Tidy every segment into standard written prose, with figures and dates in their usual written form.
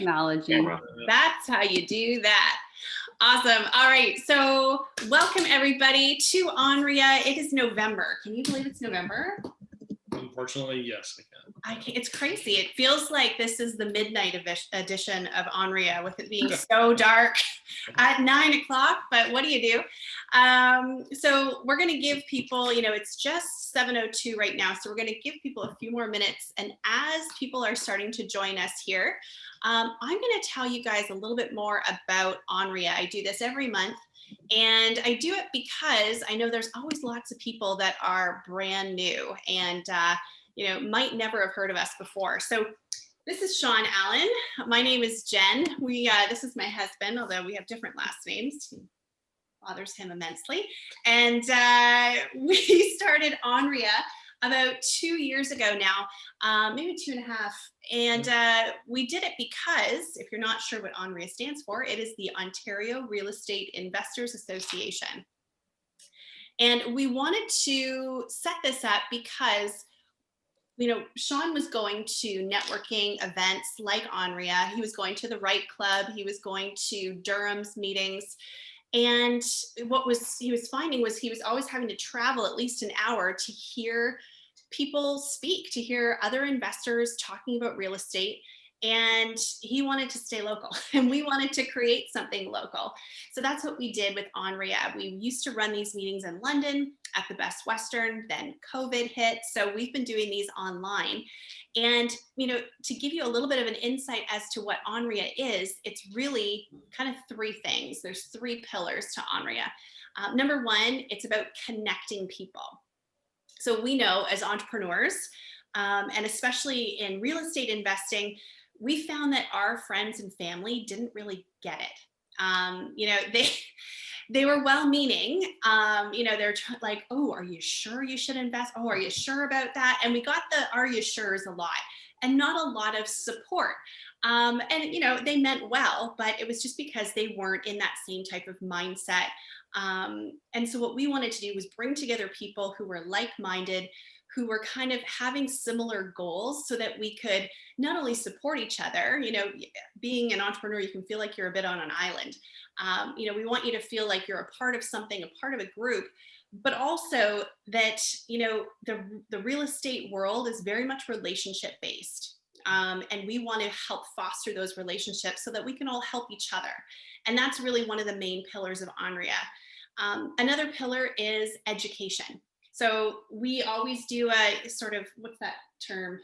Technology. That's how you do that. Awesome. All right. So welcome everybody to ONREIA. It is November. Can you believe it's November? Unfortunately, yes, I can. It's crazy. It feels like this is the midnight edition of ONREIA, with it being so dark at 9 o'clock. But what do you do? So we're going to give people, it's just 7:02 right now. So we're going to give people a few more minutes. And as people are starting to join us here, I'm going to tell you guys a little bit more about ONREIA. I do this every month. And I do it because I know there's always lots of people that are brand new and, might never have heard of us before. So this is Shawn Allen. My name is Jen. This is my husband, although we have different last names. It bothers him immensely. And we started ONREIA about 2 years ago now, maybe 2.5. And we did it because, if you're not sure what ONREIA stands for, it is the Ontario Real Estate Investors Association. And we wanted to set this up because, Shawn was going to networking events like ONREIA. He was going to the Right Club. He was going to Durham's meetings. And what he was finding was he was always having to travel at least an hour to hear people speak, to hear other investors talking about real estate. And he wanted to stay local, and we wanted to create something local. So that's what we did with ONREIA. We used to run these meetings in London at the Best Western, then COVID hit. So we've been doing these online. And, to give you a little bit of an insight as to what ONREIA is, it's really kind of three things. There's three pillars to ONREIA. Number one, it's about connecting people. So we know as entrepreneurs, and especially in real estate investing, we found that our friends and family didn't really get it. They were well-meaning. They're like, oh, are you sure you should invest? Oh, are you sure about that? And we got the "are you sures" a lot, and not a lot of support. And they meant well, but it was just because they weren't in that same type of mindset. And so what we wanted to do was bring together people who were like-minded, who were kind of having similar goals, so that we could not only support each other. Being an entrepreneur, you can feel like you're a bit on an island. We want you to feel like you're a part of something, a part of a group, but also that, the real estate world is very much relationship based. And we want to help foster those relationships so that we can all help each other. And that's really one of the main pillars of ONREIA. Another pillar is education. So we always do a sort of, what's that term?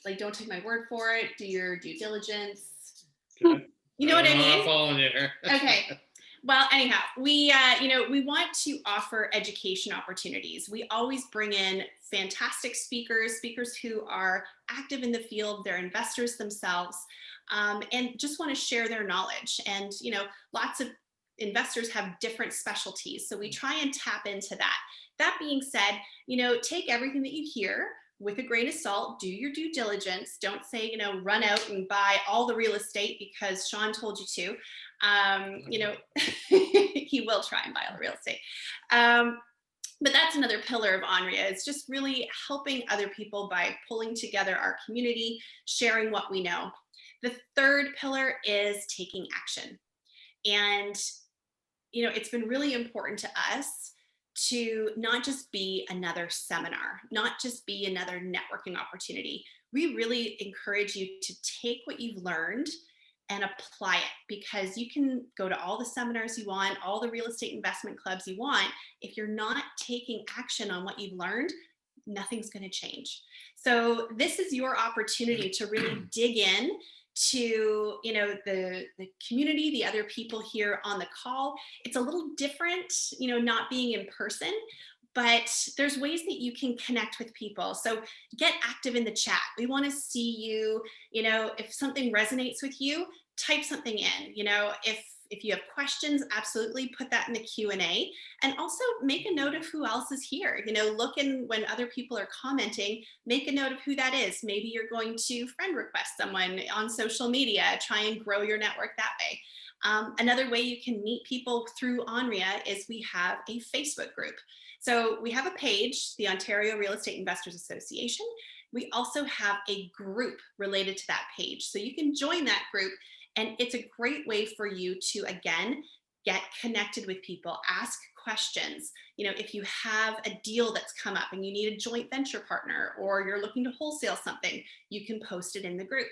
Like, don't take my word for it. Do your due diligence. Okay. You know what I mean? I'm following you here. Okay. Well, anyhow, we want to offer education opportunities. We always bring in fantastic speakers who are active in the field, they're investors themselves, and just want to share their knowledge. And, lots of investors have different specialties. So we try and tap into that. That being said, take everything that you hear with a grain of salt, do your due diligence. Don't say, run out and buy all the real estate because Shawn told you to. He will try and buy all the real estate. But that's another pillar of ONREIA. It's just really helping other people by pulling together our community, sharing what we know. The third pillar is taking action. And, it's been really important to us to not just be another seminar, not just be another networking opportunity. We really encourage you to take what you've learned and apply it, because you can go to all the seminars you want, all the real estate investment clubs you want. If you're not taking action on what you've learned, nothing's going to change. So this is your opportunity to really dig in to, the community, the other people here on the call. It's a little different, not being in person, but there's ways that you can connect with people. So get active in the chat. We want to see you, if something resonates with you, type something in. If if you have questions, absolutely put that in the Q&A, and also make a note of who else is here. You know, look in when other people are commenting, make a note of who that is. Maybe you're going to friend request someone on social media, try and grow your network that way. Another way you can meet people through ONREIA is we have a Facebook group. So we have a page, the Ontario Real Estate Investors Association. We also have a group related to that page. So you can join that group, and it's a great way for you to, again, get connected with people, ask questions. You know, if you have a deal that's come up and you need a joint venture partner, or you're looking to wholesale something, you can post it in the group.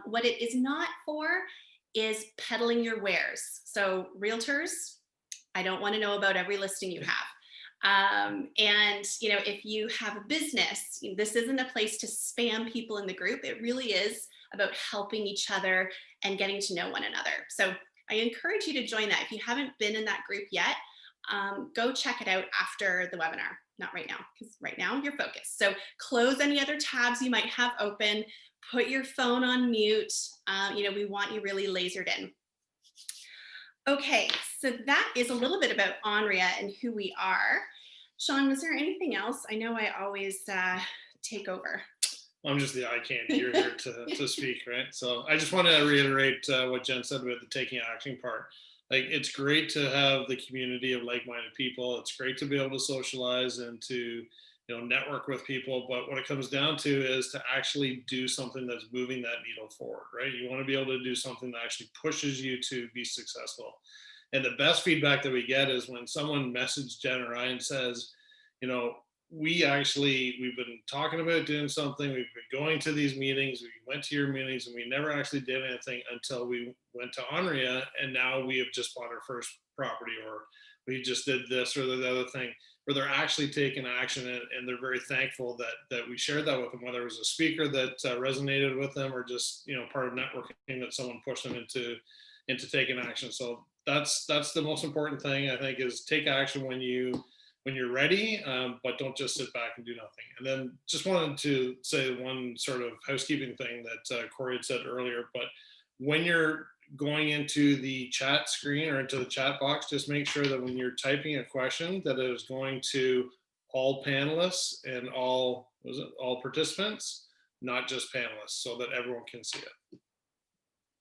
What it is not for is peddling your wares. So realtors, I don't want to know about every listing you have. And you know, if you have a business, this isn't a place to spam people in the group. It really is about helping each other and getting to know one another. So I encourage you to join that. If you haven't been in that group yet, go check it out after the webinar. Not right now, because right now you're focused. So close any other tabs you might have open, put your phone on mute. You know, we want you really lasered in. Okay, so that is a little bit about ONREIA and who we are. Shawn, was there anything else? I know I always take over. I'm just the eye candy. You're here to speak, right? So I just want to reiterate what Jen said about the taking action part. Like, it's great to have the community of like-minded people. It's great to be able to socialize and to, you know, network with people. But what it comes down to is to actually do something that's moving that needle forward, right? You want to be able to do something that actually pushes you to be successful. And the best feedback that we get is when someone messages Jen or I and says, you know, we've been talking about doing something. We've been going to these meetings. We went to your meetings and we never actually did anything until we went to ONREIA. And now we have just bought our first property, or we just did this or the other thing, where they're actually taking action, and they're very thankful that we shared that with them, whether it was a speaker that resonated with them, or just, you know, part of networking that someone pushed them into taking action. So that's the most important thing, I think, is take action when you're ready, but don't just sit back and do nothing. And then just wanted to say one sort of housekeeping thing that Corey had said earlier, but when you're going into the chat screen or into the chat box, just make sure that when you're typing a question that it is going to all panelists and all participants, not just panelists, so that everyone can see it.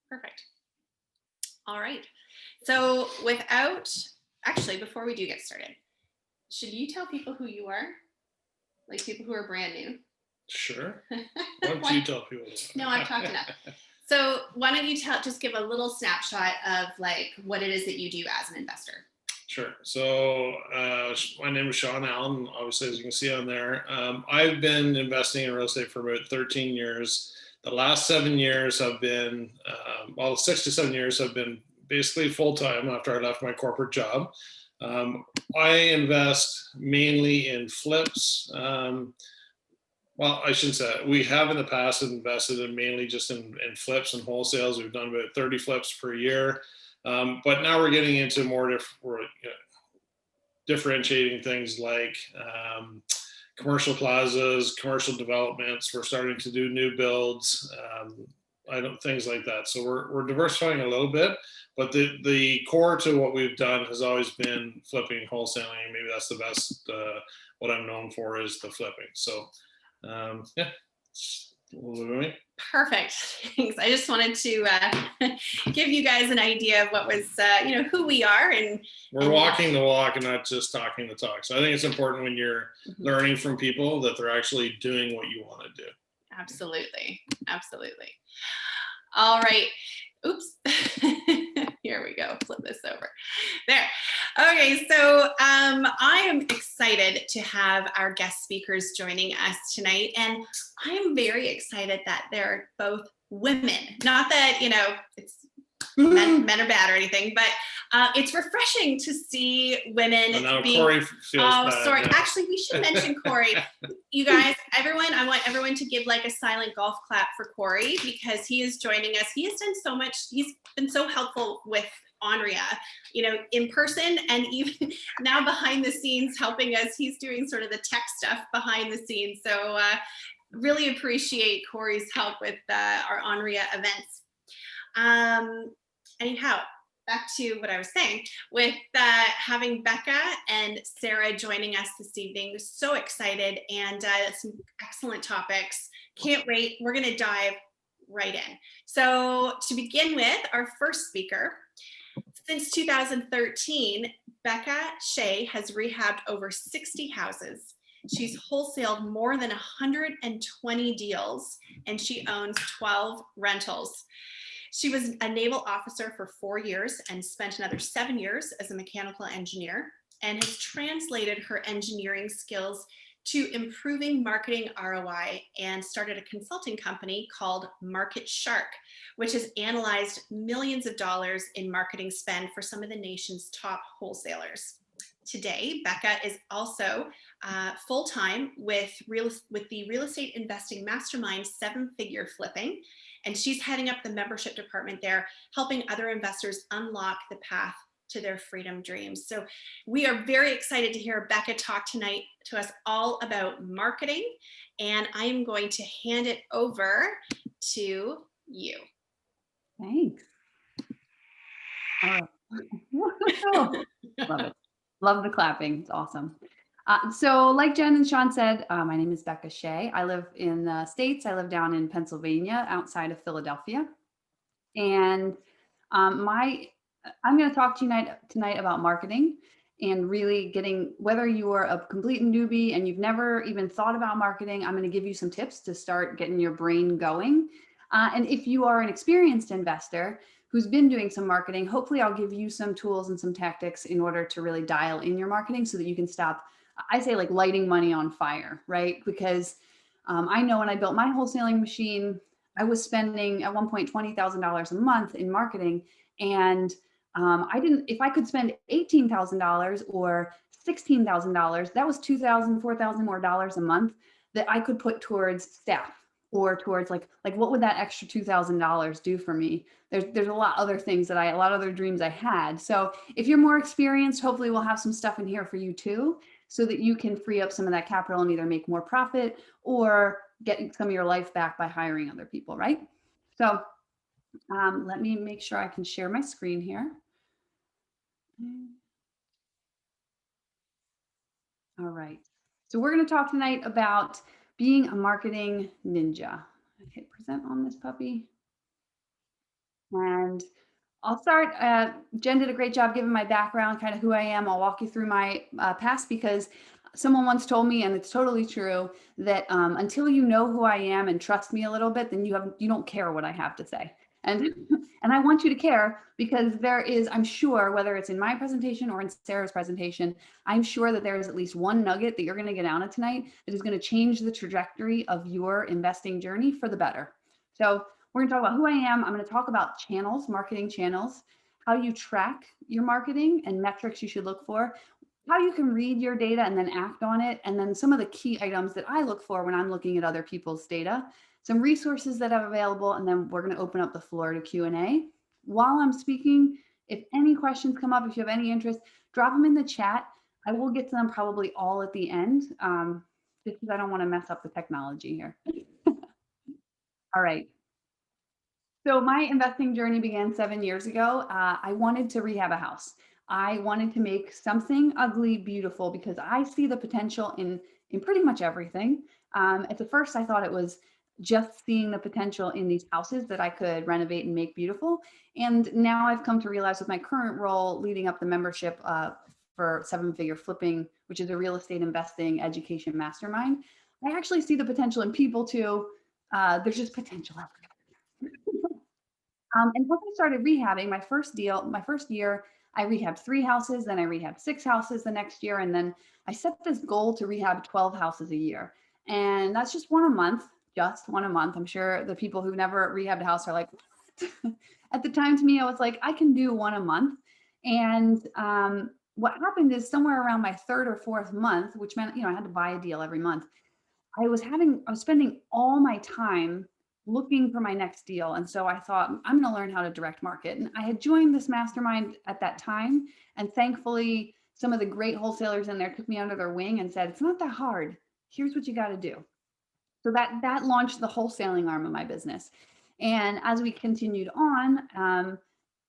Perfect. All right. So actually, before we do get started, should you tell people who you are? Like people who are brand new? Sure. Why don't you tell people? No, I've talked enough. So why don't you just give a little snapshot of like what it is that you do as an investor? Sure. So my name is Shawn Allen, obviously, as you can see on there. I've been investing in real estate for about 13 years. The last 7 years have been, 6 to 7 years have been basically full-time after I left my corporate job. I invest mainly in flips. Well, I shouldn't say that. We have in the past invested in mainly just in flips and wholesales. We've done about 30 flips per year. But now we're getting into more differentiating things like commercial plazas, commercial developments. We're starting to do new builds, things like that. So we're diversifying a little bit, but the core to what we've done has always been flipping and wholesaling. Maybe that's the best, what I'm known for is the flipping. So yeah, a little bit of me. Perfect. Thanks. I just wanted to give you guys an idea of what was, who we are. And we're walking the walk and not just talking the talk. So I think it's important when you're learning from people that they're actually doing what you want to do. Absolutely. Absolutely. All right. Oops. Here we go. Flip this over. There. Okay. So I am excited to have our guest speakers joining us tonight. And I am very excited that they're both women. Not that, it's men are bad or anything, but it's refreshing to see women. Corey feels bad. Sorry. Yeah. Actually, we should mention Corey. You guys, everyone, I want everyone to give like a silent golf clap for Corey, because he is joining us. He has done so much. He's been so helpful with ONREIA, in person, and even now behind the scenes helping us. He's doing sort of the tech stuff behind the scenes. So really appreciate Corey's help with our ONREIA events. Anyhow, back to what I was saying with having Beka and Sarah joining us this evening. So excited, and some excellent topics. Can't wait. We're going to dive right in. So to begin with, our first speaker, since 2013, Beka Shea has rehabbed over 60 houses. She's wholesaled more than 120 deals, and she owns 12 rentals. She was a naval officer for 4 years and spent another 7 years as a mechanical engineer, and has translated her engineering skills to improving marketing ROI, and started a consulting company called MarketShark, which has analyzed millions of dollars in marketing spend for some of the nation's top wholesalers. Today, Beka is also full-time with the real estate investing mastermind, 7-Figure Flipping, and she's heading up the membership department there, helping other investors unlock the path to their freedom dreams. So we are very excited to hear Beka talk tonight to us all about marketing, and I am going to hand it over to you. Thanks. All right. Love it. Love the clapping. It's awesome. So like Jen and Shawn said, my name is Beka Shea. I live in the States. I live down in Pennsylvania, outside of Philadelphia. And I'm going to talk to you tonight about marketing, and really getting, whether you are a complete newbie and you've never even thought about marketing, I'm going to give you some tips to start getting your brain going. And if you are an experienced investor who's been doing some marketing, hopefully I'll give you some tools and some tactics in order to really dial in your marketing so that you can stop, I say, like lighting money on fire, right? Because I know when I built my wholesaling machine, I was spending at one point $20,000 a month in marketing. And if I could spend $18,000 or $16,000, that was $2,000, $4,000 more dollars a month that I could put towards staff, or towards like what would that extra $2,000 do for me? There's a lot other things a lot other dreams I had. So if you're more experienced, hopefully we'll have some stuff in here for you too, so that you can free up some of that capital and either make more profit or get some of your life back by hiring other people, right? So let me make sure I can share my screen here. All right. So we're going to talk tonight about being a marketing ninja. I hit present on this puppy. And I'll start. Jen did a great job giving my background, kind of who I am. I'll walk you through my past, because someone once told me, and it's totally true, that until you know who I am and trust me a little bit, then you don't care what I have to say. And I want you to care, because there is, I'm sure, whether it's in my presentation or in Sarah's presentation, I'm sure that there is at least one nugget that you're going to get out of tonight that is going to change the trajectory of your investing journey for the better. So we're going to talk about who I am. I'm going to talk about channels, marketing channels, how you track your marketing and metrics you should look for, how you can read your data and then act on it, and then some of the key items that I look for when I'm looking at other people's data, some resources that are available, and then we're going to open up the floor to Q&A. While I'm speaking, if any questions come up, if you have any interest, drop them in the chat. I will get to them probably all at the end, just because I don't want to mess up the technology here. All right. So my investing journey began 7 years ago. I wanted to rehab a house. I wanted to make something ugly beautiful, because I see the potential in pretty much everything. At the first, I thought it was just seeing the potential in these houses that I could renovate and make beautiful. And now I've come to realize, with my current role leading up the membership for 7-Figure Flipping, which is a real estate investing education mastermind, I actually see the potential in people too. There's just potential everywhere. And once I started rehabbing, my first year, I rehabbed 3 houses, then I rehabbed 6 houses the next year. And then I set this goal to rehab 12 houses a year. And that's just one a month. I'm sure the people who've never rehabbed a house are like, at the time to me, I was like, I can do one a month. And what happened is, somewhere around my 3rd or 4th month, which meant, I had to buy a deal every month, I was spending all my time looking for my next deal. And so I thought, I'm going to learn how to direct market. And I had joined this mastermind at that time. And thankfully, some of the great wholesalers in there took me under their wing and said, it's not that hard. Here's what you got to do. So that launched the wholesaling arm of my business. And as we continued on,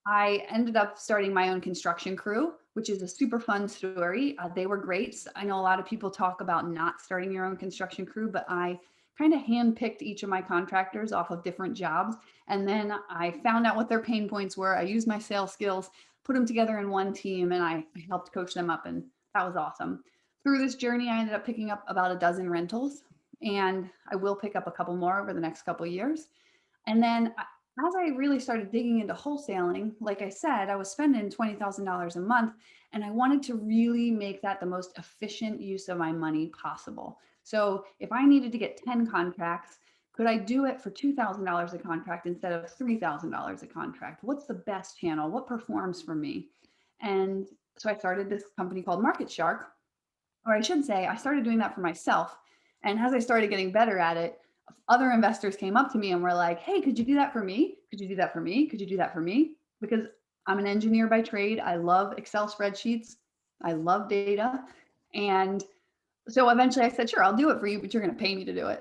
I ended up starting my own construction crew, which is a super fun story. They were great. I know a lot of people talk about not starting your own construction crew, but I kind of handpicked each of my contractors off of different jobs. And then I found out what their pain points were. I used my sales skills, put them together in one team, and I helped coach them up. And that was awesome. Through this journey, I ended up picking up about a dozen rentals, and I will pick up a couple more over the next couple years. And then as I really started digging into wholesaling, like I said, I was spending $20,000 a month, and I wanted to really make that the most efficient use of my money possible. So if I needed to get 10 contracts, could I do it for $2,000 a contract instead of $3,000 a contract? What's the best channel? What performs for me? And so I started this company called MarketShark, or I should say, I started doing that for myself. And as I started getting better at it, other investors came up to me and were like, hey, could you do that for me? Could you do that for me? Could you do that for me? Because I'm an engineer by trade. I love Excel spreadsheets. I love data. And so eventually I said, sure, I'll do it for you, but you're going to pay me to do it.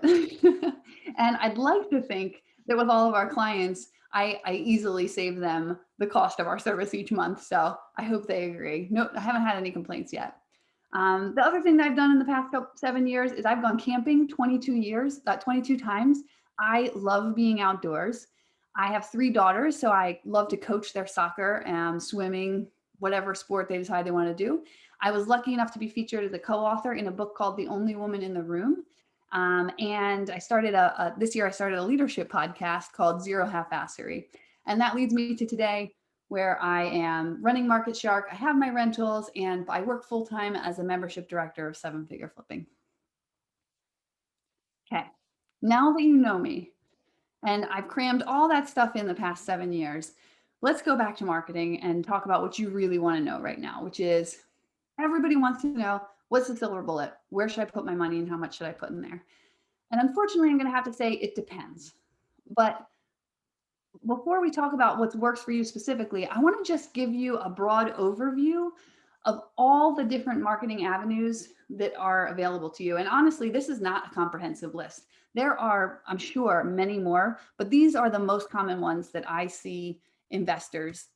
And I'd like to think that with all of our clients, I easily save them the cost of our service each month. So I hope they agree. No, I haven't had any complaints yet. The other thing that I've done in the past 7 years is I've gone camping 22 times. I love being outdoors. I have 3 daughters, so I love to coach their soccer, swimming, whatever sport they decide they want to do. I was lucky enough to be featured as a co-author in a book called The Only Woman in the Room. And I started this year, I started a leadership podcast called Zero Half-Assery. And that leads me to today, where I am running MarketShark. I have my rentals, and I work full-time as a membership director of 7-Figure Flipping. Okay, now that you know me, and I've crammed all that stuff in the past 7 years, let's go back to marketing and talk about what you really want to know right now, which is everybody wants to know, what's the silver bullet? Where should I put my money and how much should I put in there? And unfortunately, I'm going to have to say it depends. But before we talk about what works for you specifically, I want to just give you a broad overview of all the different marketing avenues that are available to you. And honestly, this is not a comprehensive list. There are, I'm sure, many more, but these are the most common ones that I see investors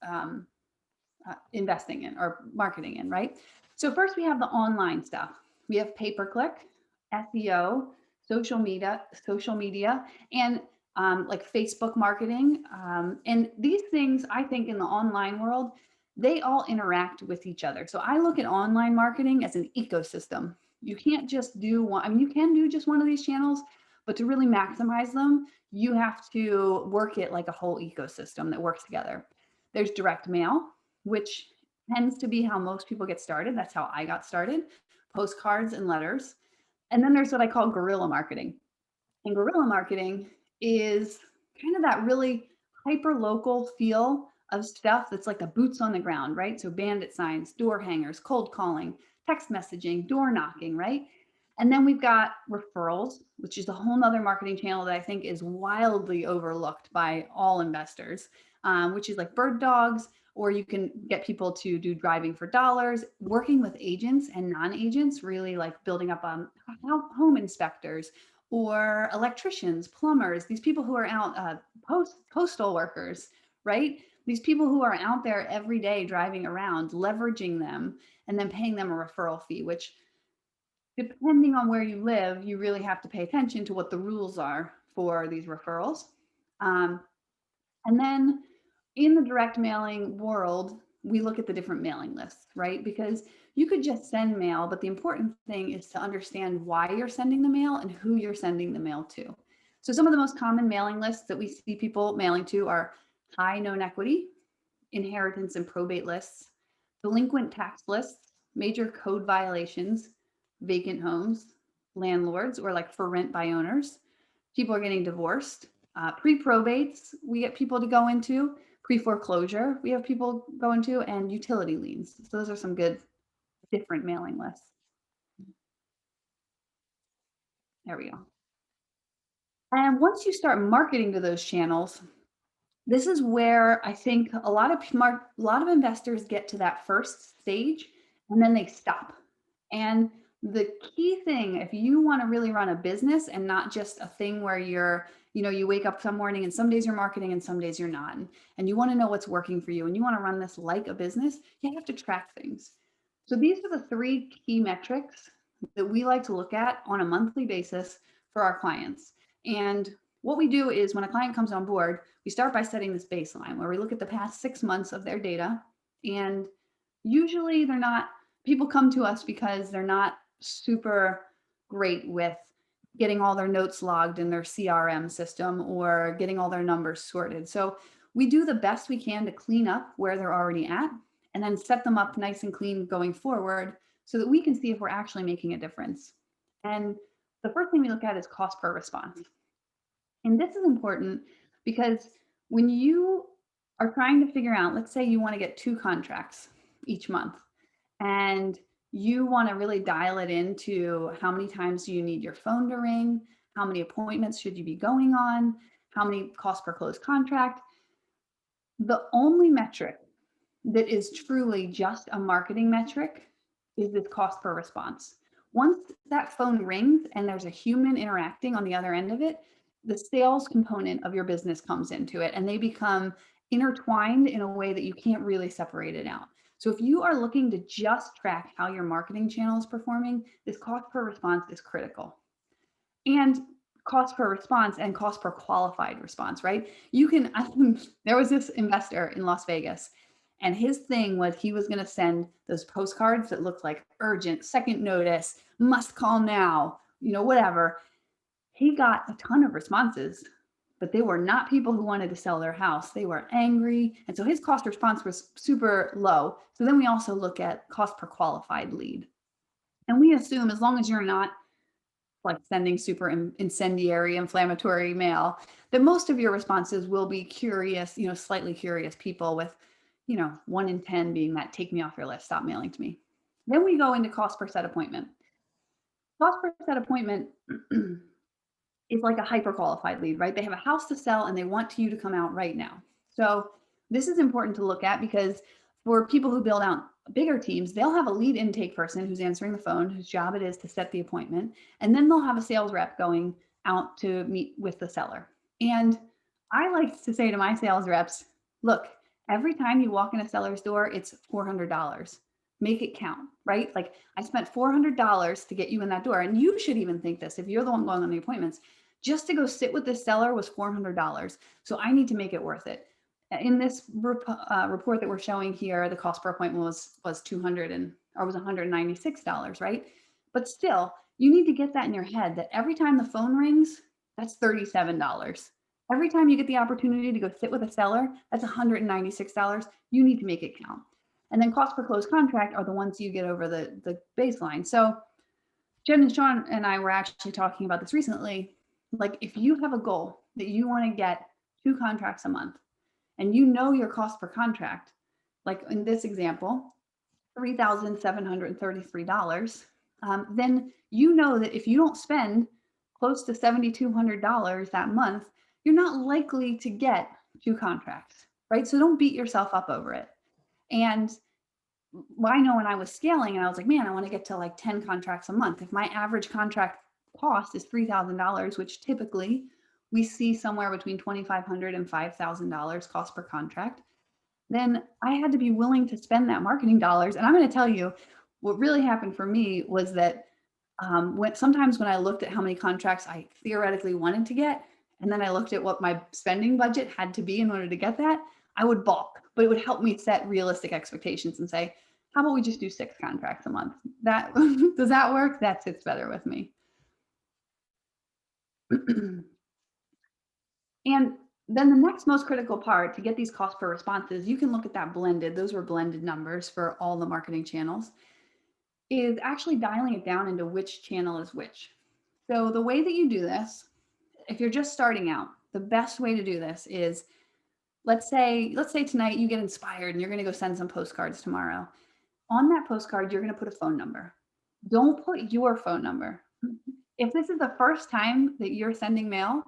investing in or marketing in, right? So first we have the online stuff. We have pay-per-click, SEO, social media, and like Facebook marketing. And these things, I think in the online world, they all interact with each other. So I look at online marketing as an ecosystem. You can't just do one, I mean, you can do just one of these channels, but to really maximize them, you have to work it like a whole ecosystem that works together. There's direct mail, which tends to be how most people get started. That's how I got started, postcards and letters. And then there's what I call guerrilla marketing. And guerrilla marketing is kind of that really hyper local feel of stuff that's like the boots on the ground, right? So bandit signs, door hangers, cold calling, text messaging, door knocking, right? And then we've got referrals, which is a whole nother marketing channel that I think is wildly overlooked by all investors, which is like bird dogs, or you can get people to do driving for dollars, working with agents and non-agents, really like building up home inspectors or electricians, plumbers, these people who are out, postal workers, right? These people who are out there every day driving around, leveraging them, and then paying them a referral fee, which depending on where you live, you really have to pay attention to what the rules are for these referrals. And then in the direct mailing world, we look at the different mailing lists, right? Because you could just send mail, but the important thing is to understand why you're sending the mail and who you're sending the mail to. So some of the most common mailing lists that we see people mailing to are high known equity, inheritance and probate lists, delinquent tax lists, major code violations, vacant homes, landlords, or like for rent by owners. People are getting divorced. Pre-probates, we get people to go into. Pre-foreclosure, we have people go into, and utility liens. So those are some good different mailing lists. There we go. And once you start marketing to those channels, this is where I think a lot of investors get to that first stage and then they stop. And The key thing, if you want to really run a business and not just a thing where you wake up some morning and some days you're marketing and some days you're not, and you want to know what's working for you and you want to run this like a business, you have to track things. So these are the 3 key metrics that we like to look at on a monthly basis for our clients. And what we do is when a client comes on board, we start by setting this baseline where we look at the past 6 months of their data. And usually people come to us because they're not super great with getting all their notes logged in their CRM system or getting all their numbers sorted. So we do the best we can to clean up where they're already at and then set them up nice and clean going forward so that we can see if we're actually making a difference. And the first thing we look at is cost per response. And this is important because when you are trying to figure out, let's say you want to get 2 contracts each month, and you want to really dial it into how many times do you need your phone to ring, how many appointments should you be going on, how many cost per closed contract. The only metric that is truly just a marketing metric is this cost per response. Once that phone rings and there's a human interacting on the other end of it, the sales component of your business comes into it and they become intertwined in a way that you can't really separate it out. So if you are looking to just track how your marketing channel is performing, this cost per response is critical. And cost per response and cost per qualified response, right? There was this investor in Las Vegas, and his thing was he was going to send those postcards that looked like urgent, second notice, must call now, whatever. He got a ton of responses, but they were not people who wanted to sell their house. They were angry. And so his cost response was super low. So then we also look at cost per qualified lead. And we assume as long as you're not like sending super incendiary, inflammatory mail, that most of your responses will be curious, slightly curious people with, 1 in 10 being that take me off your list, stop mailing to me. Then we go into cost per set appointment. Cost per set appointment is like a hyper qualified lead, right? They have a house to sell and they want you to come out right now. So this is important to look at because for people who build out bigger teams, they'll have a lead intake person who's answering the phone, whose job it is to set the appointment. And then they'll have a sales rep going out to meet with the seller. And I like to say to my sales reps, look, every time you walk in a seller's door, it's $400. Make it count, right? Like I spent $400 to get you in that door. And you should even think this, if you're the one going on the appointments, just to go sit with this seller was $400. So I need to make it worth it. In this report that we're showing here, the cost per appointment was $196, right? But still, you need to get that in your head that every time the phone rings, that's $37. Every time you get the opportunity to go sit with a seller, that's $196. You need to make it count. And then cost per closed contract are the ones you get over the baseline. So Jenn and Shawn and I were actually talking about this recently. Like if you have a goal that you want to get 2 contracts a month, and your cost per contract, like in this example, $3,733, then you know that if you don't spend close to $7,200 that month, you're not likely to get 2 contracts, right? So don't beat yourself up over it. And I know when I was scaling and I was like, man, I want to get to like 10 contracts a month. If my average contract cost is $3,000, which typically we see somewhere between $2,500 and $5,000 cost per contract, then I had to be willing to spend that marketing dollars. And I'm going to tell you what really happened for me was that sometimes when I looked at how many contracts I theoretically wanted to get, and then I looked at what my spending budget had to be in order to get that, I would balk, but it would help me set realistic expectations and say, how about we just do 6 contracts a month? Does that work? That sits better with me. And then the next most critical part to get these cost per responses, you can look at that blended, those were blended numbers for all the marketing channels, is actually dialing it down into which channel is which. So the way that you do this, if you're just starting out, the best way to do this is, let's say tonight you get inspired and you're going to go send some postcards tomorrow. On that postcard, you're going to put a phone number. Don't put your phone number. If this is the first time that you're sending mail,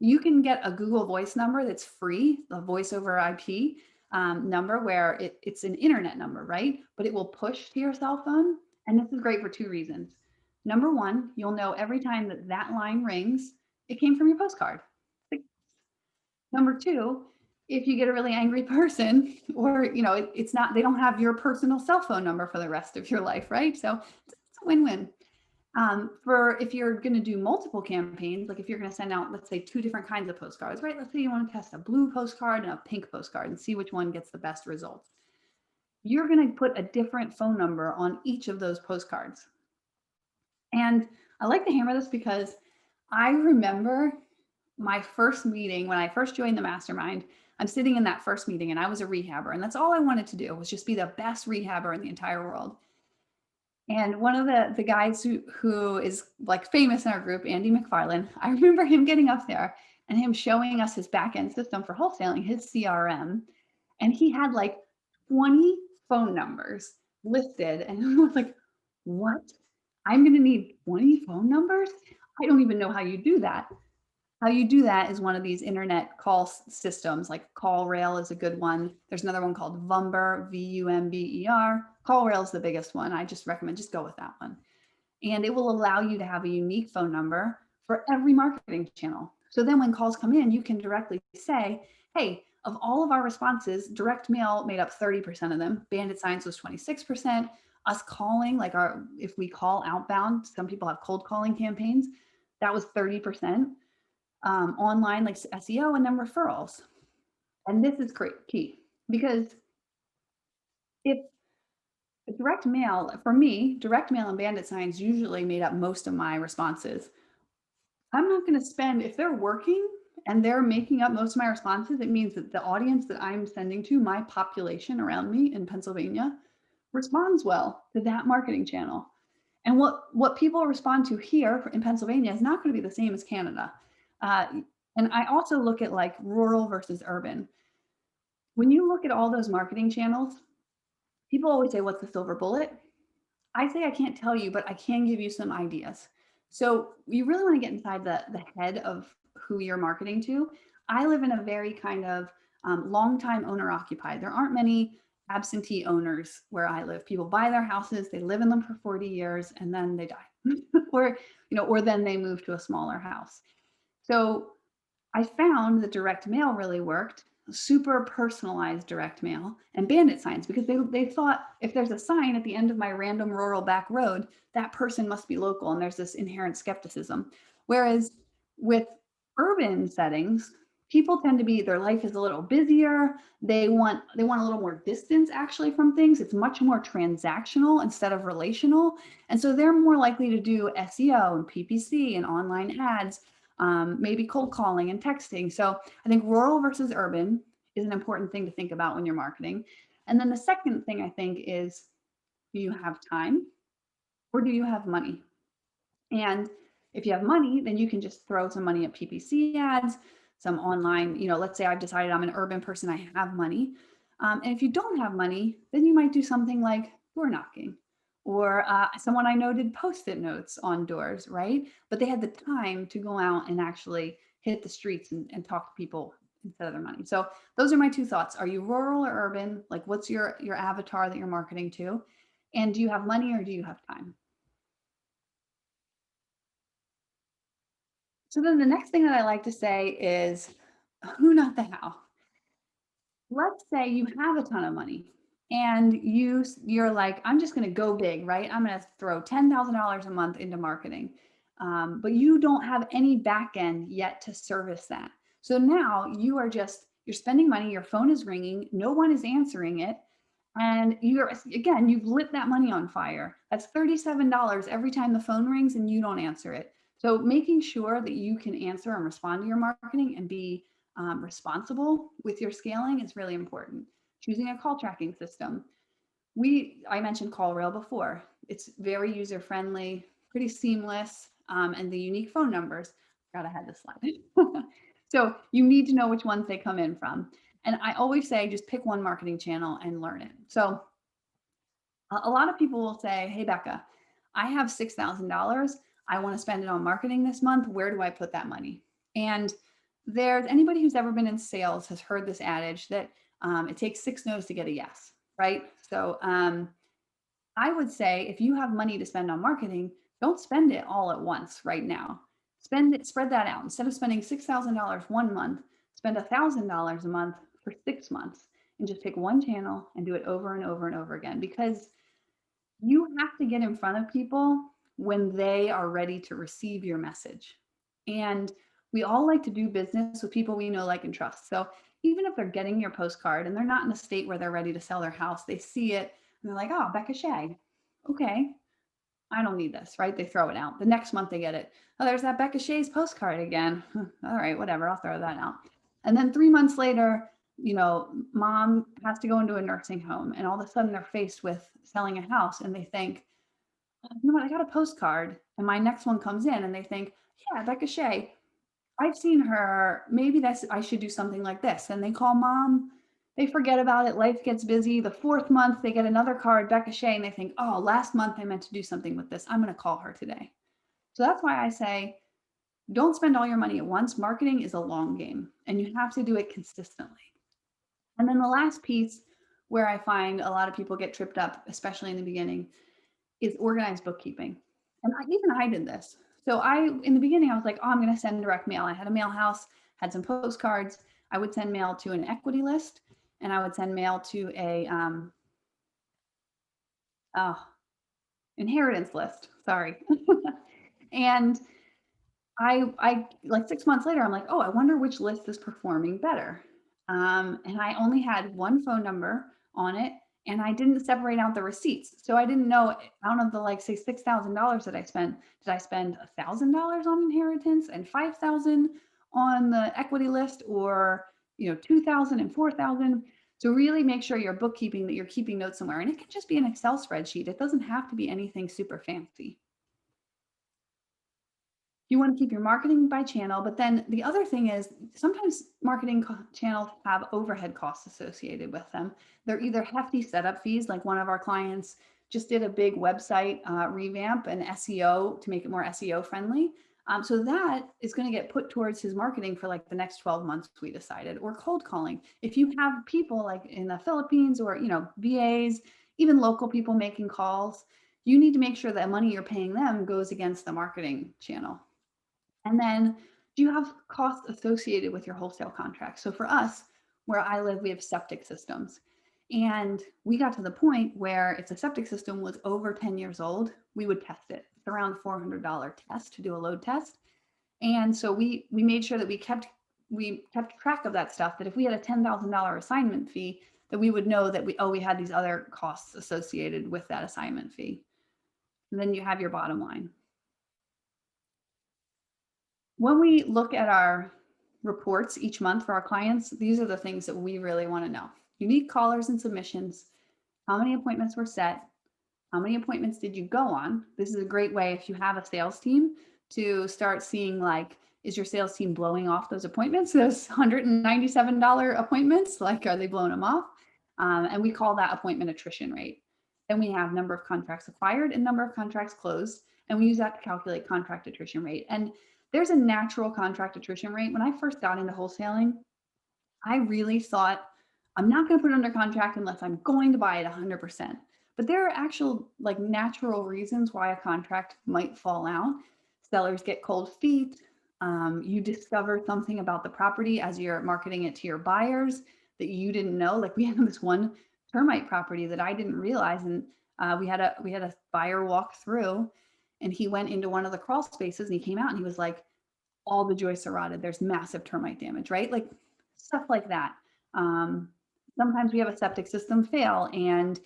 you can get a Google Voice number that's free, the voice over IP number where it's an internet number, right? But it will push to your cell phone. And this is great for two reasons. Number one, you'll know every time that that line rings, it came from your postcard. Number two, if you get a really angry person, or it's not, they don't have your personal cell phone number for the rest of your life, right? So it's a win-win. For if you're going to do multiple campaigns, like if you're going to send out, let's say, two different kinds of postcards, right? Let's say you want to test a blue postcard and a pink postcard and see which one gets the best results. You're going to put a different phone number on each of those postcards. And I like to hammer this because I remember my first meeting when I first joined the mastermind. I'm sitting in that first meeting and I was a rehabber, and that's all I wanted to do was just be the best rehabber in the entire world. And one of the guys who is like famous in our group, Andy McFarlane, I remember him getting up there and him showing us his back end system for wholesaling, his CRM. And he had like 20 phone numbers listed. And I was like, what? I'm going to need 20 phone numbers? I don't even know how you do that. How you do that is one of these internet call systems, like CallRail is a good one. There's another one called Vumber, VUMBER. CallRail is the biggest one. I just recommend just go with that one. And it will allow you to have a unique phone number for every marketing channel. So then when calls come in, you can directly say, hey, of all of our responses, direct mail made up 30% of them. Bandit signs was 26%. Us calling, like if we call outbound, some people have cold calling campaigns, that was 30%. Online, like SEO, and then referrals. And this is great, key, because if direct mail, for me, direct mail and bandit signs usually made up most of my responses. I'm not going to spend, if they're working and they're making up most of my responses, it means that the audience that I'm sending to, my population around me in Pennsylvania, responds well to that marketing channel. And what people respond to here in Pennsylvania is not going to be the same as Canada. And I also look at like rural versus urban. When you look at all those marketing channels, people always say, what's the silver bullet? I say, I can't tell you, but I can give you some ideas. So you really want to get inside the head of who you're marketing to. I live in a very kind of long-time owner occupied. There aren't many absentee owners where I live. People buy their houses, they live in them for 40 years, and then they die. or then they move to a smaller house. So I found that direct mail really worked, super personalized direct mail, and bandit signs, because they thought if there's a sign at the end of my random rural back road, that person must be local, and there's this inherent skepticism. Whereas with urban settings, people tend to be, their life is a little busier. They want a little more distance actually from things. It's much more transactional instead of relational. And so they're more likely to do SEO and PPC and online ads, maybe cold calling and texting. So I think rural versus urban is an important thing to think about when you're marketing. And then the second thing I think is, do you have time or do you have money? And if you have money, then you can just throw some money at PPC ads, some online, let's say I've decided I'm an urban person, I have money. And if you don't have money, then you might do something like door knocking. Or someone I know did Post-it notes on doors, right? But they had the time to go out and actually hit the streets and talk to people instead of their money. So those are my two thoughts. Are you rural or urban? Like, what's your avatar that you're marketing to? And do you have money or do you have time? So then the next thing that I like to say is who, not the how. Let's say you have a ton of money and you're like, I'm just going to go big, right? I'm going to throw $10,000 a month into marketing. But you don't have any back end yet to service that. So now you're spending money, your phone is ringing, no one is answering it. And you've lit that money on fire. That's $37 every time the phone rings and you don't answer it. So making sure that you can answer and respond to your marketing and be responsible with your scaling is really important. Choosing a call tracking system. I mentioned CallRail before. It's very user-friendly, pretty seamless, and the unique phone numbers. Forgot I had this slide. So you need to know which ones they come in from. And I always say, just pick one marketing channel and learn it. So a lot of people will say, hey, Beka, I have $6,000. I want to spend it on marketing this month. Where do I put that money? And anybody who's ever been in sales has heard this adage that it takes 6 no's to get a yes, right? So I would say if you have money to spend on marketing, don't spend it all at once right now. Spend it, spread that out. Instead of spending $6,000 one month, spend $1,000 a month for 6 months and just pick one channel and do it over and over and over again, because you have to get in front of people when they are ready to receive your message. And we all like to do business with people we know, like, and trust. So even if they're getting your postcard and they're not in a state where they're ready to sell their house, they see it and they're like, oh, Beka Shea. Okay, I don't need this, right? They throw it out. The next month they get it. Oh, there's that Beka Shea's postcard again. All right, whatever, I'll throw that out. And then 3 months later, mom has to go into a nursing home, and all of a sudden they're faced with selling a house and they think, oh, you know what, I got a postcard. And my next one comes in and they think, yeah, Beka Shea, I've seen her. Maybe I should do something like this. And they call mom. They forget about it. Life gets busy. The 4th month, they get another card, Beka Shea, and they think, oh, last month I meant to do something with this. I'm going to call her today. So that's why I say, don't spend all your money at once. Marketing is a long game, and you have to do it consistently. And then the last piece where I find a lot of people get tripped up, especially in the beginning, is organized bookkeeping. And I did this. So in the beginning, I was like, oh, I'm going to send direct mail. I had a mail house, had some postcards. I would send mail to an equity list, and I would send mail to a inheritance list. Sorry. And I like 6 months later, I'm like, oh, I wonder which list is performing better. And I only had one phone number on it, and I didn't separate out the receipts. So I didn't know, out of the, like, say, $6,000 that I spent, did I spend $1,000 on inheritance and 5,000 on the equity list, or 2,000 and 4,000? So really make sure your bookkeeping, that you're keeping notes somewhere, and it can just be an Excel spreadsheet. It doesn't have to be anything super fancy. You want to keep your marketing by channel, but then the other thing is, sometimes marketing channels have overhead costs associated with them. They're either hefty setup fees, like one of our clients just did a big website revamp and SEO to make it more SEO friendly. So that is going to get put towards his marketing for like the next 12 months, we decided. Or cold calling. If you have people like in the Philippines, or VAs, even local people making calls, you need to make sure that money you're paying them goes against the marketing channel. And then, do you have costs associated with your wholesale contract? So for us, where I live, we have septic systems. And we got to the point where if the septic system was over 10 years old, we would test it. It's around $400 test to do a load test. And so we made sure that we kept track of that stuff, that if we had a $10,000 assignment fee, that we would know that we had these other costs associated with that assignment fee. And then you have your bottom line. When we look at our reports each month for our clients, these are the things that we really want to know. Unique callers and submissions, how many appointments were set, how many appointments did you go on? This is a great way, if you have a sales team, to start seeing, like, is your sales team blowing off those appointments, those $197 appointments? Like, are they blowing them off? And we call that appointment attrition rate. Then we have number of contracts acquired and number of contracts closed, and we use that to calculate contract attrition rate. And there's a natural contract attrition rate. When I first got into wholesaling, I really thought, I'm not going to put it under contract unless I'm going to buy it 100%. But there are actual, like, natural reasons why a contract might fall out. Sellers get cold feet. You discover something about the property as you're marketing it to your buyers that you didn't know. Like, we had this one termite property that I didn't realize, and we had a buyer walk through, and he went into one of the crawl spaces and he came out and he was like, all the joists are rotted. There's massive termite damage, right? Like, stuff like that. Sometimes we have a septic system fail and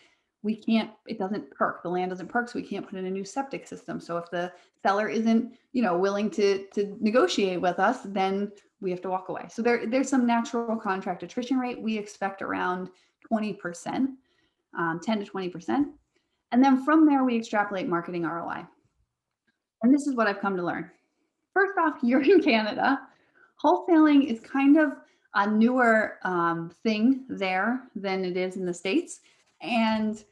it doesn't perk. The land doesn't perk, so we can't put in a new septic system. So if the seller isn't, willing to negotiate with us, then we have to walk away. So there's some natural contract attrition rate. We expect around 20%, 10 to 20%. And then from there, we extrapolate marketing ROI. And this is what I've come to learn. First off, you're in Canada. Wholesaling is kind of a newer thing there than it is in the States. And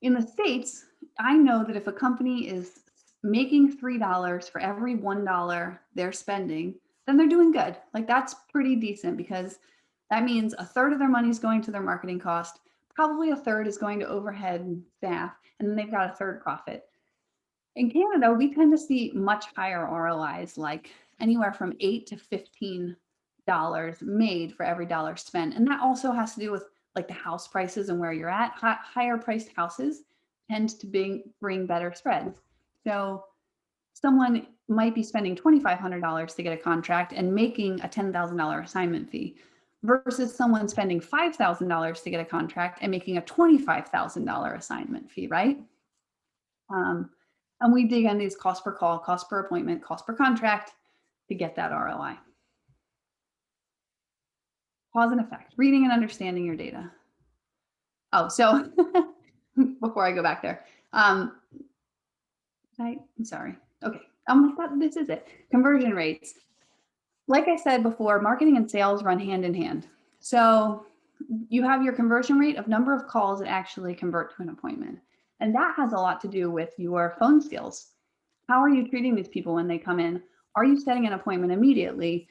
in the States, I know that if a company is making $3 for every $1 they're spending, then they're doing good. Like, that's pretty decent, because that means a third of their money is going to their marketing cost, probably a third is going to overhead and staff, and then they've got a third profit. In Canada, we tend to see much higher ROIs, like anywhere from $8 to $15 made for every dollar spent. And that also has to do with like the house prices and where you're at. Higher priced houses tend to bring better spreads. So someone might be spending $2,500 to get a contract and making a $10,000 assignment fee versus someone spending $5,000 to get a contract and making a $25,000 assignment fee, right? And we dig on these cost per call, cost per appointment, cost per contract to get that ROI. Cause and effect, reading and understanding your data. Oh, so before I go back there, I'm sorry. Okay, this is it. Conversion rates. Like I said before, marketing and sales run hand in hand. So you have your conversion rate of number of calls that actually convert to an appointment. And that has a lot to do with your phone skills. How are you treating these people when they come in? Are you setting an appointment immediately?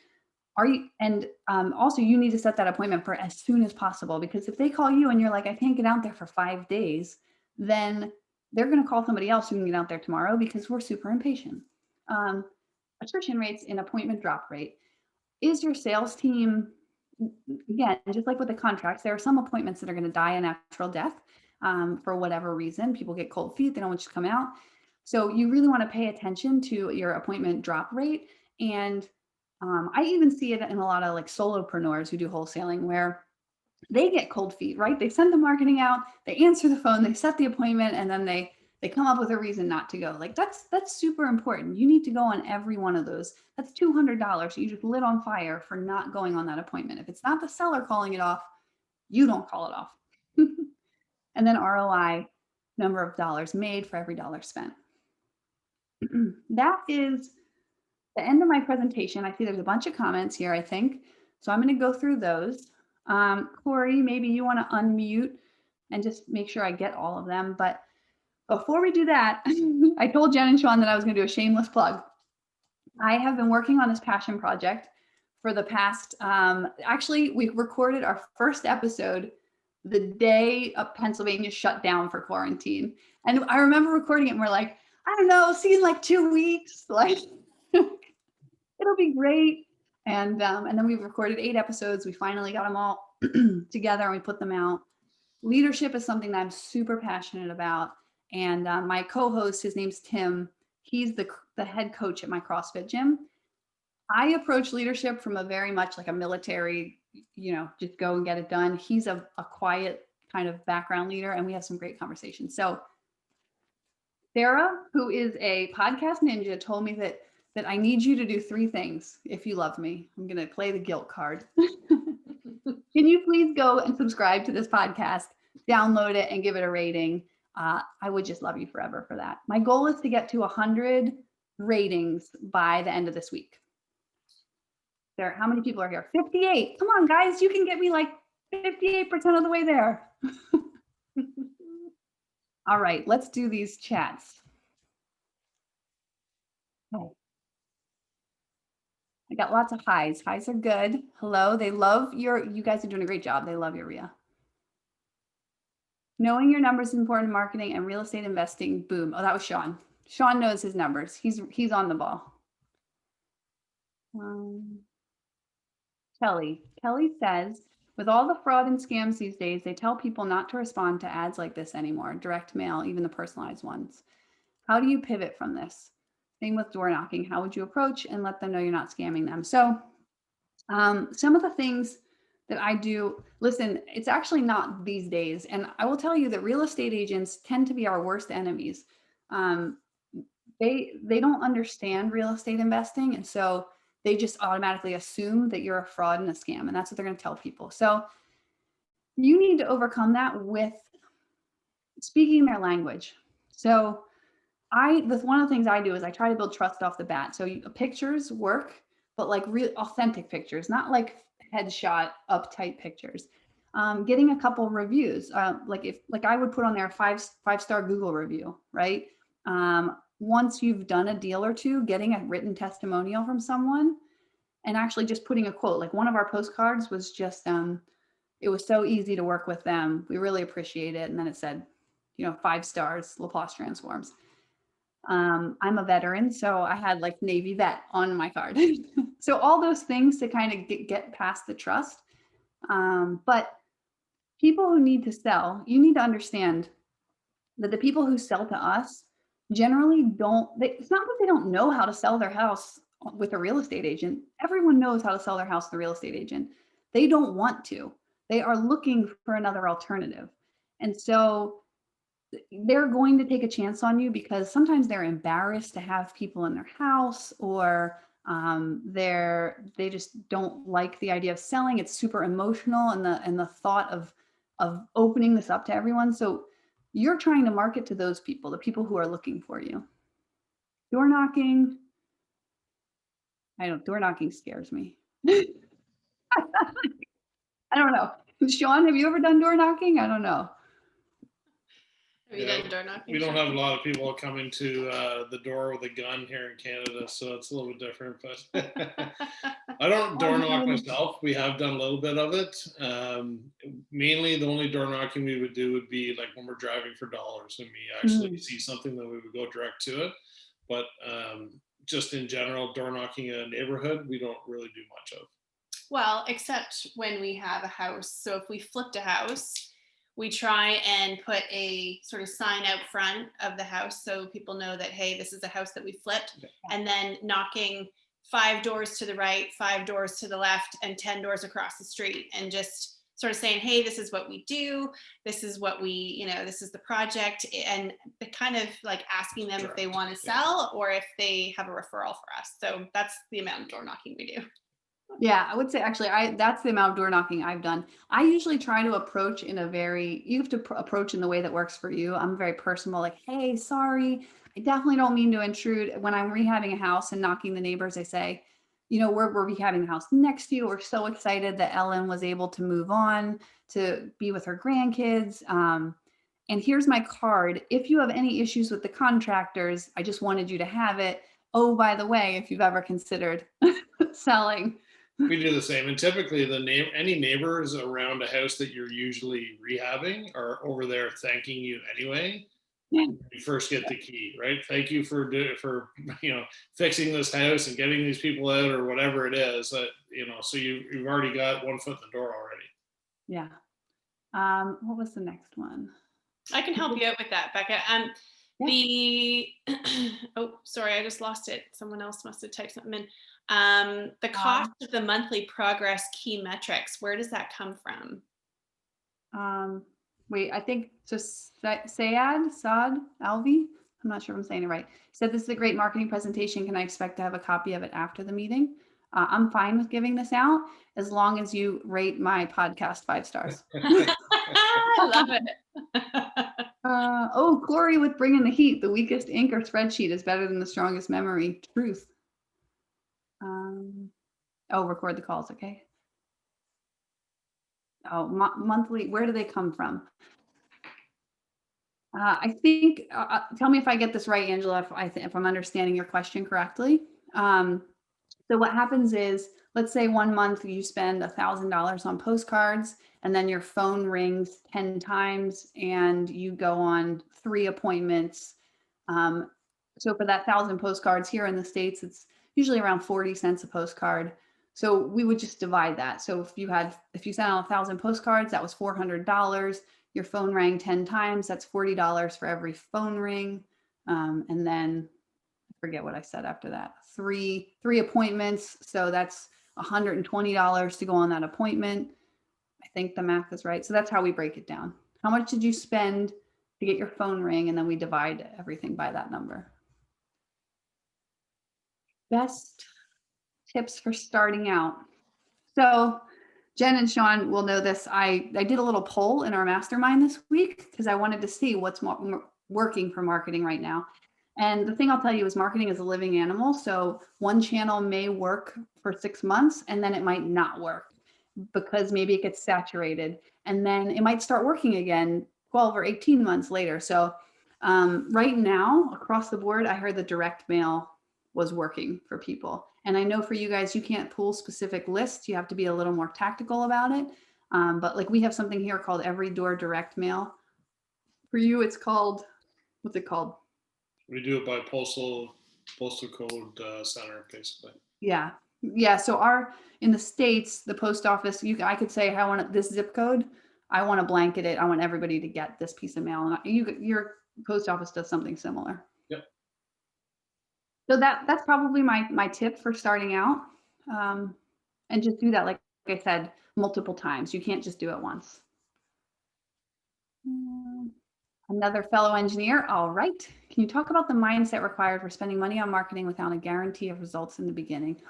Also you need to set that appointment for as soon as possible, because if they call you and you're like, I can't get out there for 5 days, then they're going to call somebody else who can get out there tomorrow because we're super impatient. Attrition rates and appointment drop rate. Is your sales team, again, just like with the contracts, there are some appointments that are going to die a natural death for whatever reason. People get cold feet, they don't want you to come out. So you really want to pay attention to your appointment drop rate. And I even see it in a lot of like solopreneurs who do wholesaling where they get cold feet, right? They send the marketing out, they answer the phone, they set the appointment, and then they come up with a reason not to go. Like that's super important. You need to go on every one of those. That's $200 you just lit on fire for not going on that appointment. If it's not the seller calling it off, you don't call it off. And then ROI, number of dollars made for every dollar spent. That is the end of my presentation. I see there's a bunch of comments here, I think. So I'm going to go through those. Corey, maybe you want to unmute and just make sure I get all of them. But before we do that, I told Jenn and Shawn that I was going to do a shameless plug. I have been working on this passion project for the past, actually, we recorded our first episode the day of Pennsylvania shut down for quarantine. And I remember recording it and we're like, I don't know, see you in like 2 weeks. Like, it'll be great. And then we recorded 8 episodes. We finally got them all together and we put them out. Leadership is something that I'm super passionate about. And my co-host, his name's Tim. He's the head coach at my CrossFit gym. I approach leadership from a very much like a military, just go and get it done. He's a quiet kind of background leader, and we have some great conversations. So Sarah, who is a podcast ninja, told me that I need you to do 3 things if you love me. I'm going to play the guilt card. Can you please go and subscribe to this podcast, download it, and give it a rating? I would just love you forever for that. My goal is to get to 100 ratings by the end of this week. There, how many people are here? 58. Come on, guys, you can get me like 58% of the way there. All right, let's do these chats. Oh. I got lots of highs. Highs are good. Hello, they love you guys are doing a great job. They love your RIA. Knowing your numbers is important in marketing and real estate investing. Boom. Oh, that was Shawn. Shawn knows his numbers. He's on the ball. Kelly says, with all the fraud and scams these days, they tell people not to respond to ads like this anymore, direct mail, even the personalized ones. How do you pivot from this? Same with door knocking. How would you approach and let them know you're not scamming them? So some of the things that I do, listen, it's actually not these days. And I will tell you that real estate agents tend to be our worst enemies. They don't understand real estate investing. And so they just automatically assume that you're a fraud and a scam. And that's what they're going to tell people. So you need to overcome that with speaking their language. So one of the things I do is I try to build trust off the bat. So pictures work, but like real authentic pictures, not like headshot uptight pictures. Getting a couple reviews, like I would put on there a 5-star Google review, right? Once you've done a deal or two, getting a written testimonial from someone and actually just putting a quote. Like one of our postcards was just It was so easy to work with them. We really appreciate it. And then it said, 5 stars, LaPlace Transforms. I'm a veteran, so I had like Navy vet on my card. So all those things to kind of get past the trust. But people who need to sell, you need to understand that the people who sell to us generally it's not that they don't know how to sell their house with a real estate agent. Everyone knows how to sell their house with a real estate agent. They don't want to. They are looking for another alternative. And so they're going to take a chance on you because sometimes they're embarrassed to have people in their house, or they just don't like the idea of selling. It's super emotional, and the thought of opening this up to everyone. So you're trying to market to those people, the people who are looking for you. Door knocking. Door knocking scares me. I don't know. Shawn, have you ever done door knocking? I don't know. Have you done door knocking? We don't have a lot of people coming to the door with a gun here in Canada, so it's a little bit different. But I don't door knock myself. We have done a little bit of it. Mainly, the only door knocking we would do would be like when we're driving for dollars, and we actually see something, that we would go direct to it. But just in general, door knocking in a neighborhood, we don't really do much of. Well, except when we have a house. So if we flipped a house, we try and put a sort of sign out front of the house so people know that, hey, this is a house that we flipped. Yeah. And then knocking 5 doors to the right, 5 doors to the left, and 10 doors across the street, and just sort of saying, hey, this is what we do. This is what we, this is the project. And kind of like asking them if they want to sell or if they have a referral for us. So that's the amount of door knocking we do. Yeah, I would say actually, that's the amount of door knocking I've done. I usually try to approach you have to approach in the way that works for you. I'm very personal, like, hey, sorry, I definitely don't mean to intrude. When I'm rehabbing a house and knocking the neighbors, I say, we're rehabbing the house next to you. We're so excited that Ellen was able to move on to be with her grandkids. And here's my card. If you have any issues with the contractors, I just wanted you to have it. Oh, by the way, if you've ever considered selling. We do the same, and typically any neighbors around a house that you're usually rehabbing are over there thanking you anyway. Yeah. You first get the key, right? Thank you for fixing this house and getting these people out, or whatever it is. So you've already got one foot in the door already. Yeah. What was the next one? I can help you out with that, Becca. Oh, sorry, I just lost it. Someone else must have typed something in. The cost of the monthly progress key metrics, where does that come from? Wait, I think so. Saad Alvi, I'm not sure if I'm saying it right, said, this is a great marketing presentation. Can I expect to have a copy of it after the meeting? I'm fine with giving this out as long as you rate my podcast 5 stars. I love it. Corey with Bringing the Heat. The weakest ink or spreadsheet is better than the strongest memory. Truth. Record the calls. Okay. Monthly. Where do they come from? I think, tell me if I get this right, Angela, if I'm understanding your question correctly. So what happens is, let's say 1 month you spend $1,000 on postcards, and then your phone rings 10 times and you go on 3 appointments. So for that 1,000 postcards here in the States, it's usually around 40 cents a postcard. So we would just divide that. So if you sent out 1,000 postcards, that was $400. Your phone rang 10 times, that's $40 for every phone ring. And then I forget what I said after that. 3 appointments. So that's $120 to go on that appointment. I think the math is right. So that's how we break it down. How much did you spend to get your phone ring? And then we divide everything by that number. Best tips for starting out. So Jenn and Shawn will know this. I did a little poll in our mastermind this week because I wanted to see what's working for marketing right now. And the thing I'll tell you is marketing is a living animal. So one channel may work for 6 months and then it might not work because maybe it gets saturated, and then it might start working again 12 or 18 months later. So right now across the board, I heard the direct mail was working for people. And I know for you guys, you can't pull specific lists. You have to be a little more tactical about it. But like we have something here called every door direct mail. For you, it's called, what's it called? We do it by postal code center, basically. Yeah. Yeah. So in the States, the post office, I could say, I want this zip code. I want to blanket it. I want everybody to get this piece of mail. And your post office does something similar. Yep. So that's probably my tip for starting out. And just do that, like I said, multiple times. You can't just do it once. Another fellow engineer. All right. Can you talk about the mindset required for spending money on marketing without a guarantee of results in the beginning?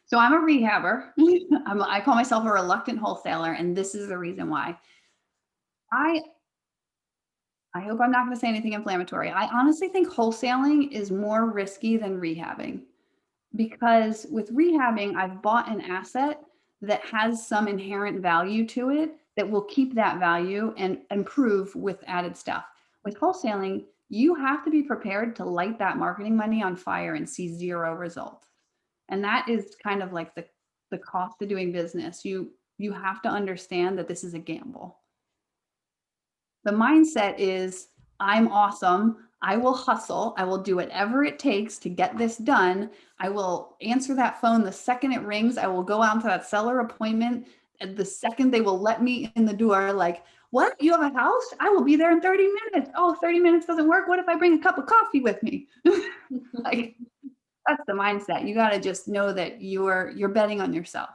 So I'm a rehabber. I call myself a reluctant wholesaler, and this is the reason why. I hope I'm not going to say anything inflammatory. I honestly think wholesaling is more risky than rehabbing, because with rehabbing, I've bought an asset that has some inherent value to it that will keep that value and improve with added stuff. With wholesaling, you have to be prepared to light that marketing money on fire and see zero results. And that is kind of like the cost of doing business. You have to understand that this is a gamble. The mindset is, I'm awesome. I will hustle. I will do whatever it takes to get this done. I will answer that phone the second it rings. I will go out to that seller appointment. And the second they will let me in the door, like, what? You have a house? I will be there in 30 minutes. Oh, 30 minutes doesn't work. What if I bring a cup of coffee with me? Like, that's the mindset. You got to just know that you're betting on yourself.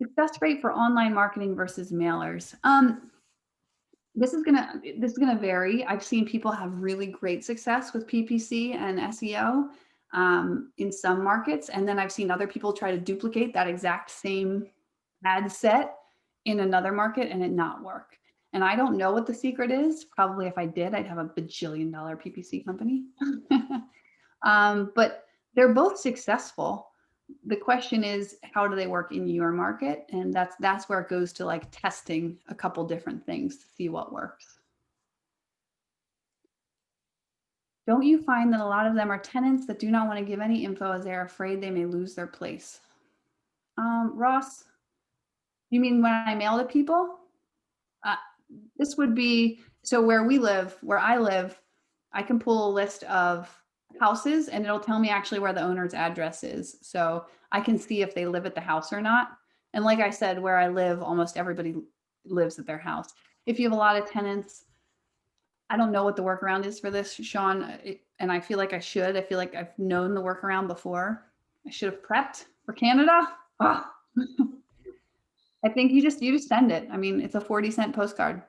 Success rate for online marketing versus mailers. This is gonna vary. I've seen people have really great success with PPC and SEO in some markets, and then I've seen other people try to duplicate that exact same ad set in another market and it not work. And I don't know what the secret is. Probably if I did, I'd have a bajillion-dollar PPC company. But they're both successful. The question is, how do they work in your market? And that's where it goes to like testing a couple different things to see what works. Don't you find that a lot of them are tenants that do not want to give any info as they're afraid they may lose their place? Ross, you mean when I mail to people? This would be, so where I live, I can pull a list of houses and it'll tell me actually where the owner's address is. So I can see if they live at the house or not. And like I said, where I live, almost everybody lives at their house. If you have a lot of tenants, I don't know what the workaround is for this, Shawn, and I feel like I should. I feel like I've known the workaround before. I should have prepped for Canada. Oh. I think you just send it. I mean, it's a 40-cent postcard.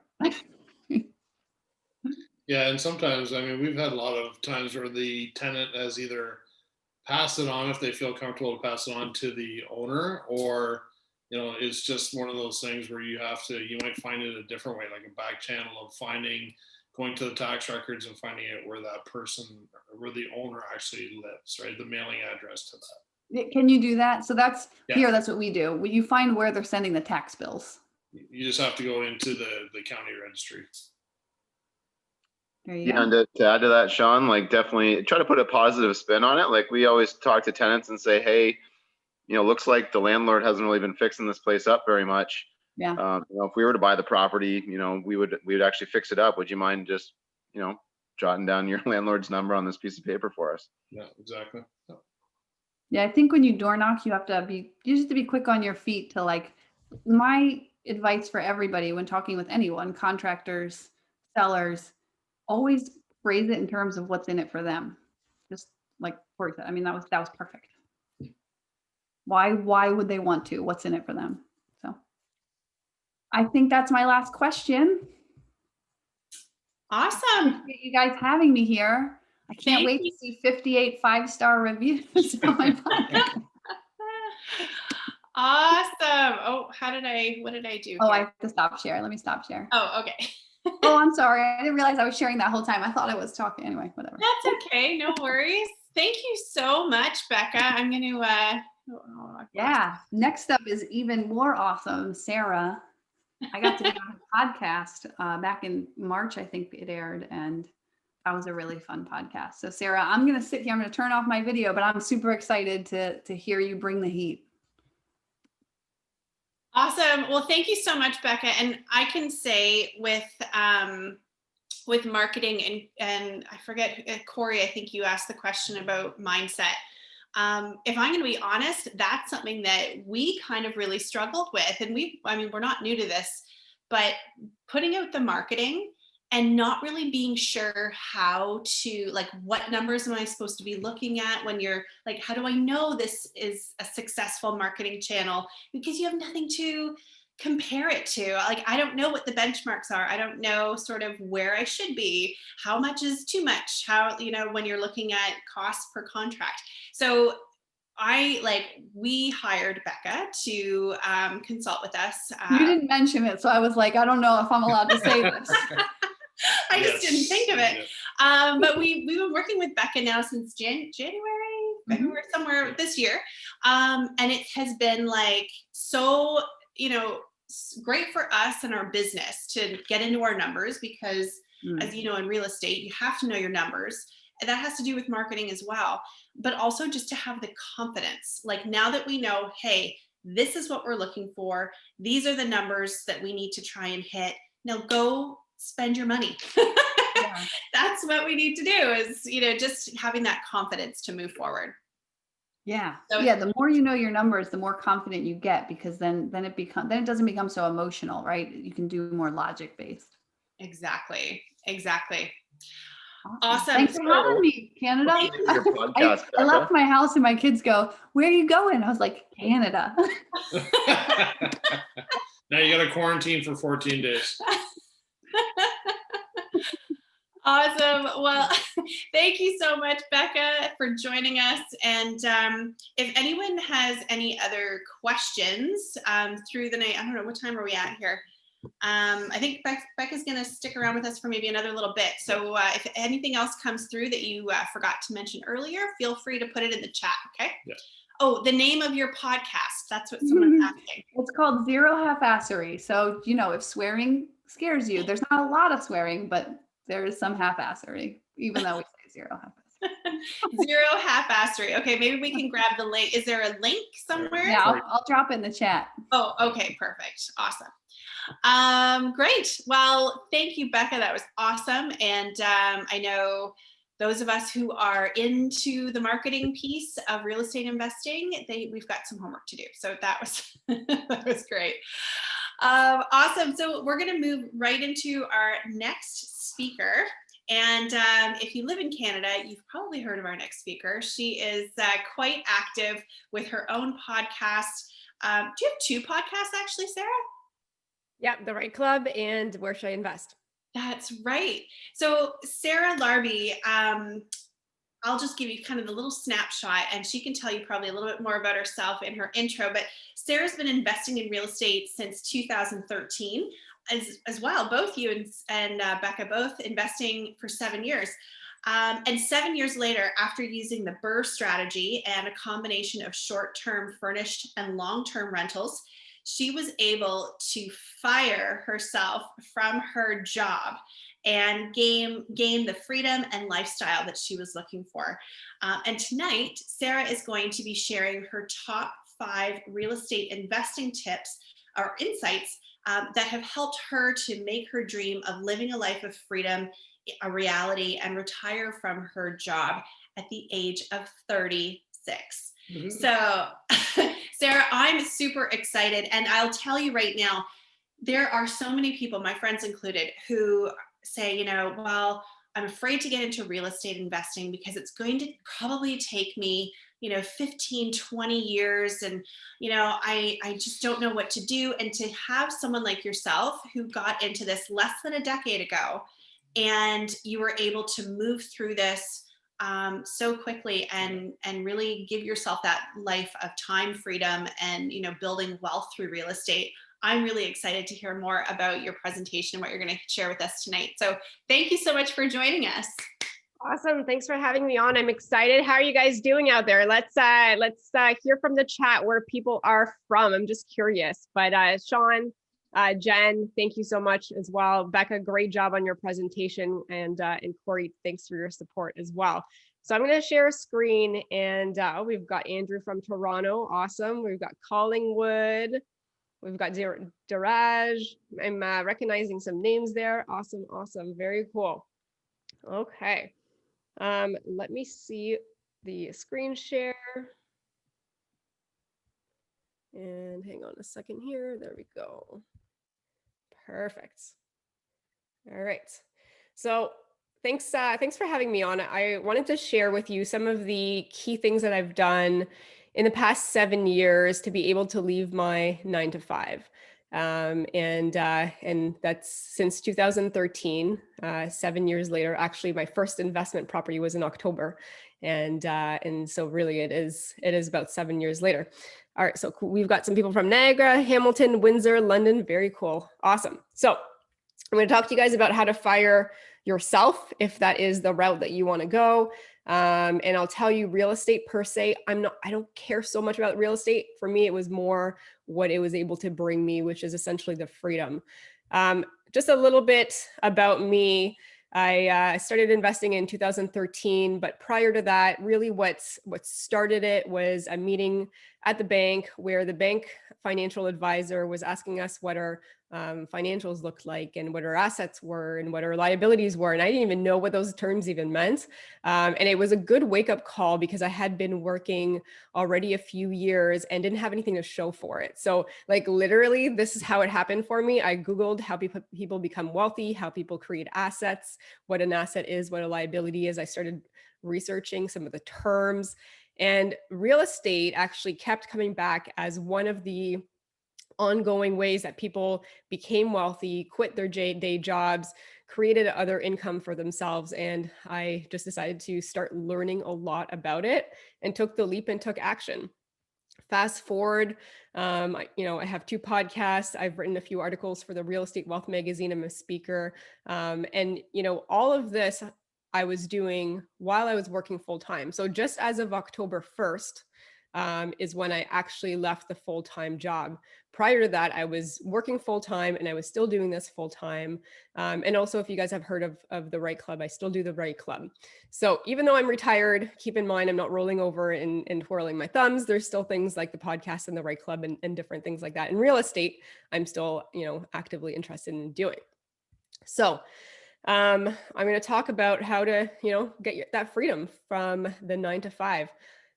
Yeah, and sometimes, I mean, we've had a lot of times where the tenant has either passed it on if they feel comfortable to pass it on to the owner, or it's just one of those things where you might find it a different way, like a back channel of going to the tax records and finding out where that person, where the owner actually lives, right? The mailing address to that. Can you do that? So that's that's what we do. You find where they're sending the tax bills. You just have to go into the county registry. There you go. And to add to that, Shawn, like definitely try to put a positive spin on it. Like we always talk to tenants and say, hey, looks like the landlord hasn't really been fixing this place up very much. Yeah. If we were to buy the property, we would actually fix it up. Would you mind just, jotting down your landlord's number on this piece of paper for us? Yeah, exactly. Yeah, I think when you door knock, you just have to be quick on your feet to like, my advice for everybody when talking with anyone, contractors, sellers, always phrase it in terms of what's in it for them. Just like Corey said, I mean, that was perfect. Why would they want to? What's in it for them? So I think that's my last question. Awesome. Appreciate you guys having me here. I can't wait to see 58 5-star reviews on my podcast. Awesome. Oh, what did I do? Oh, I have to stop share. Let me stop share. Oh, okay. Oh, I'm sorry. I didn't realize I was sharing that whole time. I thought I was talking. Anyway, whatever. That's okay. No worries. Thank you so much, Beka. I'm going to, yeah. Next up is even more awesome, Sarah. I got to be on a podcast back in March, I think it aired, and That was a really fun podcast. So Sarah, I'm going to sit here. I'm going to turn off my video, but I'm super excited to hear you bring the heat. Awesome. Well, thank you so much, Beka. And I can say with marketing and I forget, Corey, I think you asked the question about mindset. If I'm going to be honest, that's something that we kind of really struggled with. And we're not new to this, but putting out the marketing and not really being sure how to, like, what numbers am I supposed to be looking at when you're like, how do I know this is a successful marketing channel? Because you have nothing to compare it to. Like, I don't know what the benchmarks are. I don't know sort of where I should be. How much is too much? How, when you're looking at cost per contract. So we hired Beka to consult with us. You didn't mention it, so I was like, I don't know if I'm allowed to say this. I just didn't think of it. But we've been working with Beka now since January, February, somewhere this year. And it has been like so, great for us and our business to get into our numbers because as you know, in real estate, you have to know your numbers. And that has to do with marketing as well, but also just to have the confidence. Like, now that we know, hey, this is what we're looking for. These are the numbers that we need to try and hit. Now go spend your money. Yeah. That's what we need to do is, just having that confidence to move forward. Yeah. So, yeah. The more you know your numbers, the more confident you get, because then it doesn't become so emotional, right? You can do more logic based. Exactly. Awesome. Thanks for having me, Canada. Your podcast, I left my house and my kids go, "Where are you going?" I was like, "Canada." Now you got to quarantine for 14 days. Awesome. Well, thank you so much, Beka, for joining us. And if anyone has any other questions through the night, I don't know, what time are we at here? I think Beka's going to stick around with us for maybe another little bit. So if anything else comes through that you forgot to mention earlier, feel free to put it in the chat. Okay. Yeah. Oh, the name of your podcast. That's what someone's asking. It's called Zero Half-Assery. So, if swearing scares you, there's not a lot of swearing, but there is some half-assery, even though we say zero half-assery. Zero half-assery. Okay, maybe we can grab the link. Is there a link somewhere? Yeah, I'll drop it in the chat. Oh, okay, perfect. Awesome. Great. Well, thank you, Beka. That was awesome. And I know those of us who are into the marketing piece of real estate investing, we've got some homework to do. So that was that was great. Awesome. So we're going to move right into our next speaker. And if you live in Canada, you've probably heard of our next speaker. She is quite active with her own podcast. Do you have two podcasts actually, Sarah? Yep, The Right Club and Where Should I Invest? That's right. So Sarah Larbi, I'll just give you kind of the little snapshot, and she can tell you probably a little bit more about herself in her intro, but Sarah's been investing in real estate since 2013 as well. Both you and Beka, both investing for 7 years. And 7 years later, after using the BRRRR strategy and a combination of short-term furnished and long-term rentals, she was able to fire herself from her job and gain the freedom and lifestyle that she was looking for. And tonight, Sarah is going to be sharing her top 5 real estate investing tips or insights that have helped her to make her dream of living a life of freedom a reality and retire from her job at the age of 36. Mm-hmm. So, Sarah, I'm super excited. And I'll tell you right now, there are so many people, my friends included, who say, well, I'm afraid to get into real estate investing because it's going to probably take me, 15, 20 years. And, I just don't know what to do. And to have someone like yourself who got into this less than a decade ago, and you were able to move through this so quickly and really give yourself that life of time freedom and, building wealth through real estate. I'm really excited to hear more about your presentation and what you're going to share with us tonight. So thank you so much for joining us. Awesome. Thanks for having me on. I'm excited. How are you guys doing out there? Let's hear from the chat where people are from. I'm just curious, but Shawn, Jen, thank you so much as well. Beka, great job on your presentation. And Corey, thanks for your support as well. So I'm going to share a screen, and we've got Andrew from Toronto. Awesome. We've got Collingwood. We've got Diraj. I'm recognizing some names there. Awesome. Awesome. Very cool. Okay. Let me see the screen share. And hang on a second here. There we go. Perfect. All right. So thanks for having me on. I wanted to share with you some of the key things that I've done in the past 7 years to be able to leave my 9 to 5. And that's since 2013, 7 years later. Actually, my first investment property was in October. And so really it is about 7 years later. All right, so we've got some people from Niagara, Hamilton, Windsor, London. Very cool. Awesome. So I'm going to talk to you guys about how to fire yourself if that is the route that you want to go. And I'll tell you, real estate per se, I don't care so much about real estate. For me, it was more what it was able to bring me, which is essentially the freedom. Just a little bit about me. I started investing in 2013, but prior to that, really what started it was a meeting at the bank where the bank financial advisor was asking us what our financials looked like and what our assets were and what our liabilities were. And I didn't even know what those terms even meant. And it was a good wake-up call because I had been working already a few years and didn't have anything to show for it. So like literally, this is how it happened for me. I Googled how people become wealthy, how people create assets, what an asset is, what a liability is. I started researching some of the terms, and real estate actually kept coming back as one of the ongoing ways that people became wealthy, quit their day jobs, created other income for themselves. And I just decided to start learning a lot about it and took the leap and took action. Fast forward, I have 2 podcasts. I've written a few articles for the Real Estate Wealth magazine. I'm a speaker. And all of this I was doing while I was working full time. So just as of October 1st, is when I actually left the full-time job. Prior to that, I was working full-time and I was still doing this full-time. And also, if you guys have heard of the Right Club, I still do the Right Club. So even though I'm retired, keep in mind, I'm not rolling over and twirling my thumbs. There's still things like the podcast and the Right Club and different things like that. In real estate, I'm still, actively interested in doing. So I'm going to talk about how to, get that freedom from the 9 to 5.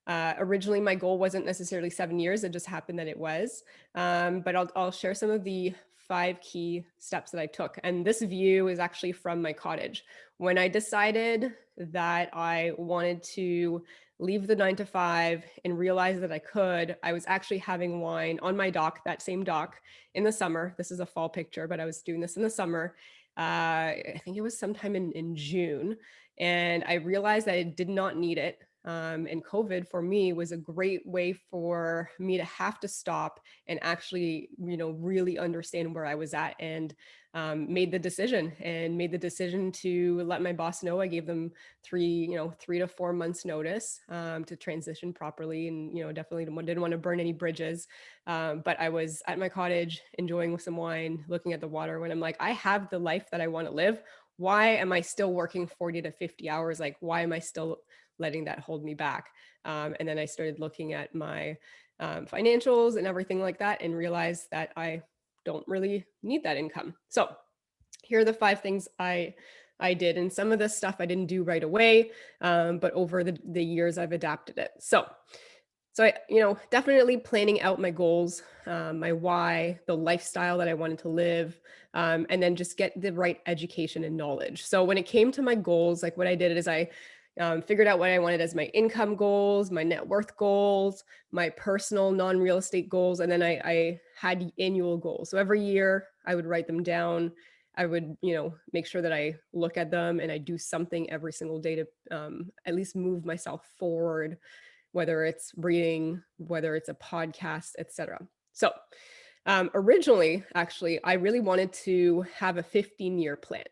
Originally, my goal wasn't necessarily 7 years. It just happened that it was. But I'll share some of the 5 key steps that I took. And this view is actually from my cottage. When I decided that I wanted to leave the 9 to 5 and realize that I was actually having wine on my dock, that same dock, in the summer. This is a fall picture, but I was doing this in the summer. I think it was sometime in June. And I realized that I did not need it. And COVID for me was a great way for me to have to stop and actually, really understand where I was at, and made the decision to let my boss know. I gave them 3 to 4 months notice to transition properly, and, definitely didn't want to burn any bridges. But I was at my cottage enjoying some wine, looking at the water, when I'm like, I have the life that I want to live. Why am I still working 40 to 50 hours? Like, why am I still letting that hold me back? And then I started looking at my financials and everything like that, and realized that I don't really need that income. So here are the 5 things I did. And some of this stuff I didn't do right away, but over the years I've adapted it. So I, definitely planning out my goals, my why, the lifestyle that I wanted to live, and then just get the right education and knowledge. So when it came to my goals, like what I did is I figured out what I wanted as my income goals, my net worth goals, my personal non-real estate goals, and then I had annual goals. So every year I would write them down. I would, make sure that I look at them and I do something every single day to at least move myself forward, whether it's reading, whether it's a podcast, etc. So originally, actually, I really wanted to have a 15-year plan.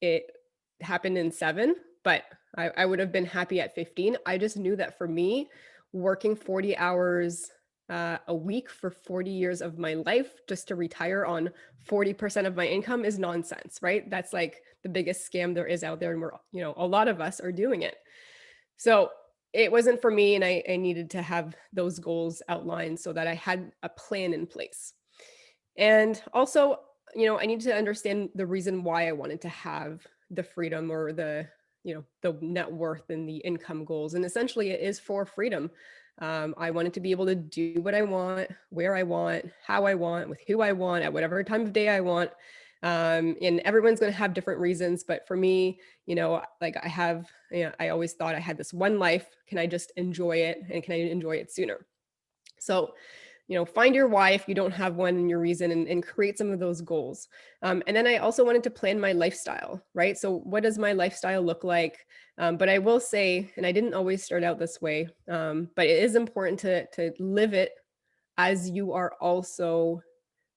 It happened in 7, but I would have been happy at 15. I just knew that for me, working 40 hours a week for 40 years of my life just to retire on 40% of my income is nonsense, right? That's like the biggest scam there is out there. And we're, a lot of us are doing it. So it wasn't for me. And I needed to have those goals outlined so that I had a plan in place. And also, I need to understand the reason why I wanted to have the freedom or the net worth and the income goals. And essentially it is for freedom. I wanted to be able to do what I want, where I want, how I want, with who I want, at whatever time of day I want. And everyone's going to have different reasons. But for me, like I always thought I had this one life. Can I just enjoy it? And can I enjoy it sooner? So, find your why if you don't have one and your reason, and create some of those goals. And then I also wanted to plan my lifestyle, right? So what does my lifestyle look like? But I will say, and I didn't always start out this way, but it is important to live it as you are also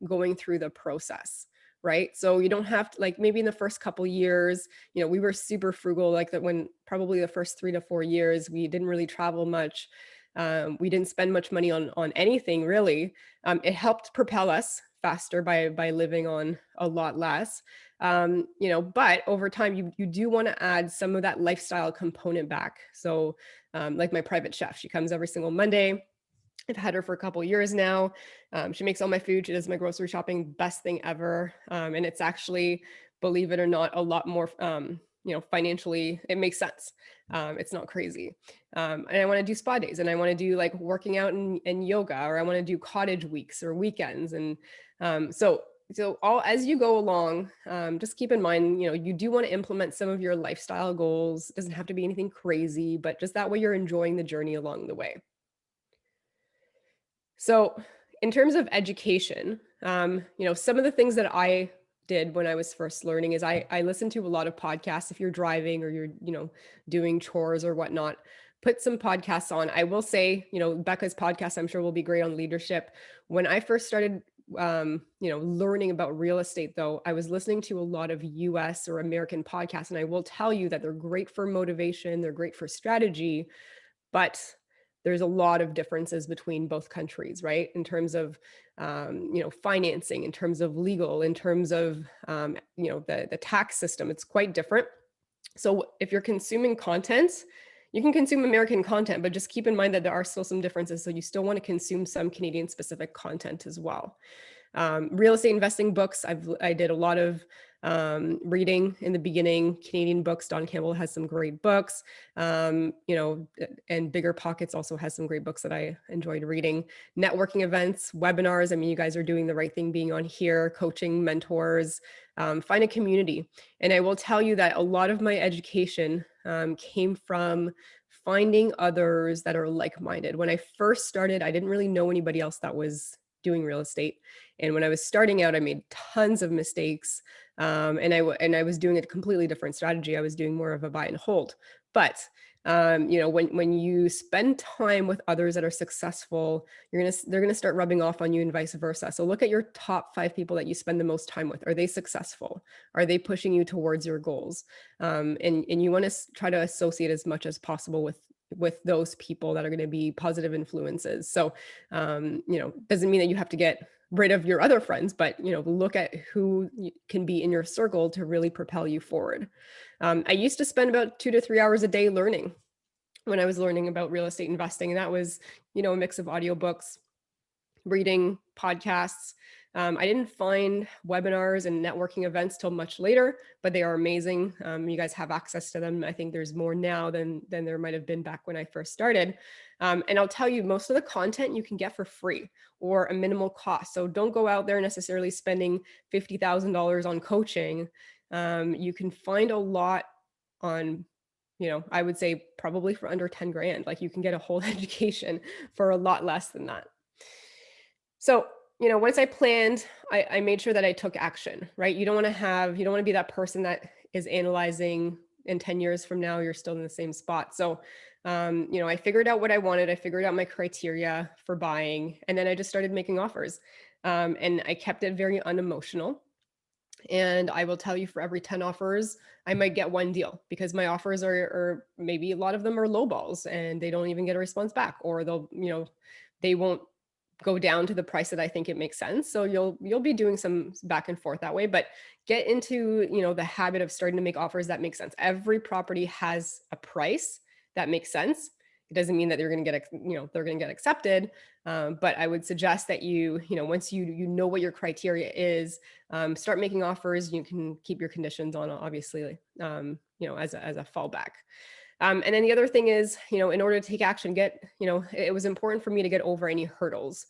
going through the process, right? So you don't have to, like, maybe in the first couple years, we were super frugal, like that when probably the first 3 to 4 years, we didn't really travel much. We didn't spend much money on anything really. It helped propel us faster by living on a lot less. But over time, you do want to add some of that lifestyle component back. So like my private chef, she comes every single Monday. I've had her for a couple years now. She makes all my food. She does my grocery shopping, best thing ever. And it's actually, believe it or not, a lot more, financially, it makes sense. It's not crazy. And I want to do spa days, and I want to do like working out and yoga, or I want to do cottage weeks or weekends. And so all as you go along, just keep in mind, you do want to implement some of your lifestyle goals. It doesn't have to be anything crazy, but just that way you're enjoying the journey along the way. So in terms of education, some of the things that I did when I was first learning is I listened to a lot of podcasts. If you're driving or you're, doing chores or whatnot, put some podcasts on. I will say, Beka's podcast, I'm sure will be great on leadership. When I first started, learning about real estate though, I was listening to a lot of US or American podcasts, and I will tell you that they're great for motivation. They're great for strategy, but there's a lot of differences between both countries, right? In terms of, financing, in terms of legal, in terms of, the tax system, it's quite different. So if you're consuming content, you can consume American content, but just keep in mind that there are still some differences. So you still want to consume some Canadian specific content as well. Real estate investing books, I did a lot of reading in the beginning. Canadian books, Don Campbell has some great books, and Bigger Pockets also has some great books that I enjoyed reading. Networking events, webinars. I mean, you guys are doing the right thing being on here, coaching, mentors, find a community. And I will tell you that a lot of my education came from finding others that are like-minded. When I first started, I didn't really know anybody else that was doing real estate. And when I was starting out, I made tons of mistakes. And I was doing a completely different strategy. I was doing more of a buy and hold. But when you spend time with others that are successful, they're gonna start rubbing off on you, and vice versa. So look at your top 5 people that you spend the most time with. Are they successful? Are they pushing you towards your goals? And you want to try to associate as much as possible with those people that are going to be positive influences. So, doesn't mean that you have to get rid of your other friends, but, look at who can be in your circle to really propel you forward. I used to spend about 2 to 3 hours a day learning when I was learning about real estate investing. And that was, a mix of audiobooks, reading, podcasts. I didn't find webinars and networking events till much later, but they are amazing. You guys have access to them. I think there's more now than there might have been back when I first started. And I'll tell you, most of the content you can get for free or a minimal cost. So don't go out there necessarily spending $50,000 on coaching. You can find a lot on, I would say probably for under 10 grand. Like you can get a whole education for a lot less than that. So, once I planned, I made sure that I took action, right? You don't want to be that person that is analyzing in 10 years from now, you're still in the same spot. So, I figured out what I wanted. I figured out my criteria for buying, and then I just started making offers. And I kept it very unemotional. And I will tell you, for every 10 offers, I might get one deal, because my offers are maybe a lot of them are low balls and they don't even get a response back, or they won't go down to the price that I think it makes sense. So you'll be doing some back and forth that way, but get into, the habit of starting to make offers that make sense. Every property has a price that makes sense. It doesn't mean that you're going to get, they're going to get accepted. But I would suggest that once you know what your criteria is, start making offers. You can keep your conditions on, obviously, as a fallback. And then the other thing is, in order to take action, it was important for me to get over any hurdles.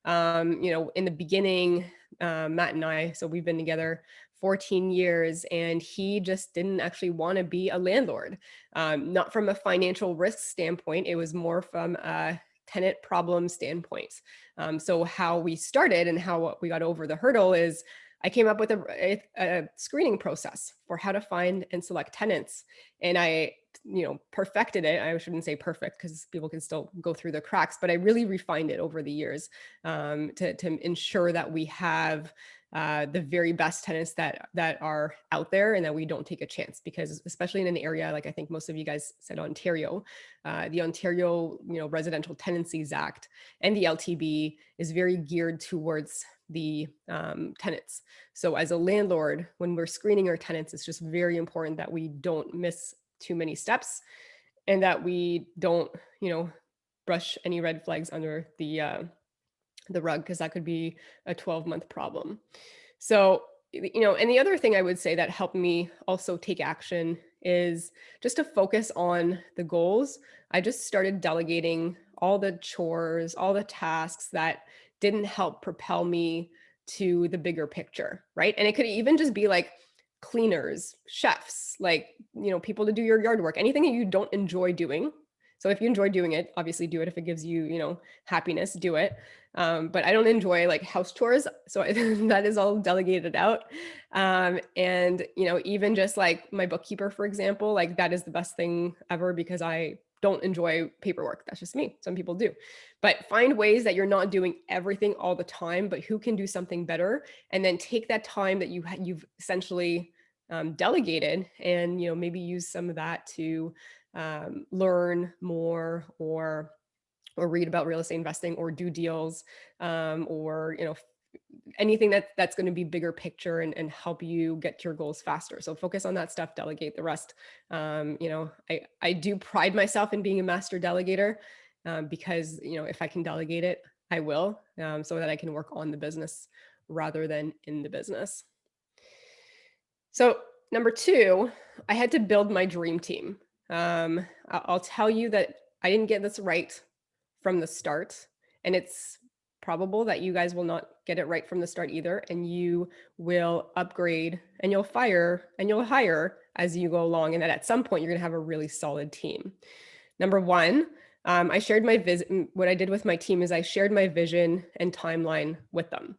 In the beginning, Matt and I, so we've been together 14 years, and he just didn't actually want to be a landlord. Not from a financial risk standpoint, it was more from a tenant problem standpoint. So how we started and how we got over the hurdle is I came up with a screening process for how to find and select tenants. And I, perfected it. I shouldn't say perfect because people can still go through the cracks, but I really refined it over the years to ensure that we have the very best tenants that are out there and that we don't take a chance, because especially in an area like I think most of you guys said, Ontario, the Ontario Residential Tenancies Act and the LTB is very geared towards the tenants. So as a landlord, when we're screening our tenants, it's just very important that we don't miss too many steps and that we don't brush any red flags under the rug, because that could be a 12-month problem. So and the other thing I would say that helped me also take action is just to focus on the goals. I just started delegating all the chores, all the tasks that didn't help propel me to the bigger picture, right? And it could even just be like cleaners, chefs, people to do your yard work, anything that you don't enjoy doing. So if you enjoy doing it, obviously do it. If it gives you, happiness, do it. But I don't enjoy house chores. So that is all delegated out. And, even just my bookkeeper, for example, that is the best thing ever because I don't enjoy paperwork. That's just me. Some people do. But find ways that you're not doing everything all the time, but who can do something better. And then take that time that you've essentially delegated and, maybe use some of that to learn more or read about real estate investing or do deals or anything that's going to be bigger picture and help you get to your goals faster. So focus on that stuff, delegate the rest. I do pride myself in being a master delegator because if I can delegate it, I will, so that I can work on the business rather than in the business. So number 2, I had to build my dream team. I'll tell you that I didn't get this right from the start, and it's probable that you guys will not get it right from the start either, and you will upgrade and you'll fire and you'll hire as you go along, and that at some point you're going to have a really solid team. Number 1, I shared my vision. What I did with my team is I shared my vision and timeline with them.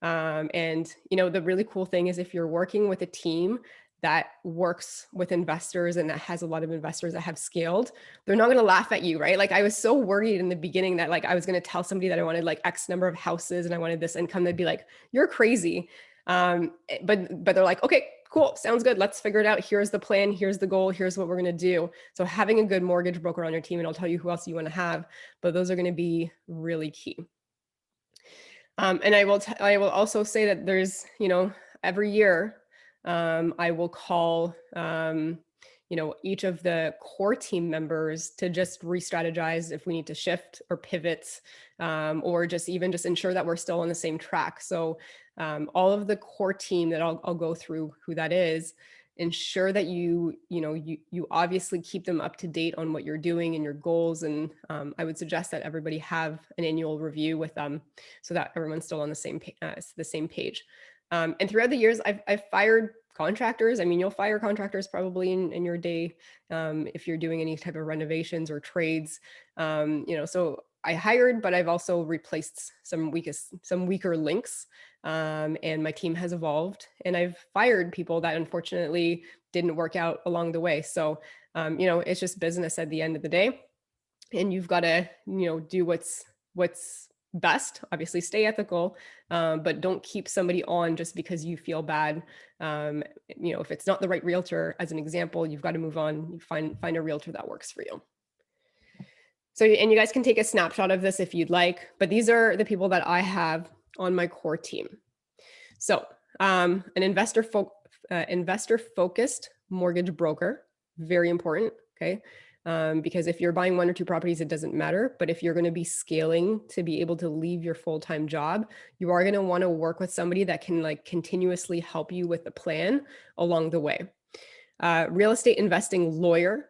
And the really cool thing is if you're working with a team that works with investors and that has a lot of investors that have scaled, they're not going to laugh at you, right? I was so worried in the beginning that I was going to tell somebody that I wanted X number of houses and I wanted this income. They'd be like, you're crazy. But they're like, okay, cool. Sounds good. Let's figure it out. Here's the plan. Here's the goal. Here's what we're going to do. So having a good mortgage broker on your team, and I'll tell you who else you want to have, but those are going to be really key. And I will also say that there's, every year, I will call, each of the core team members to just re-strategize if we need to shift or pivot, or just ensure that we're still on the same track. So all of the core team that I'll go through who that is, ensure that you obviously keep them up to date on what you're doing and your goals. And I would suggest that everybody have an annual review with them so that everyone's still on the same page. And throughout the years, I've fired contractors. I mean, you'll fire contractors probably in your day if you're doing any type of renovations or trades. So I hired, but I've also replaced some weaker links. And my team has evolved, and I've fired people that unfortunately didn't work out along the way. So, it's just business at the end of the day, and you've got to, do what's best. Obviously, stay ethical, but don't keep somebody on just because you feel bad. If it's not the right realtor, as an example, you've got to move on. You find a realtor that works for you. So, and you guys can take a snapshot of this if you'd like, but these are the people that I have on my core team. So an investor focused mortgage broker, very important, okay? Because if you're buying 1 or 2 properties, it doesn't matter. But if you're going to be scaling to be able to leave your full-time job, you are going to want to work with somebody that can like continuously help you with the plan along the way. Real estate investing lawyer,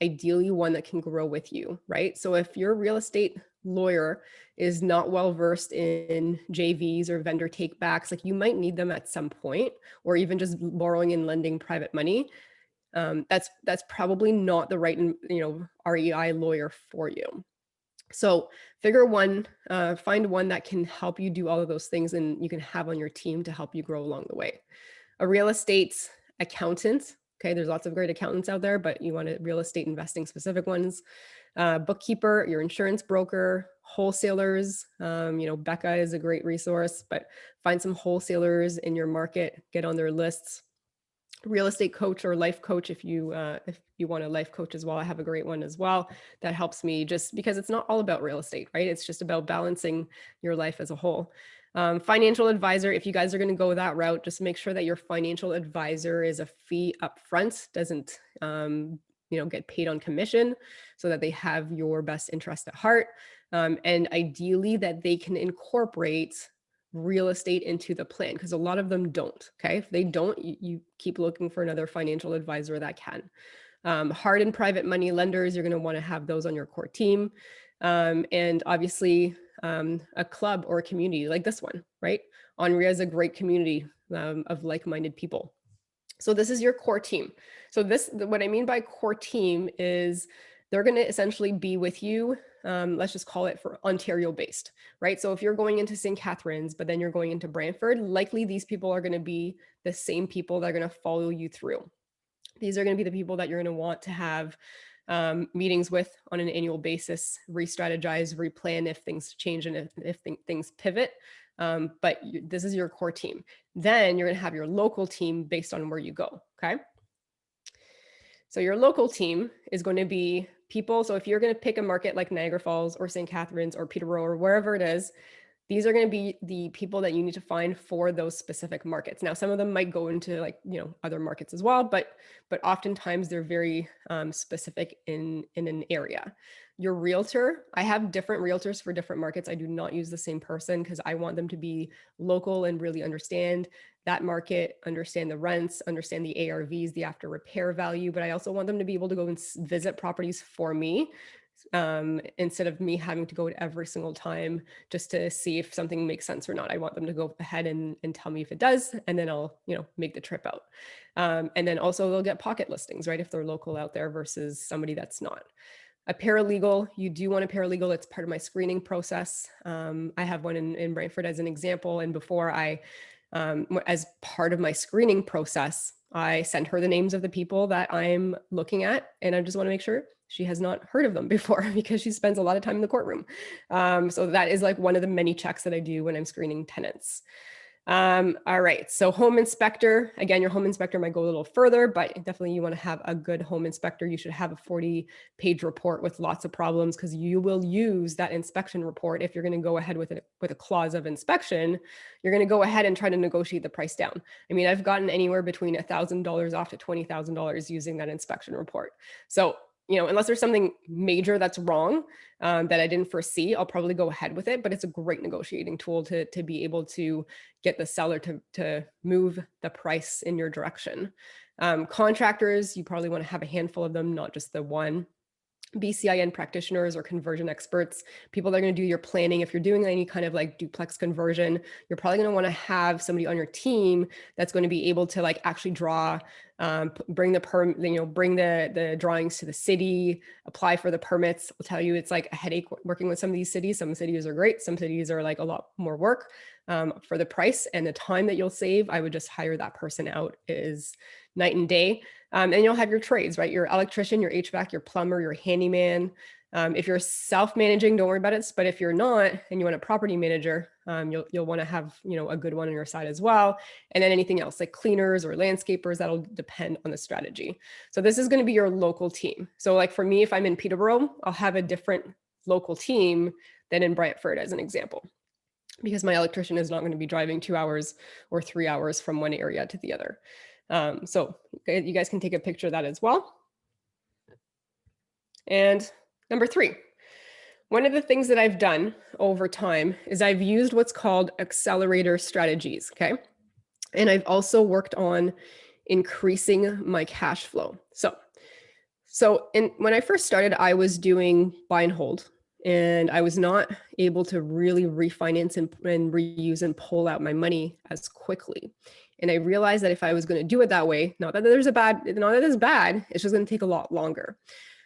ideally one that can grow with you, right? So if your real estate lawyer is not well versed in JVs or vendor takebacks, like you might need them at some point, or even just borrowing and lending private money. That's probably not the right, REI lawyer for you. So find one that can help you do all of those things and you can have on your team to help you grow along the way. A real estate accountant. Okay, there's lots of great accountants out there, but you want a real estate investing specific ones. Bookkeeper, your insurance broker, wholesalers. Beka is a great resource, but find some wholesalers in your market, get on their lists. Real estate coach or life coach if you want a life coach as well. I have a great one as well that helps me, just because it's not all about real estate, right? It's just about balancing your life as a whole. Financial advisor, if you guys are going to go that route, just make sure that your financial advisor is a fee up front, doesn't get paid on commission, so that they have your best interest at heart. And ideally that they can incorporate real estate into the plan, because a lot of them don't. Okay, if they don't, you keep looking for another financial advisor that can. Hard and private money lenders, you're going to want to have those on your core team. And obviously a club or a community like this one, right? ONREIA is a great community of like-minded people. So this is your core team. So what I mean by core team is they're going to essentially be with you. Let's just call it for Ontario based, right? So if you're going into St. Catharines, but then you're going into Brantford, likely these people are going to be the same people that are going to follow you through. These are going to be the people that you're going to want to have meetings with on an annual basis, re-strategize, replan if things change and if things pivot. But this is your core team. Then you're going to have your local team based on where you go. Okay. So your local team is going to be people. So if you're going to pick a market like Niagara Falls or St. Catharines or Peterborough or wherever it is, these are going to be the people that you need to find for those specific markets. Now, some of them might go into other markets as well, but oftentimes they're very specific in an area. Your realtor, I have different realtors for different markets. I do not use the same person because I want them to be local and really understand that market, understand the rents, understand the ARVs, the after repair value, but I also want them to be able to go and visit properties for me. Instead of me having to go every single time just to see if something makes sense or not. I want them to go ahead and tell me if it does, and then I'll, make the trip out. And then also they'll get pocket listings, right? If they're local out there versus somebody that's not. A paralegal, you do want a paralegal. It's part of my screening process. I have one in Brantford as an example. And before as part of my screening process, I sent her the names of the people that I'm looking at. And I just want to make sure she has not heard of them before because she spends a lot of time in the courtroom. So that is like one of the many checks that I do when I'm screening tenants. All right. So home inspector, again, your home inspector might go a little further, but definitely you want to have a good home inspector. You should have a 40-page report with lots of problems because you will use that inspection report. If you're going to go ahead with a clause of inspection, you're going to go ahead and try to negotiate the price down. I mean, I've gotten anywhere between $1,000 off to $20,000 using that inspection report. So unless there's something major that's wrong that I didn't foresee, I'll probably go ahead with it. But it's a great negotiating tool to be able to get the seller to move the price in your direction. Contractors, you probably want to have a handful of them, not just the one. BCIN practitioners or conversion experts, people that are going to do your planning. If you're doing any kind of like duplex conversion, you're probably going to want to have somebody on your team that's going to be able to like actually draw, bring the drawings to the city, apply for the permits. I'll tell you, it's like a headache working with some of these cities. Some cities are great. Some cities are like a lot more work for the price and the time that you'll save. I would just hire that person out. It is night and day. And you'll have your trades, right? Your electrician, your HVAC, your plumber, your handyman. If you're self-managing, don't worry about it. But if you're not, and you want a property manager, you'll want to have, a good one on your side as well. And then anything else like cleaners or landscapers, that'll depend on the strategy. So this is going to be your local team. So like for me, if I'm in Peterborough, I'll have a different local team than in Brantford, as an example, because my electrician is not going to be driving 2 hours or 3 hours from one area to the other. So you guys can take a picture of that as well. And number 3, one of the things that I've done over time is I've used what's called accelerator strategies, okay? And I've also worked on increasing my cash flow. So when I first started, I was doing buy and hold, and I was not able to really refinance and reuse and pull out my money as quickly. And I realized that if I was going to do it that way, not that it's bad, it's just going to take a lot longer.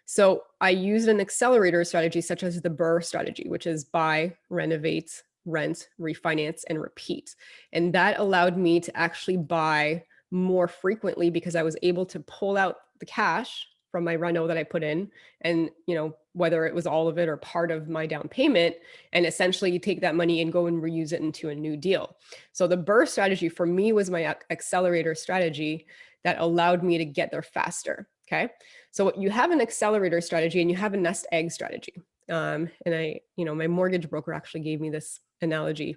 So I used an accelerator strategy such as the BRRRR strategy, which is buy, renovate, rent, refinance, and repeat. And that allowed me to actually buy more frequently because I was able to pull out the cash from my reno that I put in, and whether it was all of it or part of my down payment, and essentially take that money and go and reuse it into a new deal. So the BRRRR strategy for me was my accelerator strategy that allowed me to get there faster. Okay. So you have an accelerator strategy and you have a nest egg strategy. And my mortgage broker actually gave me this analogy.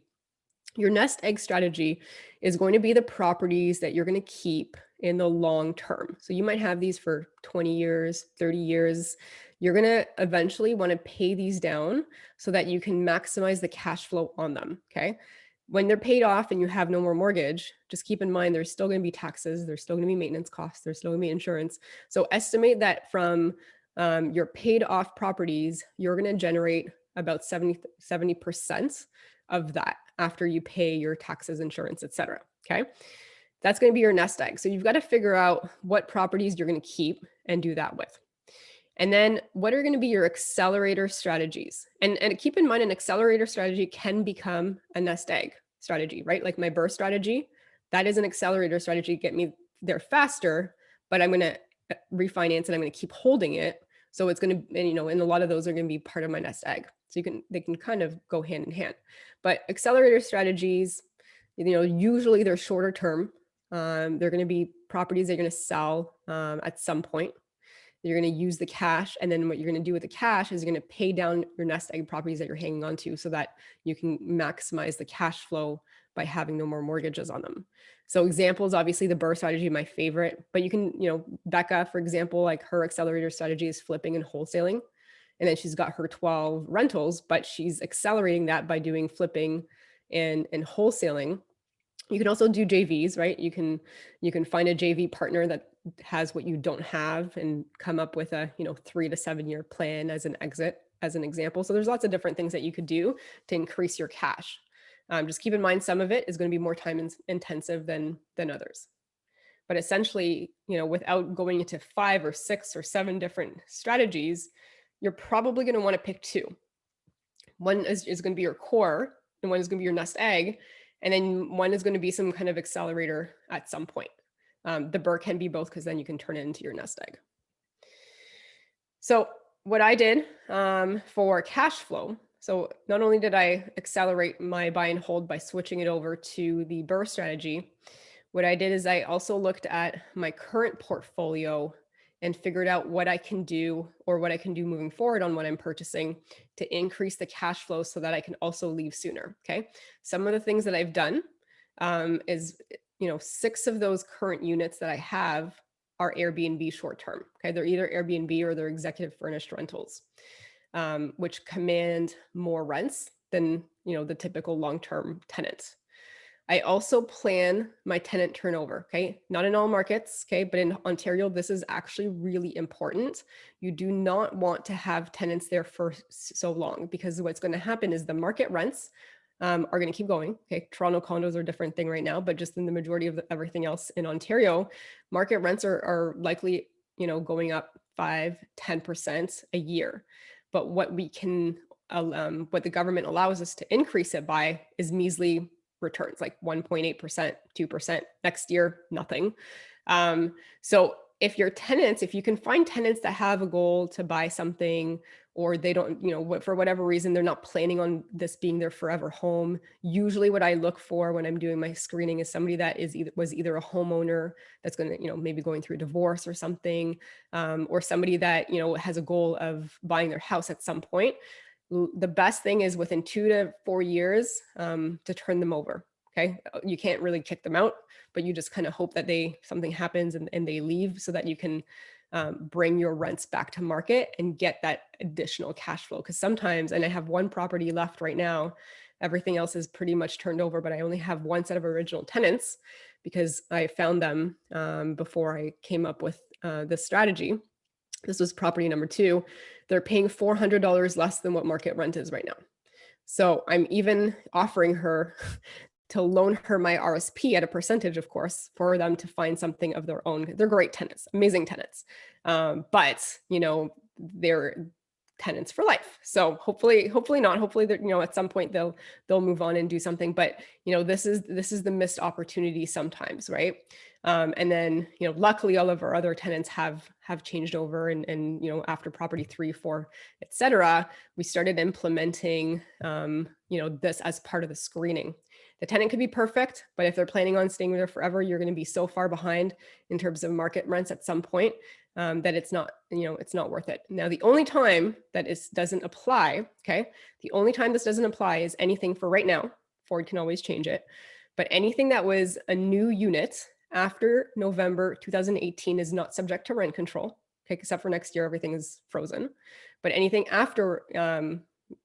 Your nest egg strategy is going to be the properties that you're going to keep in the long term. So you might have these for 20 years, 30 years. You're going to eventually want to pay these down so that you can maximize the cash flow on them. Okay. When they're paid off and you have no more mortgage, just keep in mind, there's still going to be taxes. There's still going to be maintenance costs. There's still going to be insurance. So estimate that from your paid off properties, you're going to generate about 70% of that after you pay your taxes, insurance, et cetera. Okay. That's going to be your nest egg. So you've got to figure out what properties you're going to keep and do that with. And then what are going to be your accelerator strategies? And keep in mind, an accelerator strategy can become a nest egg strategy, right? Like my BRRRR strategy, that is an accelerator strategy to get me there faster, but I'm going to refinance and I'm going to keep holding it. So it's going to, and a lot of those are going to be part of my nest egg. So they can kind of go hand in hand. But accelerator strategies, usually they're shorter term. They're going to be properties that you're going to sell at some point. You're going to use the cash. And then what you're going to do with the cash is you're going to pay down your nest egg properties that you're hanging on to so that you can maximize the cash flow by having no more mortgages on them. So examples, obviously the BRRRR strategy, my favorite, but you can, Beka, for example, like her accelerator strategy is flipping and wholesaling. And then she's got her 12 rentals, but she's accelerating that by doing flipping and wholesaling. You can also do JVs, right? You can find a JV partner that has what you don't have and come up with a 3 to 7 year plan as an exit, as an example. So there's lots of different things that you could do to increase your cash. Just keep in mind, some of it is going to be more time intensive than others. But essentially, without going into 5 or 6 or 7 different strategies, you're probably going to want to pick 2. One is going to be your core, and one is going to be your nest egg. And then one is going to be some kind of accelerator at some point. The BRRRR can be both, because then you can turn it into your nest egg. So what I did for cash flow, so not only did I accelerate my buy and hold by switching it over to the BRRRR strategy, what I did is I also looked at my current portfolio and figured out what I can do, or what I can do moving forward on what I'm purchasing to increase the cash flow so that I can also leave sooner. Okay. Some of the things that I've done is, 6 of those current units that I have are Airbnb short-term. Okay. They're either Airbnb or they're executive furnished rentals, which command more rents than, the typical long-term tenants. I also plan my tenant turnover, okay? Not in all markets, okay? But in Ontario, this is actually really important. You do not want to have tenants there for so long, because what's going to happen is the market rents are going to keep going, okay? Toronto condos are a different thing right now, but just in the majority of everything else in Ontario, market rents are likely, going up 5-10% a year. But what we can, what the government allows us to increase it by is measly returns, like 1.8%, 2%. Next year, nothing. So if your tenants, if you can find tenants that have a goal to buy something, or they don't, for whatever reason, they're not planning on this being their forever home. Usually what I look for when I'm doing my screening is somebody that was either a homeowner that's going to, maybe going through a divorce or something, or somebody that, has a goal of buying their house at some point. the best thing is within 2 to 4 years to turn them over. Okay. You can't really kick them out, but you just kind of hope that something happens and they leave so that you can bring your rents back to market and get that additional cash flow. Because sometimes, and I have one property left right now, everything else is pretty much turned over, but I only have one set of original tenants because I found them before I came up with this strategy. This was property number 2. They're paying $400 less than what market rent is right now. So I'm even offering her to loan her my RSP at a percentage, of course, for them to find something of their own. They're great tenants, amazing tenants. But, they're tenants for life. So hopefully not. Hopefully, at some point they'll move on and do something. But, this is the missed opportunity sometimes, right? And then, luckily all of our other tenants have changed over and after property 3, 4, et cetera, we started implementing, this as part of the screening. The tenant could be perfect, but if they're planning on staying there forever, you're going to be so far behind in terms of market rents at some point that it's not worth it. Now, the only time that doesn't apply, okay, the only time this doesn't apply is anything for right now. Ford can always change it, but anything that was a new unit after November 2018 is not subject to rent control, okay, except for next year, everything is frozen. But anything after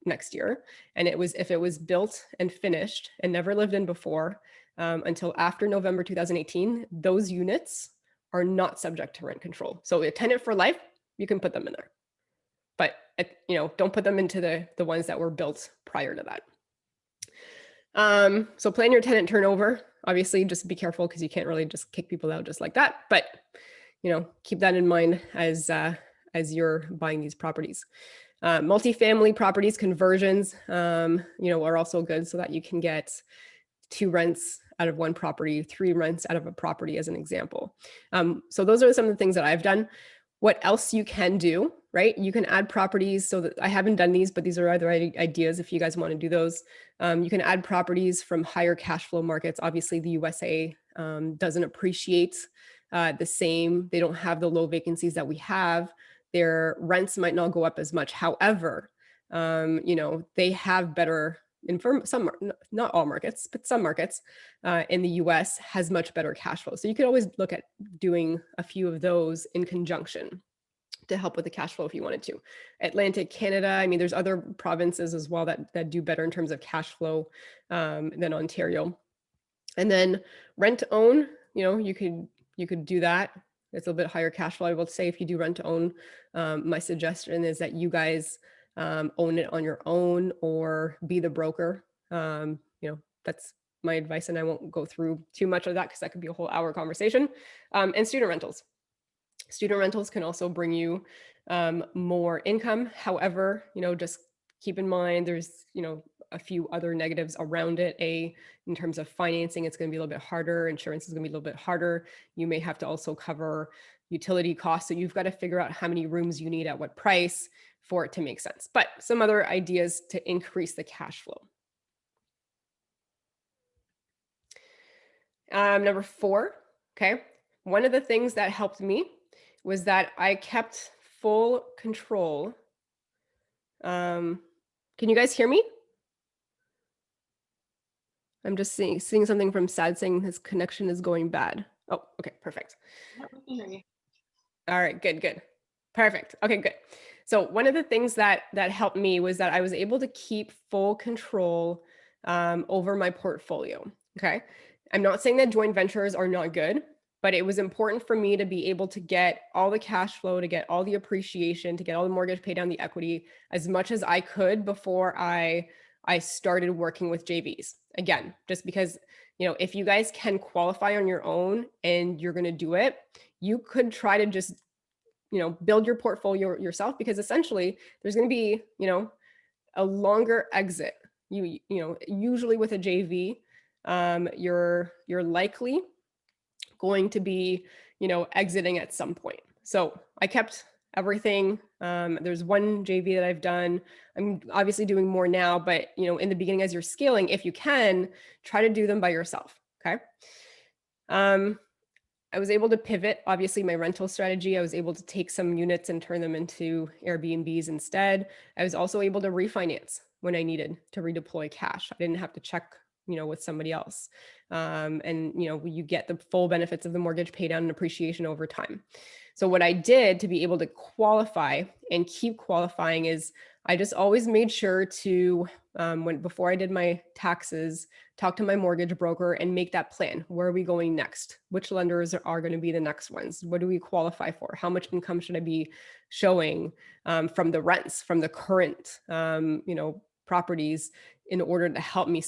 next year, and if it was built and finished and never lived in before until after November 2018, those units are not subject to rent control. So a tenant for life, you can put them in there, but don't put them into the ones that were built prior to that. So plan your tenant turnover. Obviously, just be careful because you can't really just kick people out just like that. But keep that in mind as you're buying these properties. Multifamily properties conversions, are also good so that you can get 2 rents out of one property, 3 rents out of a property, as an example. So those are some of the things that I've done. What else you can do, right? You can add properties. So that I haven't done these, but these are other ideas if you guys want to do those. You can add properties from higher cash flow markets. Obviously, the USA doesn't appreciate the same. They don't have the low vacancies that we have. Their rents might not go up as much. However, they have better, in some, not all markets, but some markets in the US has much better cash flow. So you could always look at doing a few of those in conjunction to help with the cash flow if you wanted to. Atlantic Canada, I mean, there's other provinces as well that do better in terms of cash flow than Ontario. And then rent to own, you could do that. It's a little bit higher cash flow. I will say if you do rent to own, my suggestion is that you guys own it on your own or be the broker. That's my advice, and I won't go through too much of that because that could be a whole hour conversation. And student rentals. Student rentals can also bring you more income. However, just keep in mind there's, a few other negatives around it. In terms of financing, it's going to be a little bit harder. Insurance is going to be a little bit harder. You may have to also cover utility costs. So you've got to figure out how many rooms you need at what price for it to make sense. But some other ideas to increase the cash flow. Number 4, okay. One of the things that helped me was that I kept full control. Can you guys hear me? I'm just seeing something from Sad saying his connection is going bad. Oh, okay, perfect. All right, good. Perfect. Okay, good. So one of the things that helped me was that I was able to keep full control over my portfolio. Okay. I'm not saying that joint ventures are not good, but it was important for me to be able to get all the cash flow, to get all the appreciation, to get all the mortgage, pay down the equity as much as I could before I started working with JVs. Again, just because, if you guys can qualify on your own and you're going to do it, you could try to just, build your portfolio yourself, because essentially there's going to be, a longer exit. Usually with a JV, you're likely going to be, exiting at some point. So I kept everything. There's one JV that I've done. I'm obviously doing more now, but in the beginning, as you're scaling, if you can, try to do them by yourself. Okay. I was able to pivot, obviously, my rental strategy. I was able to take some units and turn them into Airbnbs instead. I was also able to refinance when I needed to redeploy cash. I didn't have to check, with somebody else. And, you get the full benefits of the mortgage pay down and appreciation over time. So what I did to be able to qualify and keep qualifying is I just always made sure to, before I did my taxes, talk to my mortgage broker and make that plan. Where are we going next? Which lenders are going to be the next ones? What do we qualify for? How much income should I be showing from the rents, from the current, properties in order to help me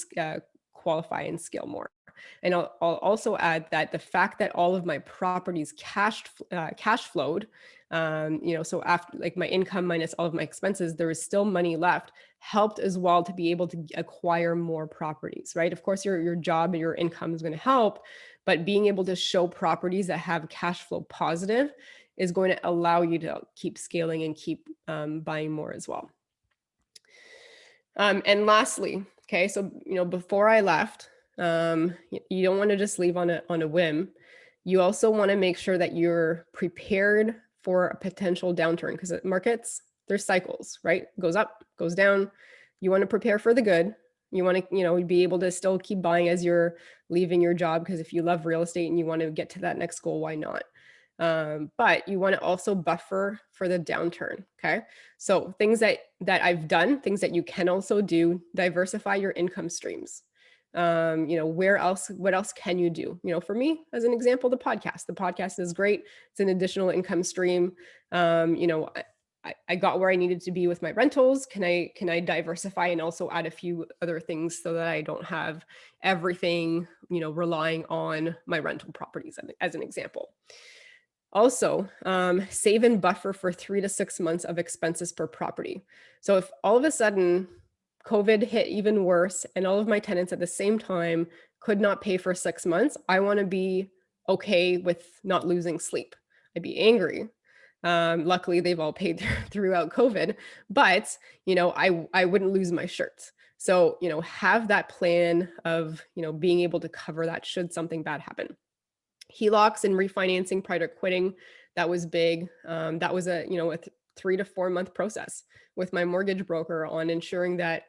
qualify and scale more? And I'll also add that the fact that all of my properties cash flowed, so after like my income minus all of my expenses, there is still money left, helped as well to be able to acquire more properties, right? Of course, your job and your income is going to help, but being able to show properties that have cash flow positive is going to allow you to keep scaling and keep buying more as well. And lastly, okay, so before I left, you don't want to just leave on a whim. You also want to make sure that you're prepared for a potential downturn, because markets, there's cycles, right? Goes up, goes down. You want to prepare for the good. You want to, be able to still keep buying as you're leaving your job, because if you love real estate and you want to get to that next goal, why not? But you want to also buffer for the downturn. Okay. So things that I've done, things that you can also do, diversify your income streams. What else can you do? For me, as an example, the podcast is great. It's an additional income stream. I got where I needed to be with my rentals. Can I diversify and also add a few other things so that I don't have everything, relying on my rental properties as an example. Also, save and buffer for 3 to 6 months of expenses per property. So if all of a sudden COVID hit even worse and all of my tenants at the same time could not pay for 6 months, I want to be okay with not losing sleep. I'd be angry. Luckily, they've all paid throughout COVID, but I wouldn't lose my shirt. So have that plan of being able to cover that should something bad happen. HELOCs and refinancing prior to quitting, that was big. That was a 3 to 4 month process with my mortgage broker on ensuring that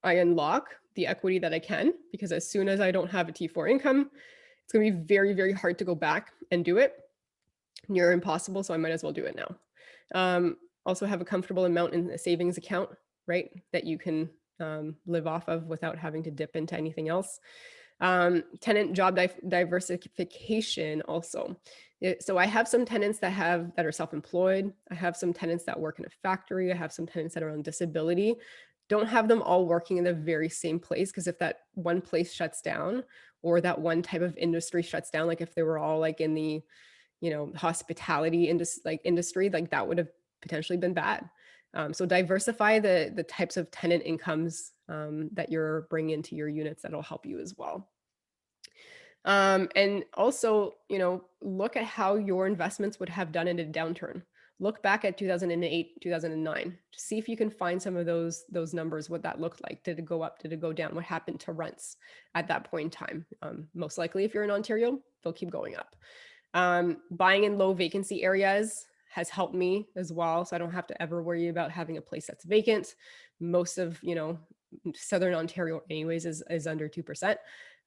I unlock the equity that I can, because as soon as I don't have a T4 income, it's going to be very, very hard to go back and do it. Near impossible. So I might as well do it now. Also have a comfortable amount in the savings account, right? That you can live off of without having to dip into anything else. Tenant job diversification also. So I have some tenants that are self-employed. I have some tenants that work in a factory. I have some tenants that are on disability. Don't have them all working in the very same place, because if that one place shuts down or that one type of industry shuts down, like if they were all like in the, hospitality industry, like that would have potentially been bad. So diversify the types of tenant incomes that you're bringing into your units. That'll help you as well. And also, look at how your investments would have done in a downturn. Look back at 2008, 2009, see if you can find some of those numbers, what that looked like. Did it go up? Did it go down? What happened to rents at that point in time? Most likely, if you're in Ontario, they'll keep going up. Buying in low vacancy areas has helped me as well. So I don't have to ever worry about having a place that's vacant. Most of, Southern Ontario anyways is under 2%.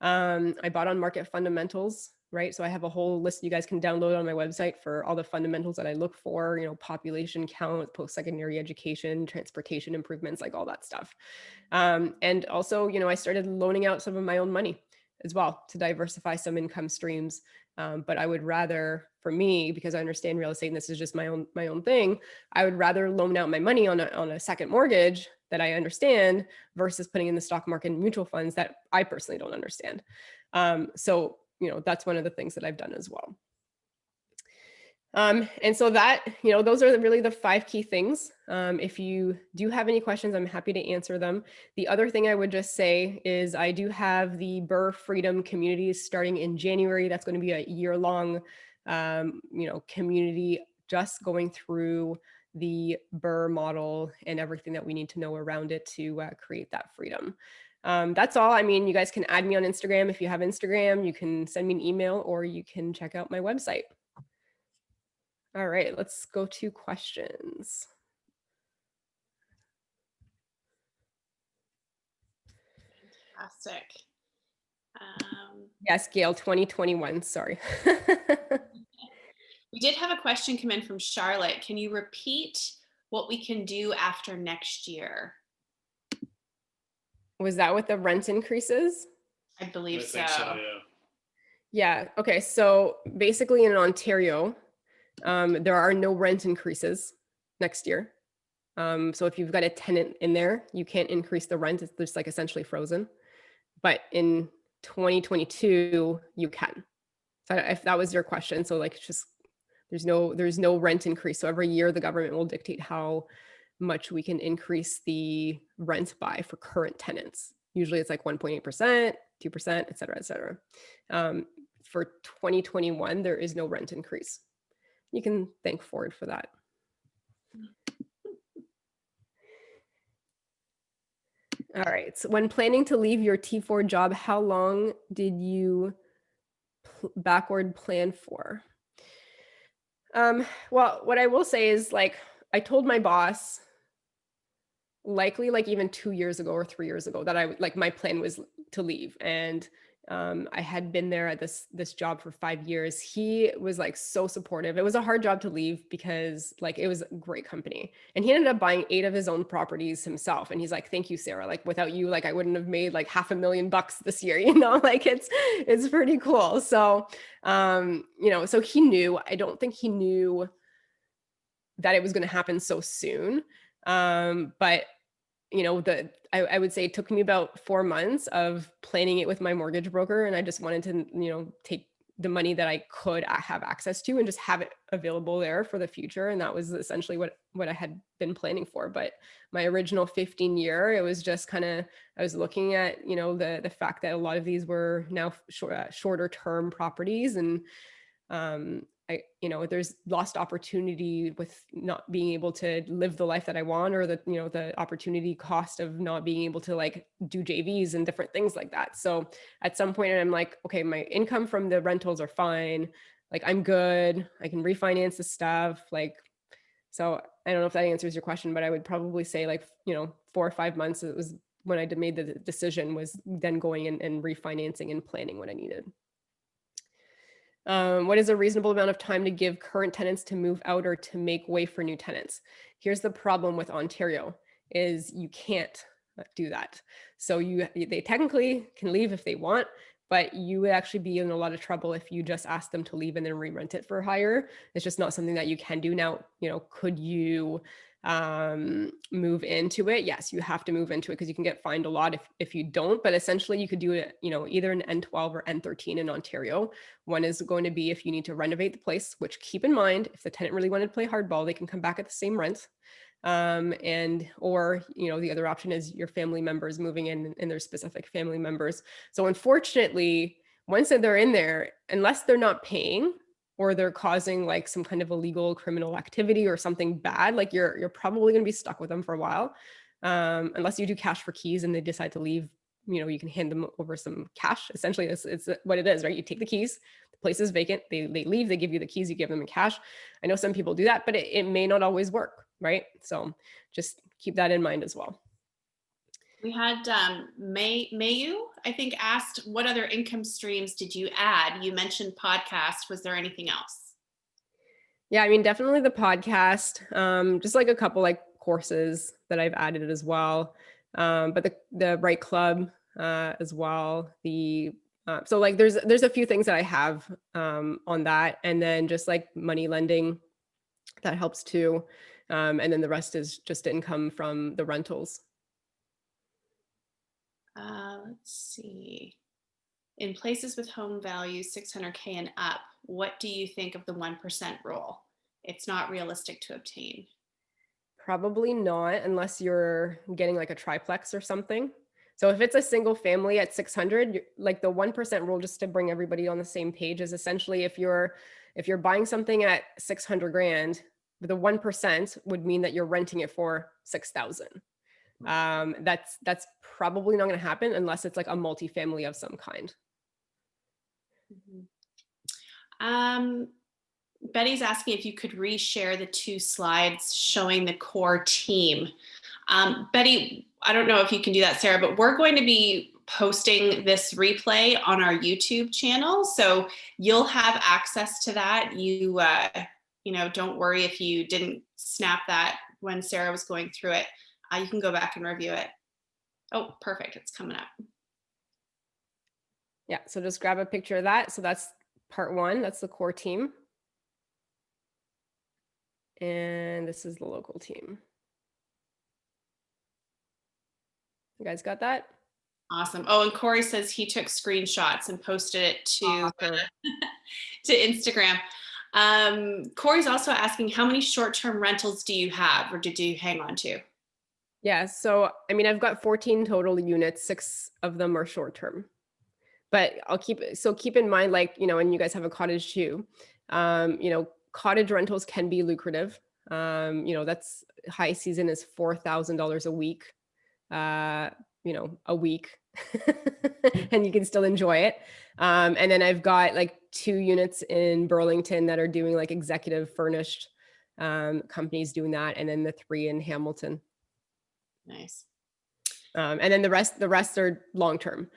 I bought on market fundamentals, right? So I have a whole list you guys can download on my website for all the fundamentals that I look for, population count, post-secondary education, transportation improvements, like all that stuff. And also, I started loaning out some of my own money as well to diversify some income streams. But I would rather, for me, because I understand real estate and this is just my own thing, I would rather loan out my money on a second mortgage that I understand versus putting in the stock market and mutual funds that I personally don't understand. So, that's one of the things that I've done as well. And so that, those are really the 5 key things. If you do have any questions, I'm happy to answer them. The other thing I would just say is I do have the BRRRR Freedom communities starting in January. That's going to be a year-long, community just going through the BRRRR model and everything that we need to know around it to create that freedom. That's all. I mean, you guys can add me on Instagram. If you have Instagram, you can send me an email or you can check out my website. All right, let's go to questions. Fantastic. Yes, Gail, 2021, sorry. We did have a question come in from Charlotte. Can you repeat what we can do after next year? Was that with the rent increases? I believe I so. think so, yeah. Yeah, okay, so basically in Ontario, there are no rent increases next year. So if you've got a tenant in there, you can't increase the rent. It's just like essentially frozen. But in 2022, you can. So if that was your question, so like it's just there's no rent increase. So every year the government will dictate how much we can increase the rent by for current tenants. Usually it's like 1.8%, 2%, et cetera, et cetera. For 2021, there is no rent increase. You can thank Ford for that. All right. So when planning to leave your T4 job, how long did you backward plan for? Well, what I will say is like, I told my boss likely like even 2 years ago or 3 years ago that I like my plan was to leave. And I had been there at this job for 5 years. He was like so supportive. It was a hard job to leave because like it was a great company. And he ended up buying 8 of his own properties himself. And he's like, "Thank you, Sarah. Like without you, like I wouldn't have made like $500,000 this year, you know, like it's pretty cool." So you know, so he knew, I don't think he knew that it was going to happen so soon. But you know, I would say it took me about 4 months of planning it with my mortgage broker. And I just wanted to, you know, take the money that I could have access to and just have it available there for the future. And that was essentially what I had been planning for. But my original 15 year, it was just kind of, I was looking at, you know, the fact that a lot of these were now shorter term properties. And you know, there's lost opportunity with not being able to live the life that I want, or the, you know, the opportunity cost of not being able to like do JVs and different things like that. So at some point I'm like, okay, my income from the rentals are fine. Like I'm good. I can refinance the stuff. Like, so I don't know if that answers your question, but I would probably say like, you know, 4 or 5 months, it was when I made the decision, was then going and refinancing and planning what I needed. What is a reasonable amount of time to give current tenants to move out or to make way for new tenants? Here's the problem with Ontario is you can't do that. So they technically can leave if they want, but you would actually be in a lot of trouble if you just ask them to leave and then re-rent it for higher. It's just not something that you can do. Now, you know, could you move into it? Yes, you have to move into it because you can get fined a lot if you don't, but essentially you could do it, you know, either an N12 or N13 in Ontario. One is going to be if you need to renovate the place, which keep in mind, if the tenant really wanted to play hardball, they can come back at the same rent. Or, you know, the other option is your family members moving in and their specific family members. So unfortunately, once they're in there, unless they're not paying, or they're causing like some kind of illegal criminal activity or something bad, like you're probably going to be stuck with them for a while. Unless you do cash for keys and they decide to leave, you know, you can hand them over some cash. Essentially, it's what it is, right? You take the keys, the place is vacant, they leave, they give you the keys, you give them in cash. I know some people do that, but it may not always work, right? So just keep that in mind as well. We had Mayu, I think, asked, what other income streams did you add? You mentioned podcast. Was there anything else? Yeah, I mean, definitely the podcast, just like a couple like courses that I've added as well. But the Right Club as well. So like there's a few things that I have on that, and then just like money lending that helps too. And then the rest is just income from the rentals. Let's see. In places with home values 600K and up, what do you think of the 1% rule? It's not realistic to obtain. Probably not, unless you're getting like a triplex or something. So if it's a single family at 600, like the 1% rule, just to bring everybody on the same page, is essentially if you're buying something at 600 grand, the 1% would mean that you're renting it for 6,000. That's probably not going to happen unless it's like a multifamily of some kind. Betty's asking if you could reshare the 2 slides showing the core team. Betty, I don't know if you can do that, Sarah, but we're going to be posting this replay on our YouTube channel, so you'll have access to that. You know, don't worry if you didn't snap that when Sarah was going through it. You can go back and review it. Oh, perfect. It's coming up. Yeah, so just grab a picture of that. So that's part 1. That's the core team. And this is the local team. You guys got that? Awesome. Oh, and Corey says he took screenshots and posted it to, Awesome. to Instagram. Corey's also asking, how many short-term rentals do you have, or did you hang on to? Yeah, so I mean, I've got 14 total units, 6 of them are short-term. But keep in mind, like, you know, and you guys have a cottage too, you know, cottage rentals can be lucrative. You know, that's high season is $4,000 a week, you know, a week, and you can still enjoy it. And then I've got like 2 units in Burlington that are doing like executive furnished, companies doing that. And then the 3 in Hamilton. Nice. And then the rest are long-term,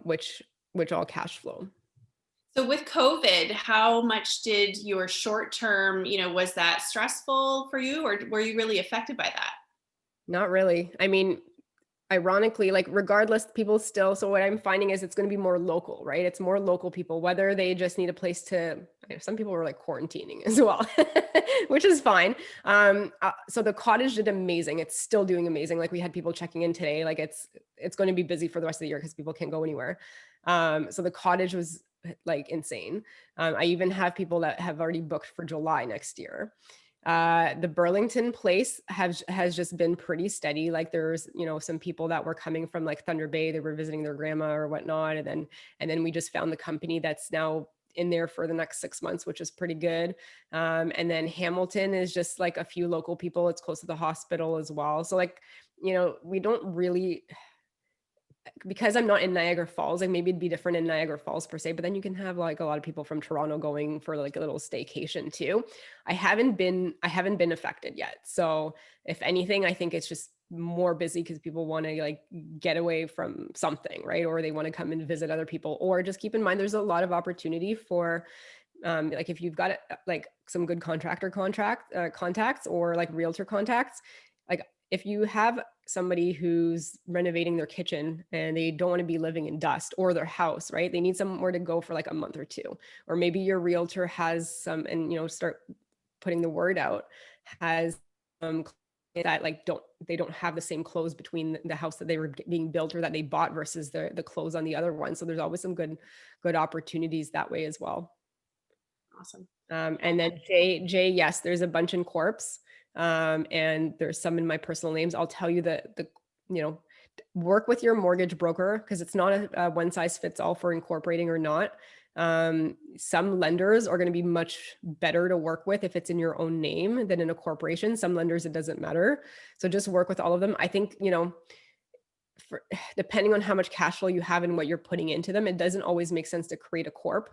which all cash flow. So with COVID, how much did your short-term, you know, was that stressful for you, or were you really affected by that? Not really. I mean, ironically, like regardless, people still, so what I'm finding is it's going to be more local, right? It's more local people, whether they just need a place to, some people were like quarantining as well, which is fine. So the cottage did amazing. It's still doing amazing. Like we had people checking in today, like it's going to be busy for the rest of the year because people can't go anywhere. So the cottage was like insane. I even have people that have already booked for July next year. The Burlington place has just been pretty steady. Like there's, you know, some people that were coming from like Thunder Bay, they were visiting their grandma or whatnot. And then we just found the company that's now in there for the next 6 months, which is pretty good. And then Hamilton is just like a few local people. It's close to the hospital as well. So like, you know, we don't really, because I'm not in Niagara Falls, like maybe it'd be different in Niagara Falls per se, but then you can have like a lot of people from Toronto going for like a little staycation too. I haven't been affected yet. So if anything, I think it's just more busy because people want to like get away from something, right? Or they want to come and visit other people, or just keep in mind, there's a lot of opportunity for, like if you've got like some good contractor contacts or like realtor contacts, like if you have somebody who's renovating their kitchen and they don't want to be living in dust, or their house, right? They need somewhere to go for like a month or 2, or maybe your realtor has some, and you know, start putting the word out, has that like they don't have the same clothes between the house that they were being built or that they bought versus the clothes on the other one. So there's always some good opportunities that way as well. Awesome. And then Jay, yes, there's a bunch in corps. And there's some in my personal names. I'll tell you the you know, work with your mortgage broker, because it's not a one size fits all for incorporating or not. Some lenders are going to be much better to work with if it's in your own name than in a corporation. Some lenders, it doesn't matter. So just work with all of them. I think, you know, depending on how much cash flow you have and what you're putting into them, it doesn't always make sense to create a corp.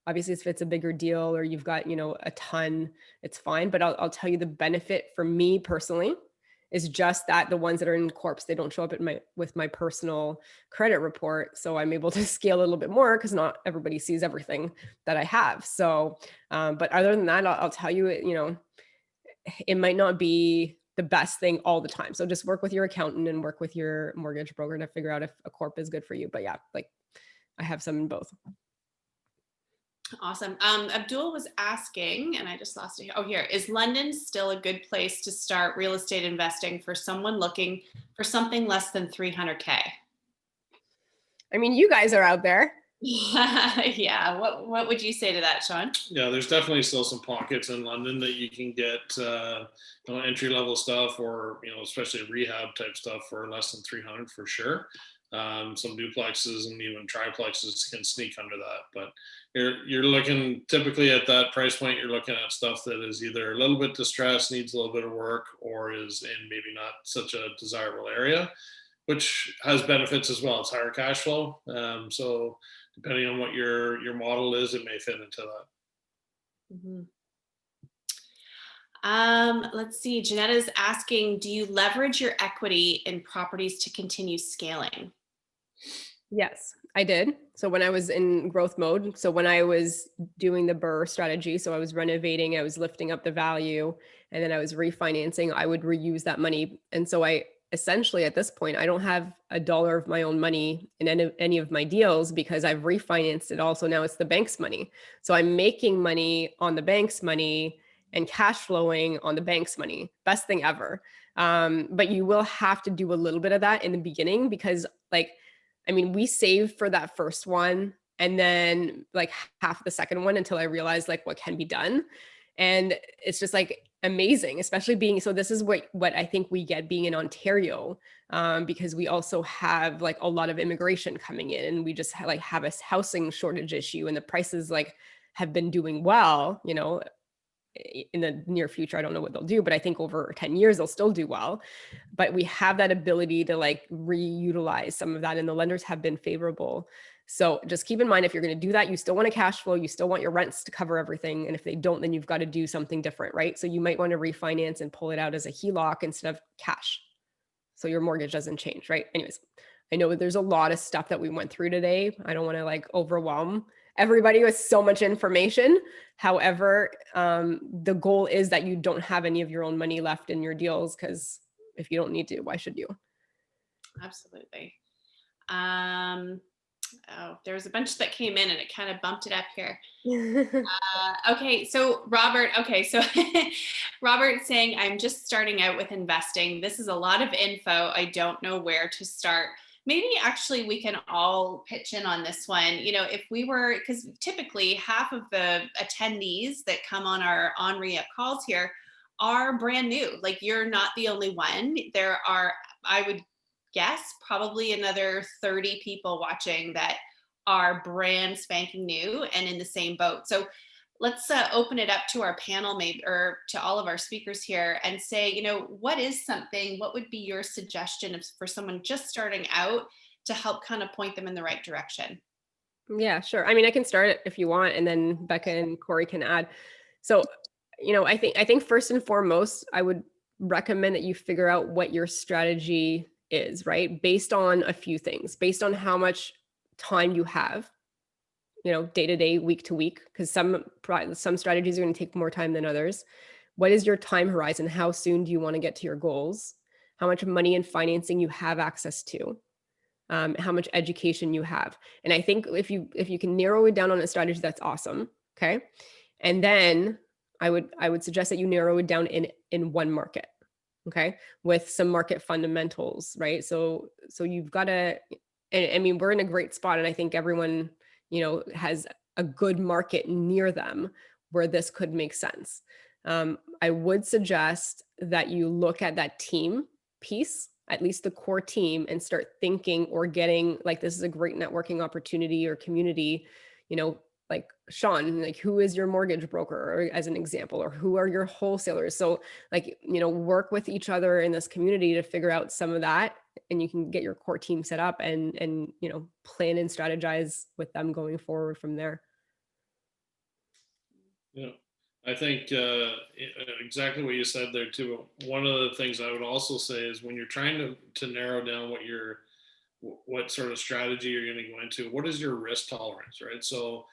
Obviously, if it's a bigger deal or you've got, you know, a ton, it's fine. But I'll tell you the benefit for me personally is just that the ones that are in corps, they don't show up with my personal credit report. So I'm able to scale a little bit more because not everybody sees everything that I have. So, but other than that, I'll tell you, you know, it might not be the best thing all the time. So just work with your accountant and work with your mortgage broker to figure out if a corp is good for you. But yeah, like I have some in both. Awesome. Abdul was asking, and I just lost it. Oh, here. Is London still a good place to start real estate investing for someone looking for something less than 300K? I mean, you guys are out there. Yeah. What would you say to that, Shawn? Yeah, there's definitely still some pockets in London that you can get, you know, entry level stuff, or, you know, especially rehab type stuff for less than 300 for sure. Some duplexes and even triplexes can sneak under that, but you're looking typically at that price point. You're looking at stuff that is either a little bit distressed, needs a little bit of work, or is in maybe not such a desirable area, which has benefits as well. It's higher cash flow. So depending on what your model is, it may fit into that. Mm-hmm. Let's see. Janetta's asking, do you leverage your equity in properties to continue scaling? Yes, I did. So when I was in growth mode, so when I was doing the BRRRR strategy, so I was renovating, I was lifting up the value, and then I was refinancing, I would reuse that money. And so I essentially at this point, I don't have a dollar of my own money in any of my deals because I've refinanced it all. So now it's the bank's money. So I'm making money on the bank's money and cash flowing on the bank's money. Best thing ever. But you will have to do a little bit of that in the beginning because we saved for that first one and then like half the second one until I realized like what can be done. And it's just like amazing, especially so this is what I think we get being in Ontario, because we also have like a lot of immigration coming in and we just have a housing shortage issue and the prices like have been doing well, in the near future. I don't know what they'll do, but I think over 10 years, they'll still do well. But we have that ability to like reutilize some of that and the lenders have been favorable. So just keep in mind, if you're going to do that, you still want a cash flow, you still want your rents to cover everything. And if they don't, then you've got to do something different, right? So you might want to refinance and pull it out as a HELOC instead of cash. So your mortgage doesn't change, right? Anyways, I know there's a lot of stuff that we went through today. I don't want to like overwhelm everybody with so much information. However, the goal is that you don't have any of your own money left in your deals, because if you don't need to, why should you? Absolutely. There was a bunch that came in and it kind of bumped it up here. Okay, so Robert, Robert saying, I'm just starting out with investing. This is a lot of info. I don't know where to start. Maybe actually we can all pitch in on this one. If we were, because typically half of the attendees that come on our ONREIA calls here are brand new. Like you're not the only one. There are, I would guess, probably another 30 people watching that are brand spanking new and in the same boat. So let's open it up to our panel, maybe, or to all of our speakers here and say, what would be your suggestion for someone just starting out to help kind of point them in the right direction? Yeah, sure. I can start it if you want, and then Beka and Corey can add. So, I think first and foremost, I would recommend that you figure out what your strategy is, right? Based on a few things, based on how much time you have, day to day, week to week, because some strategies are going to take more time than others. What is your time horizon? How soon do you want to get to your goals? How much money and financing you have access to? How much education you have? And I think if you can narrow it down on a strategy, that's awesome. Okay. And then I would suggest that you narrow it down in one market. Okay. With some market fundamentals, right? So you've got to, we're in a great spot. And I think everyone, has a good market near them where this could make sense. I would suggest that you look at that team piece, at least the core team, and start thinking or getting like, this is a great networking opportunity or community, like Shawn, like who is your mortgage broker, or as an example, or who are your wholesalers? So like, work with each other in this community to figure out some of that, and you can get your core team set up and plan and strategize with them going forward from there. Yeah, I think exactly what you said there too. One of the things I would also say is when you're trying to narrow down what sort of strategy you're going to go into, what is your risk tolerance, right? So,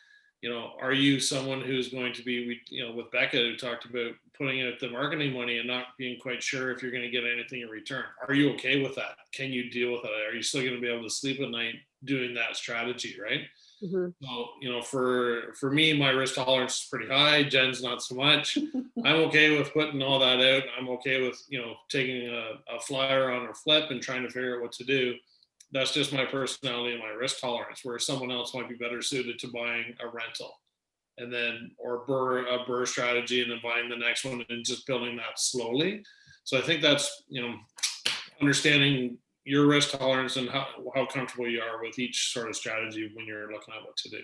are you someone who's going to be, with Beka, who talked about putting out the marketing money and not being quite sure if you're going to get anything in return? Are you okay with that? Can you deal with it? Are you still going to be able to sleep at night doing that strategy, right? Mm-hmm. So, for me, my risk tolerance is pretty high. Jen's not so much. I'm okay with putting all that out. I'm okay with, taking a flyer on a flip and trying to figure out what to do. That's just my personality and my risk tolerance, where someone else might be better suited to buying a rental and then, or a BRRRR strategy and then buying the next one and just building that slowly. So I think that's, understanding, your risk tolerance and how comfortable you are with each sort of strategy when you're looking at what to do.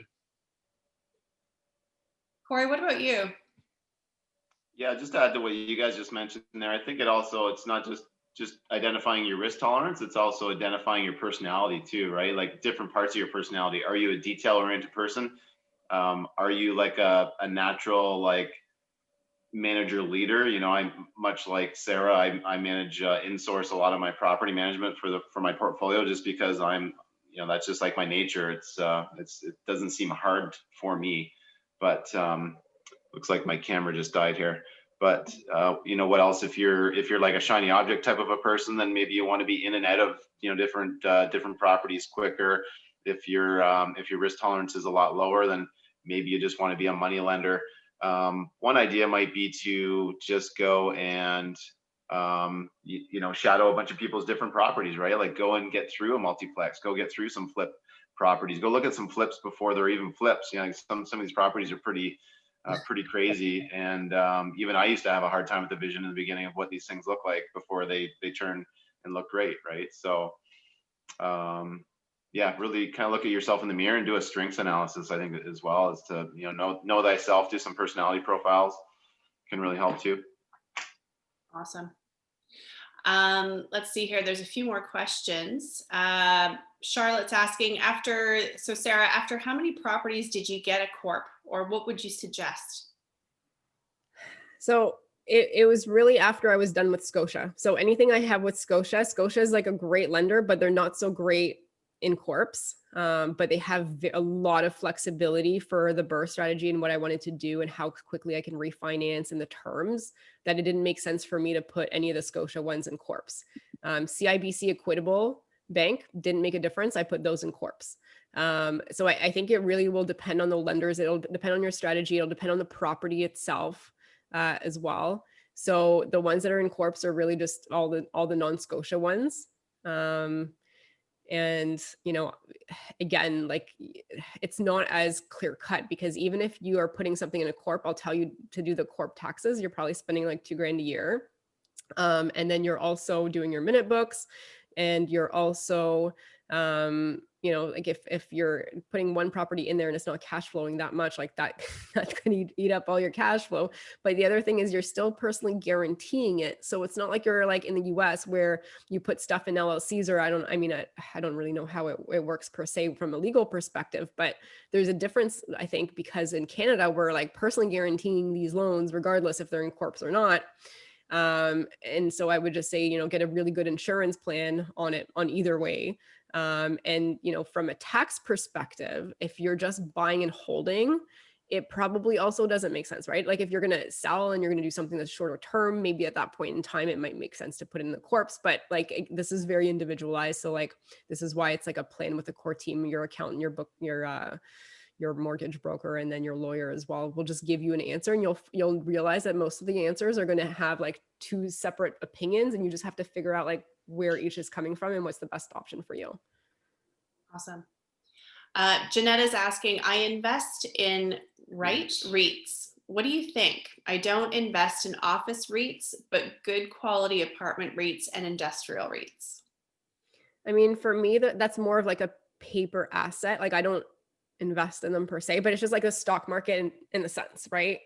Corey, what about you? Yeah, just to add to what you guys just mentioned there, I think it's not just identifying your risk tolerance, it's also identifying your personality too, right? Like different parts of your personality. Are you a detail-oriented person? Are you like a natural like manager leader? You know, I'm much like Sarah. I manage in-source a lot of my property management for my portfolio, just because that's just like my nature. It doesn't seem hard for me, but looks like my camera just died here. But what else? If you're like a shiny object type of a person, then maybe you want to be in and out of different properties quicker. If your risk tolerance is a lot lower, then maybe you just want to be a money lender. One idea might be to just go and shadow a bunch of people's different properties, right? Like go and get through a multiplex, go get through some flip properties, go look at some flips before they're even flips. Some of these properties are pretty crazy, and even I used to have a hard time with the vision in the beginning of what these things look like before they turn and look great, right? So really kind of look at yourself in the mirror and do a strengths analysis, I think, as well, as to know thyself, do some personality profiles can really help too. Awesome. Let's see here. There's a few more questions. Charlotte's asking, Sarah, after how many properties did you get a corp, or what would you suggest? So it was really after I was done with Scotia. So anything I have with Scotia is like a great lender, but they're not so great in corps. But they have a lot of flexibility for the BRRRR strategy and what I wanted to do and how quickly I can refinance and the terms, that it didn't make sense for me to put any of the Scotia ones in corps. CIBC Equitable Bank didn't make a difference. I put those in corps. So I think it really will depend on the lenders. It'll depend on your strategy. It'll depend on the property itself as well. So the ones that are in corps are really just all the non-Scotia ones. And, again, like it's not as clear cut, because even if you are putting something in a corp, I'll tell you to do the corp taxes, you're probably spending like $2,000 a year. And then you're also doing your minute books, and you're also, like if you're putting one property in there and it's not cash flowing that much, like that's going to eat up all your cash flow. But the other thing is you're still personally guaranteeing it. So it's not like you're like in the US where you put stuff in LLCs, or I don't really know how it works per se from a legal perspective, but there's a difference, I think, because in Canada, we're like personally guaranteeing these loans regardless if they're in corps or not. And so I would just say, get a really good insurance plan on either way. And, from a tax perspective, if you're just buying and holding, it probably also doesn't make sense, right? Like if you're going to sell and you're going to do something that's shorter term, maybe at that point in time, it might make sense to put in the corps, but like, this is very individualized. So like, this is why it's like a plan with the core team, your accountant, your book, your mortgage broker, and then your lawyer as well will just give you an answer, and you'll realize that most of the answers are going to have like two separate opinions, and you just have to figure out like where each is coming from and what's the best option for you. Awesome. Jeanette is asking, I invest in REITs. What do you think? I don't invest in office REITs, but good quality apartment REITs and industrial REITs. I mean, for me, that's more of like a paper asset. Like I don't invest in them per se, but it's just like a stock market in a sense, right?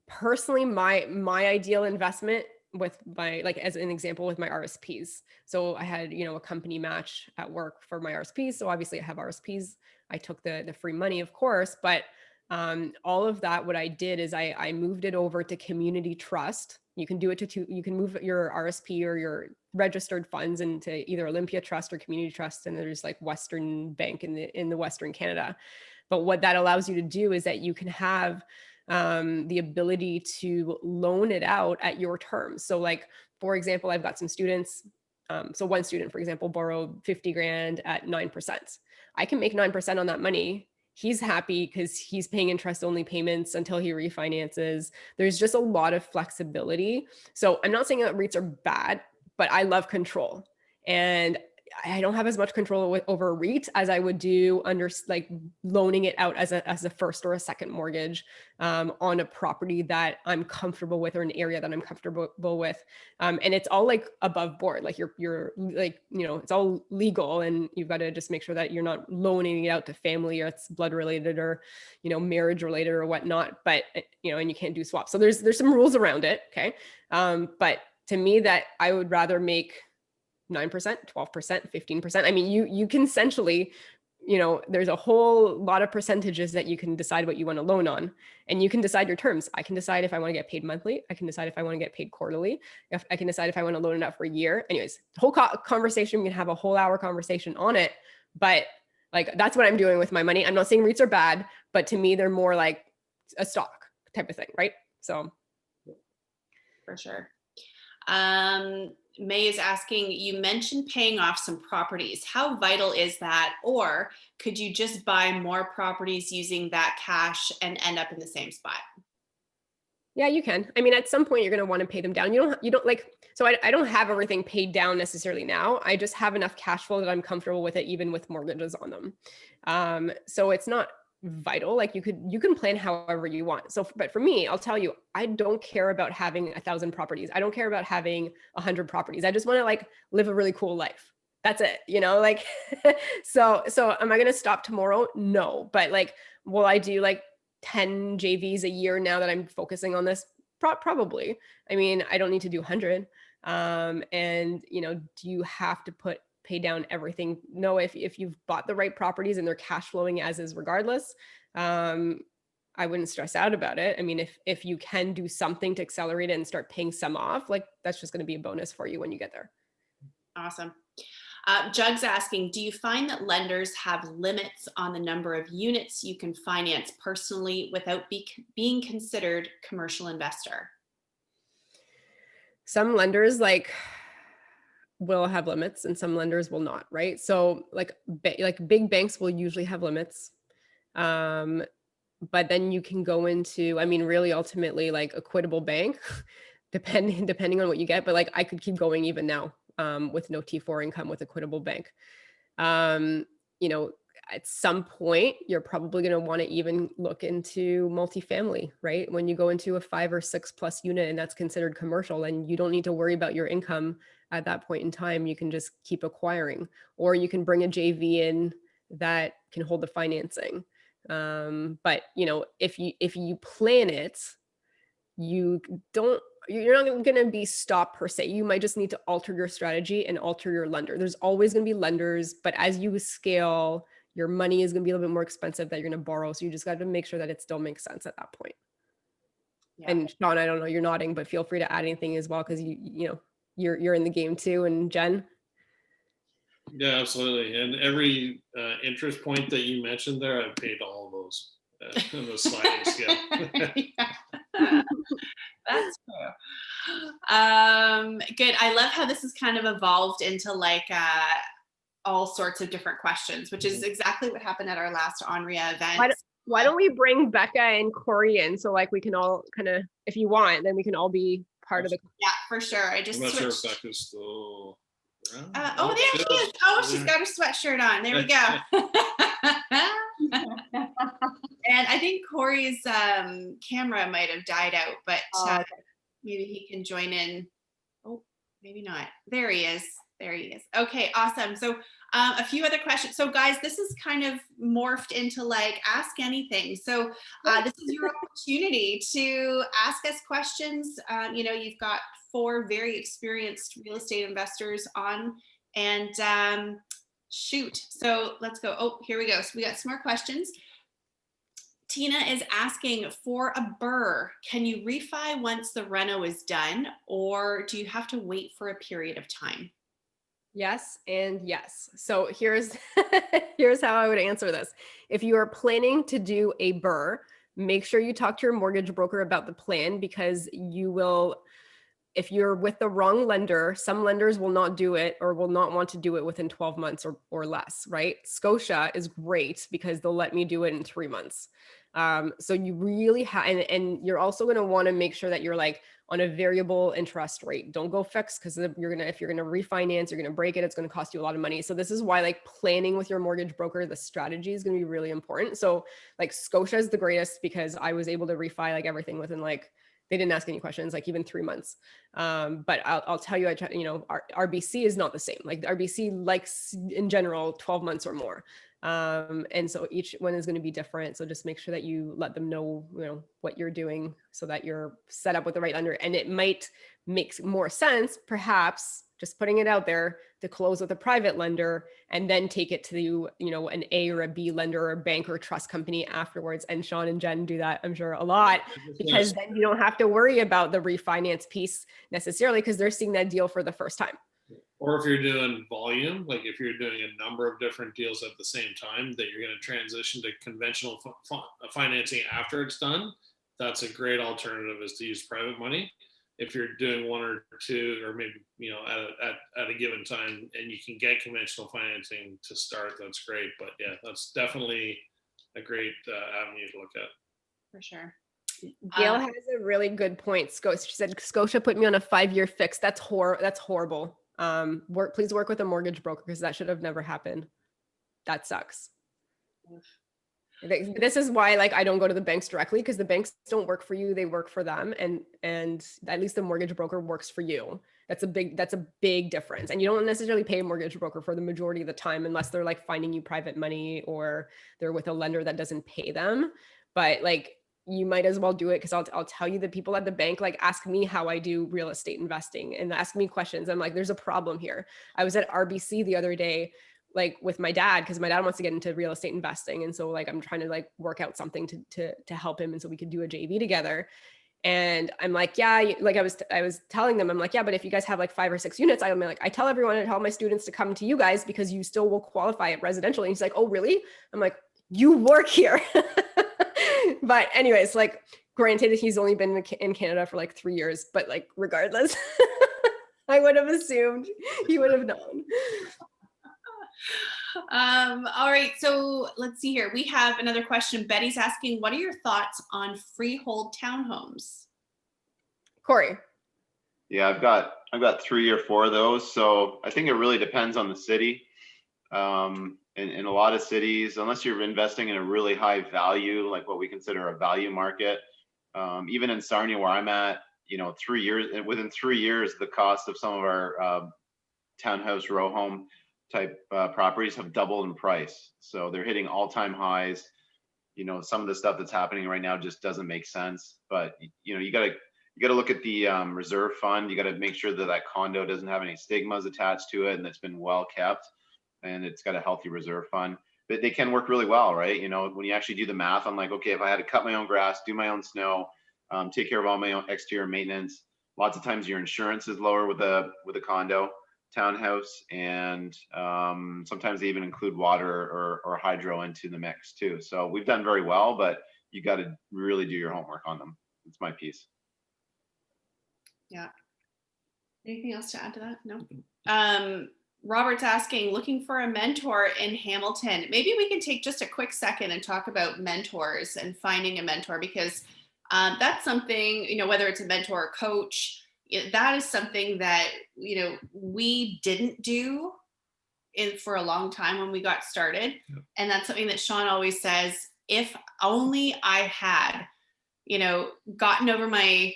Personally, my ideal investment with like as an example with my RSPs. So I had, a company match at work for my RSPs. So obviously I have RSPs. I took the free money, of course, but all of that, what I did is I moved it over to community trust. You can do it you can move your RSP or your registered funds into either Olympia Trust or Community Trust, and there's like Western Bank in the Western Canada. But what that allows you to do is that you can have the ability to loan it out at your terms. So like, for example, I've got some students. So one student, for example, borrowed 50 grand at 9%. I can make 9% on that money. He's happy because he's paying interest only payments until he refinances. There's just a lot of flexibility. So I'm not saying that REITs are bad, but I love control. And I don't have as much control over a REIT as I would do under like loaning it out as a first or a second mortgage on a property that I'm comfortable with or an area that I'm comfortable with. And it's all like above board, like you're like, you know, it's all legal, and you've got to just make sure that you're not loaning it out to family or it's blood related or, you know, marriage related or whatnot. But, you know, and you can't do swaps. So there's some rules around it. Okay. But to me, that I would rather make 9%, 12%, 15%. I mean, you can essentially, you know, there's a whole lot of percentages that you can decide what you want to loan on, and you can decide your terms. I can decide if I want to get paid monthly. I can decide if I want to get paid quarterly. If I can decide if I want to loan it out for a year. Anyways, the whole conversation, we can have a whole hour conversation on it, but like, that's what I'm doing with my money. I'm not saying REITs are bad, but to me, they're more like a stock type of thing. Right. So. For sure. May is asking, you mentioned paying off some properties. How vital is that? Or could you just buy more properties using that cash and end up in the same spot? Yeah, you can. I mean, at some point you're going to want to pay them down. You don't like, so I don't have everything paid down necessarily now. I just have enough cash flow that I'm comfortable with it, even with mortgages on them. So it's not vital. Like you can plan however you want. So, but for me, I'll tell you, I don't care about having 1,000 properties. I don't care about having 100 properties. I just want to like live a really cool life. That's it, you know, like, so am I going to stop tomorrow? No, but like, will I do like 10 JVs a year now that I'm focusing on this? Probably. I mean, I don't need to do 100. And you know, do you have to pay down everything? No, if you've bought the right properties and they're cash flowing as is regardless, I wouldn't stress out about it. I mean, if you can do something to accelerate it and start paying some off, like that's just going to be a bonus for you when you get there. Awesome. Jug's asking, do you find that lenders have limits on the number of units you can finance personally without being considered commercial investor? Some lenders will have limits and some lenders will not, right? So like big banks will usually have limits. But then you can go into, I mean, really ultimately like Equitable Bank, depending on what you get, but like I could keep going even now with no T4 income with Equitable Bank. You know, at some point, you're probably going to want to even look into multifamily, right? When you go into a 5 or 6+ unit and that's considered commercial, and you don't need to worry about your income at that point in time, you can just keep acquiring, or you can bring a JV in that can hold the financing. But you know, if you plan it, you're not going to be stopped per se. You might just need to alter your strategy and alter your lender. There's always going to be lenders, but as you scale, your money is going to be a little bit more expensive that you're going to borrow. So you just got to make sure that it still makes sense at that point. Yeah. And Shawn, I don't know, you're nodding, but feel free to add anything as well, because you know, you're in the game too. And Jenn? Yeah, absolutely. And every interest point that you mentioned there, I've paid all of those on the sliding scale. That's true. Good. I love how this has kind of evolved into like all sorts of different questions, which is exactly what happened at our last ONREIA event. Why don't we bring Beka and Corey in, so like we can all kind of, if you want, then we can all be part of the. Yeah, for sure. I just I'm not switched. sure if Beka's still around. Oh, there she is. Oh, she's got her sweatshirt on. There we go. And I think Corey's camera might have died out, but maybe he can join in. Oh, maybe not. There he is. There he is. Okay, awesome. So a few other questions. So guys, this is kind of morphed into like ask anything. So this is your opportunity to ask us questions. You know, you've got 4 very experienced real estate investors on, and shoot. So let's go. Oh, here we go. So we got some more questions. Tina is asking, for a BRRRR, can you refi once the reno is done, or do you have to wait for a period of time? Yes and yes. So here's here's how I would answer this. If you are planning to do a BRRRR, make sure you talk to your mortgage broker about the plan, because you will if you're with the wrong lender, some lenders will not do it or will not want to do it within 12 months or less, right? Scotia is great because they'll let me do it in 3 months. So you really have, and you're also going to want to make sure that you're like on a variable interest rate. Don't go fixed, because if you're going to refinance, you're going to break it. It's going to cost you a lot of money. So this is why like planning with your mortgage broker, the strategy is going to be really important. So like Scotia is the greatest because I was able to refi like everything within like, they didn't ask any questions, like even 3 months. But I'll tell you, RBC is not the same. Like RBC likes in general 12 months or more. And so each one is going to be different. So just make sure that you let them know, what you're doing so that you're set up with the right lender. And it might make more sense, perhaps, just putting it out there, to close with a private lender and then take it to, an A or a B lender or bank or trust company afterwards. And Shawn and Jenn do that, I'm sure, a lot, because then you don't have to worry about the refinance piece necessarily, because they're seeing that deal for the first time. Or if you're doing volume, like if you're doing a number of different deals at the same time that you're going to transition to conventional financing after it's done, that's a great alternative, is to use private money. If you're doing one or two, or maybe, at a given time, and you can get conventional financing to start, that's great. But yeah, that's definitely a great avenue to look at. For sure. Gail has a really good point. She said, Scotia put me on a 5-year fix. That's horrible. Please work with a mortgage broker, because that should have never happened. That sucks. This is why, like, I don't go to the banks directly, because the banks don't work for you, they work for them, and at least the mortgage broker works for you. That's a big difference. And you don't necessarily pay a mortgage broker for the majority of the time, unless they're like finding you private money or they're with a lender that doesn't pay them. But like, you might as well do it, because I'll tell you, the people at the bank like ask me how I do real estate investing and ask me questions. I'm like, there's a problem here. I was at RBC the other day, like with my dad, because my dad wants to get into real estate investing. And so like, I'm trying to like work out something to help him. And so we could do a JV together. And I'm like, yeah, like I was telling them, I'm like, yeah, but if you guys have like 5 or 6 units, I'm like, I tell everyone, I tell my students to come to you guys, because you still will qualify it residential. And he's like, oh, really? I'm like, you work here. But anyways, like, granted, he's only been in Canada for like 3 years, but like, regardless, I would have assumed he would have known. All right, so let's see here. We have another question. Betty's asking, what are your thoughts on freehold townhomes? Corey. Yeah, I've got 3 or 4 of those. So I think it really depends on the city. In a lot of cities, unless you're investing in a really high value, like what we consider a value market, even in Sarnia where I'm at, 3 years, within 3 years, the cost of some of our townhouse row home type properties have doubled in price. So they're hitting all-time highs. Some of the stuff that's happening right now just doesn't make sense. But you gotta look at the reserve fund. You gotta make sure that condo doesn't have any stigmas attached to it, and it's been well kept, and it's got a healthy reserve fund. But they can work really well, right? When you actually do the math, I'm like, okay, if I had to cut my own grass, do my own snow, take care of all my own exterior maintenance, lots of times your insurance is lower with a condo townhouse, and sometimes they even include water or hydro into the mix too. So we've done very well, but you got to really do your homework on them. It's my piece. Yeah. Anything else to add to that? No. Robert's asking, looking for a mentor in Hamilton. Maybe we can take just a quick second and talk about mentors and finding a mentor, because that's something, whether it's a mentor or coach, that is something that, we didn't do for a long time when we got started. Yeah. And that's something that Shawn always says, if only I had, gotten over my,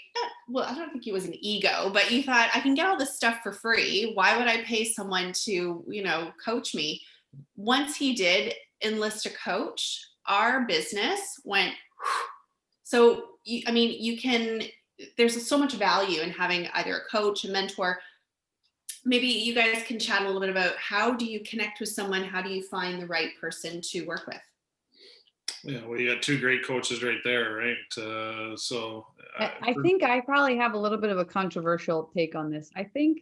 well, I don't think it was an ego, but you thought, I can get all this stuff for free. Why would I pay someone to, coach me? Once he did enlist a coach, our business went, so, there's so much value in having either a coach, a mentor. Maybe you guys can chat a little bit about, how do you connect with someone? How do you find the right person to work with? Yeah, well, you got 2 great coaches right there, right? I think I probably have a little bit of a controversial take on this. I think,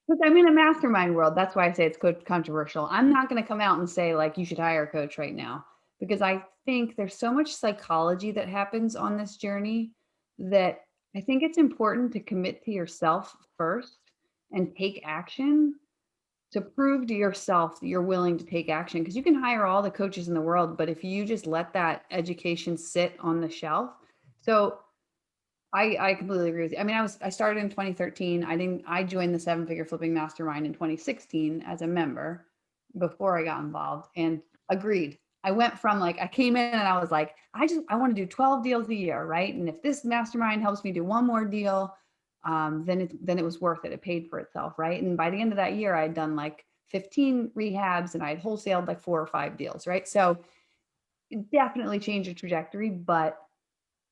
because I'm in a mastermind world, that's why I say it's controversial. I'm not going to come out and say like, you should hire a coach right now, because I think there's so much psychology that happens on this journey that I think it's important to commit to yourself first and take action to prove to yourself that you're willing to take action. Because you can hire all the coaches in the world, but if you just let that education sit on the shelf. So I completely agree with you. I mean, I started in 2013. I joined the 7-figure flipping mastermind in 2016 as a member before I got involved, and agreed. I went from like, I came in and I was like, I want to do 12 deals a year, right? And if this mastermind helps me do one more deal, then it was worth it. It paid for itself, right? And by the end of that year, I'd done like 15 rehabs and I'd wholesaled like 4 or 5 deals, right? So it definitely changed the trajectory, but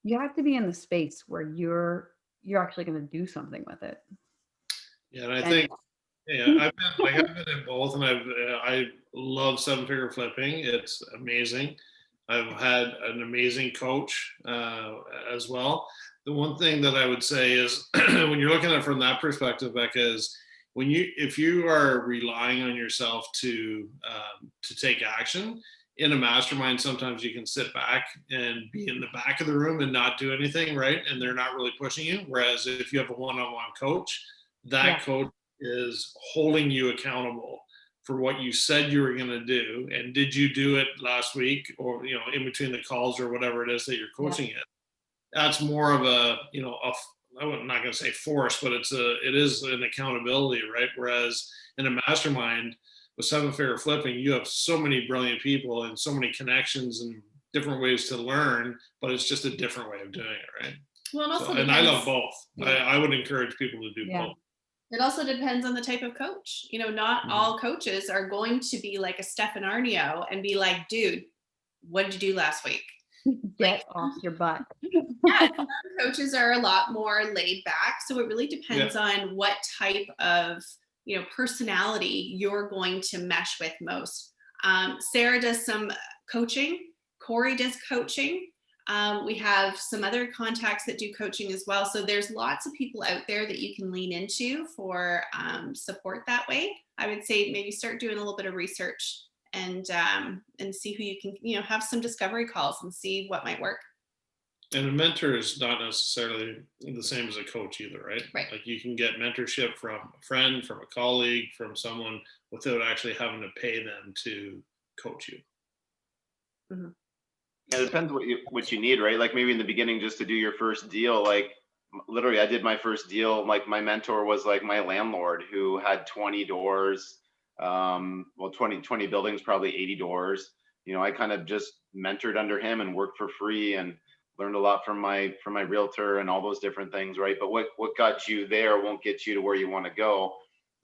you have to be in the space where you're actually going to do something with it. Yeah, and I And think, yeah, I've been in both, and I love 7-figure flipping. It's amazing. I've had an amazing coach as well. The one thing that I would say is when you're looking at it from that perspective, Becca, is if you are relying on yourself to take action in a mastermind, sometimes you can sit back and be in the back of the room and not do anything, right? And they're not really pushing you. Whereas if you have a one-on-one coach, that coach is holding you accountable for what you said you were going to do, and did you do it last week, or in between the calls or whatever it is that you're coaching it. That's more of a I'm not going to say force, but it is an accountability, right? Whereas in a mastermind with 7-figure flipping, you have so many brilliant people and so many connections and different ways to learn, but it's just a different way of doing it, right? Well, it also and I love both. Yeah. I would encourage people to do both. It also depends on the type of coach. Not all coaches are going to be like a Stefan Arnio and be like, dude, what did you do last week? get off your butt. Yeah, some coaches are a lot more laid back. So it really depends on what type of personality you're going to mesh with most. Sarah does some coaching. Corey does coaching. We have some other contacts that do coaching as well. So there's lots of people out there that you can lean into for support that way. I would say maybe start doing a little bit of research and see who you can, have some discovery calls and see what might work. And a mentor is not necessarily the same as a coach either, right? Right. Like you can get mentorship from a friend, from a colleague, from someone without actually having to pay them to coach you. Mm-hmm. Yeah, it depends what you need, right? Like maybe in the beginning, just to do your first deal, like literally I did my first deal. Like my mentor was like my landlord who had 20 doors, 20 buildings, probably 80 doors. I kind of just mentored under him and worked for free and learned a lot from my realtor and all those different things, right? But what got you there won't get you to where you want to go.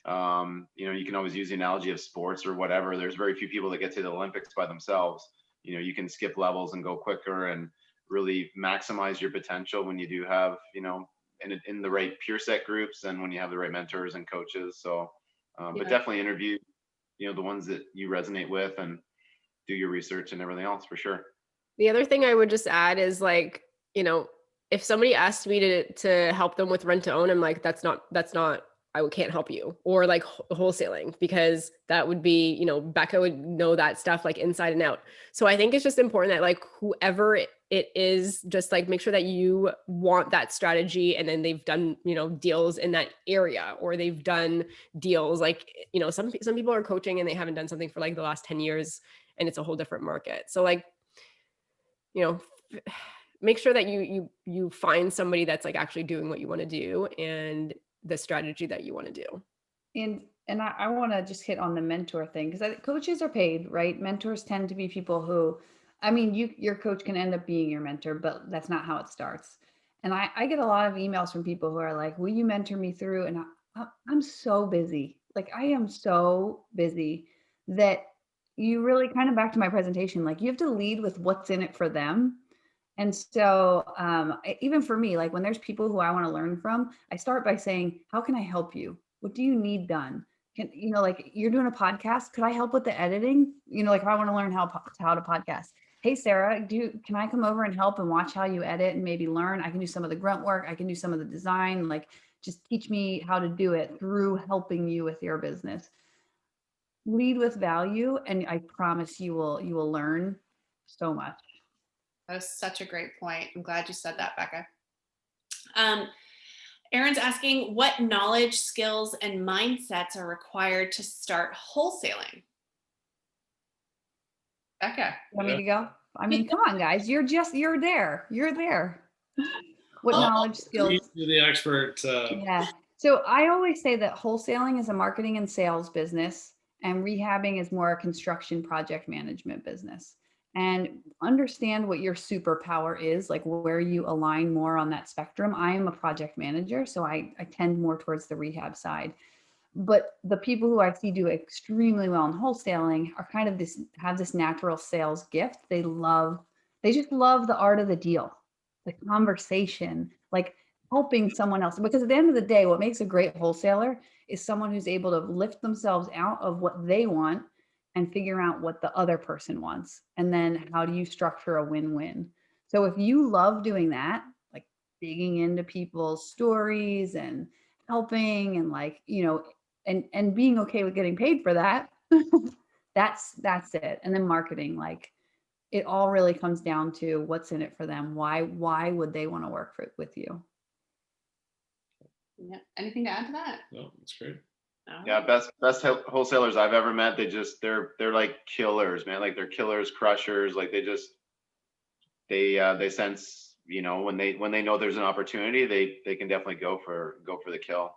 You can always use the analogy of sports or whatever. There's very few people that get to the Olympics by themselves. You can skip levels and go quicker and really maximize your potential when you do have, in the right peer set groups and when you have the right mentors and coaches. So, but definitely interview, the ones that you resonate with and do your research and everything else for sure. The other thing I would just add is like, if somebody asked me to help them with rent to own, I'm like, that's not, I can't help you, or like wholesaling, because that would be, Becca would know that stuff like inside and out. So I think it's just important that like whoever it is, just like make sure that you want that strategy, and then they've done, deals in that area, or they've done deals like, some people are coaching and they haven't done something for like the last 10 years and it's a whole different market. So like, make sure that you find somebody that's like actually doing what you want to do and the strategy that you want to do. And I want to just hit on the mentor thing, because coaches are paid, right? Mentors tend to be people who, your coach can end up being your mentor, but that's not how it starts. And I get a lot of emails from people who are like, will you mentor me through? And I'm so busy. Like I am so busy that you really kind of, back to my presentation, like you have to lead with what's in it for them. And so even for me, like when there's people who I want to learn from, I start by saying, how can I help you? What do you need done? Like you're doing a podcast. Could I help with the editing? Like if I want to learn how to podcast. Hey, Sarah, can I come over and help and watch how you edit and maybe learn? I can do some of the grunt work. I can do some of the design. Like just teach me how to do it through helping you with your business. Lead with value, and I promise you will learn so much. That was such a great point. I'm glad you said that, Becca. Aaron's asking, what knowledge, skills, and mindsets are required to start wholesaling? Becca. You want me to go? I mean, come on, guys. You're there. You're there. What knowledge, skills? You're the expert. Yeah. So I always say that wholesaling is a marketing and sales business, and rehabbing is more a construction project management business. And understand what your superpower is, like where you align more on that spectrum. I am a project manager, so I tend more towards the rehab side. But the people who I see do extremely well in wholesaling are kind of have this natural sales gift. They just love the art of the deal, the conversation, like helping someone else. Because at the end of the day, what makes a great wholesaler is someone who's able to lift themselves out of what they want and figure out what the other person wants. And then how do you structure a win-win? So if you love doing that, like digging into people's stories and helping and like, and being okay with getting paid for that, that's it. And then marketing, like it all really comes down to what's in it for them. Why would they want to work with you? Yeah. Anything to add to that? No, that's great. Yeah, best wholesalers I've ever met. They're like killers, man. Like they're killers, crushers. Like they sense, when they know there's an opportunity, they can definitely go for the kill.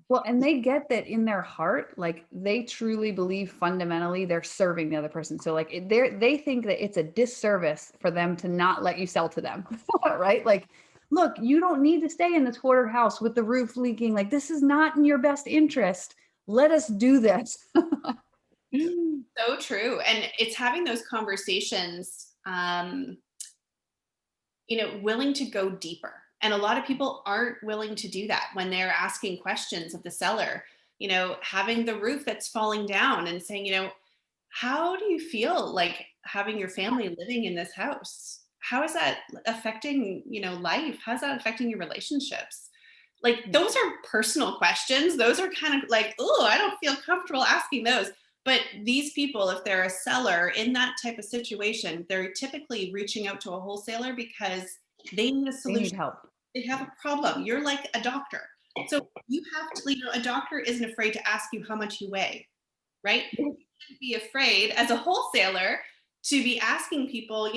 Well, and they get that in their heart, like they truly believe fundamentally they're serving the other person. So like they think that it's a disservice for them to not let you sell to them, right? Like, look, you don't need to stay in this hoarder house with the roof leaking. Like this is not in your best interest. Let us do this. So true. And it's having those conversations, willing to go deeper. And a lot of people aren't willing to do that when they're asking questions of the seller, having the roof that's falling down and saying, how do you feel like having your family living in this house? How is that affecting, life? How's that affecting your relationships? Like those are personal questions. Those are kind of like, oh, I don't feel comfortable asking those. But these people, if they're a seller in that type of situation, they're typically reaching out to a wholesaler because they need a solution. They need help. They have a problem. You're like a doctor. So you have to, a doctor isn't afraid to ask you how much you weigh, right? You shouldn't be afraid as a wholesaler to be asking people,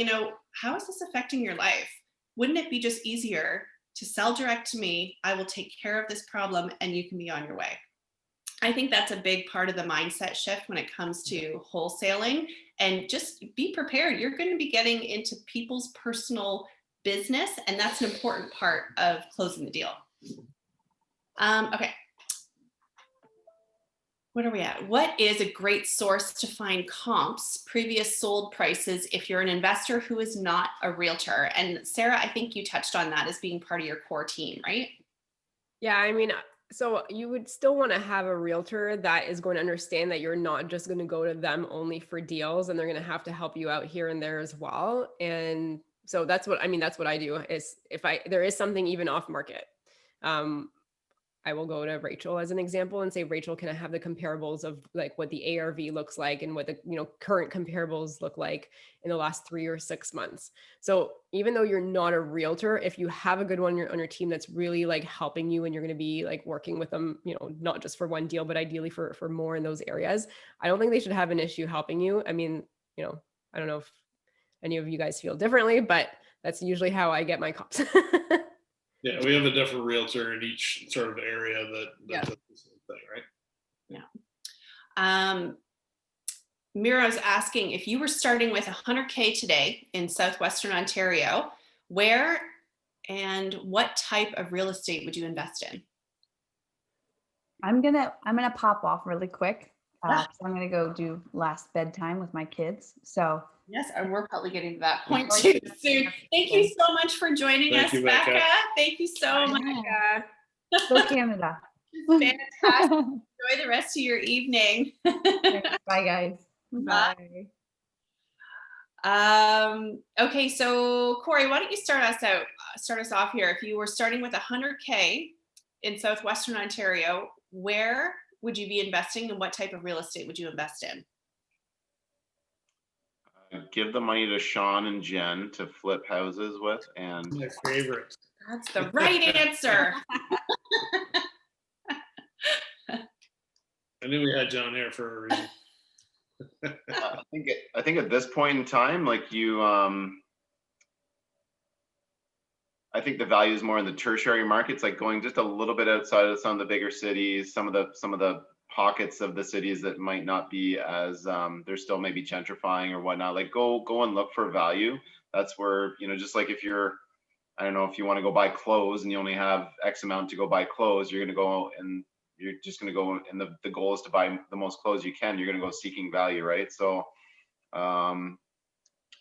how is this affecting your life? Wouldn't it be just easier to sell direct to me? I will take care of this problem and you can be on your way. I think that's a big part of the mindset shift when it comes to wholesaling, and just be prepared. You're going to be getting into people's personal business, and that's an important part of closing the deal. Okay. What are we at? What is a great source to find comps, previous sold prices, if you're an investor who is not a realtor? And Sarah, I think you touched on that as being part of your core team, right? Yeah, I mean, so you would still want to have a realtor that is going to understand that you're not just going to go to them only for deals, and they're going to have to help you out here and there as well. And so that's what I do is if there is something even off market, I will go to Rachel as an example and say, Rachel, can I have the comparables of like what the ARV looks like and what the current comparables look like in the last 3 or 6 months. So even though you're not a realtor, if you have a good one on your team that's really like helping you and you're going to be like working with them, not just for one deal, but ideally for more in those areas, I don't think they should have an issue helping you. I mean, I don't know if any of you guys feel differently, but that's usually how I get my comps. Yeah, we have a different realtor in each sort of area that does the same thing, right? Yeah. Mira's asking, if you were starting with 100K today in Southwestern Ontario, where and what type of real estate would you invest in? I'm gonna pop off really quick. So I'm gonna go do last bedtime with my kids. So yes, and we're probably getting to that point too soon. Thank you so much for joining us, Becca. Thank you so much. Go Canada. Fantastic. Enjoy the rest of your evening. Bye, guys. Bye. Okay, so Corey, why don't you start us off here? If you were starting with 100K in Southwestern Ontario, where would you be investing and what type of real estate would you invest in? Give the money to Shawn and Jenn to flip houses with, and My favorite. That's the right answer. I knew we had John here for a reason. I think at this point in time, like you, I think the value is more in the tertiary markets, like going just a little bit outside of some of the bigger cities, some of the pockets of the cities that might not be as they're still maybe gentrifying or whatnot. Like go and look for value. That's where, you know, just like if you're, I don't know, if you want to go buy clothes and you only have X amount to go buy clothes, you're going to go and you're just going to go, and the goal is to buy the most clothes you can. You're going to go seeking value, right? So,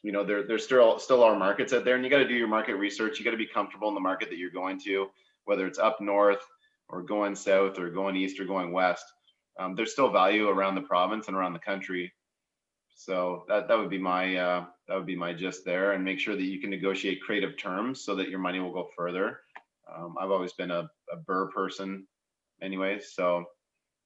you know, there's still are markets out there, and you got to do your market research. You got to be comfortable in the market that you're going to, whether it's up north or going south or going east or going west. There's still value around the province and around the country. So that would be my gist there, and make sure that you can negotiate creative terms so that your money will go further. I've always been a BRRRR person anyways. So,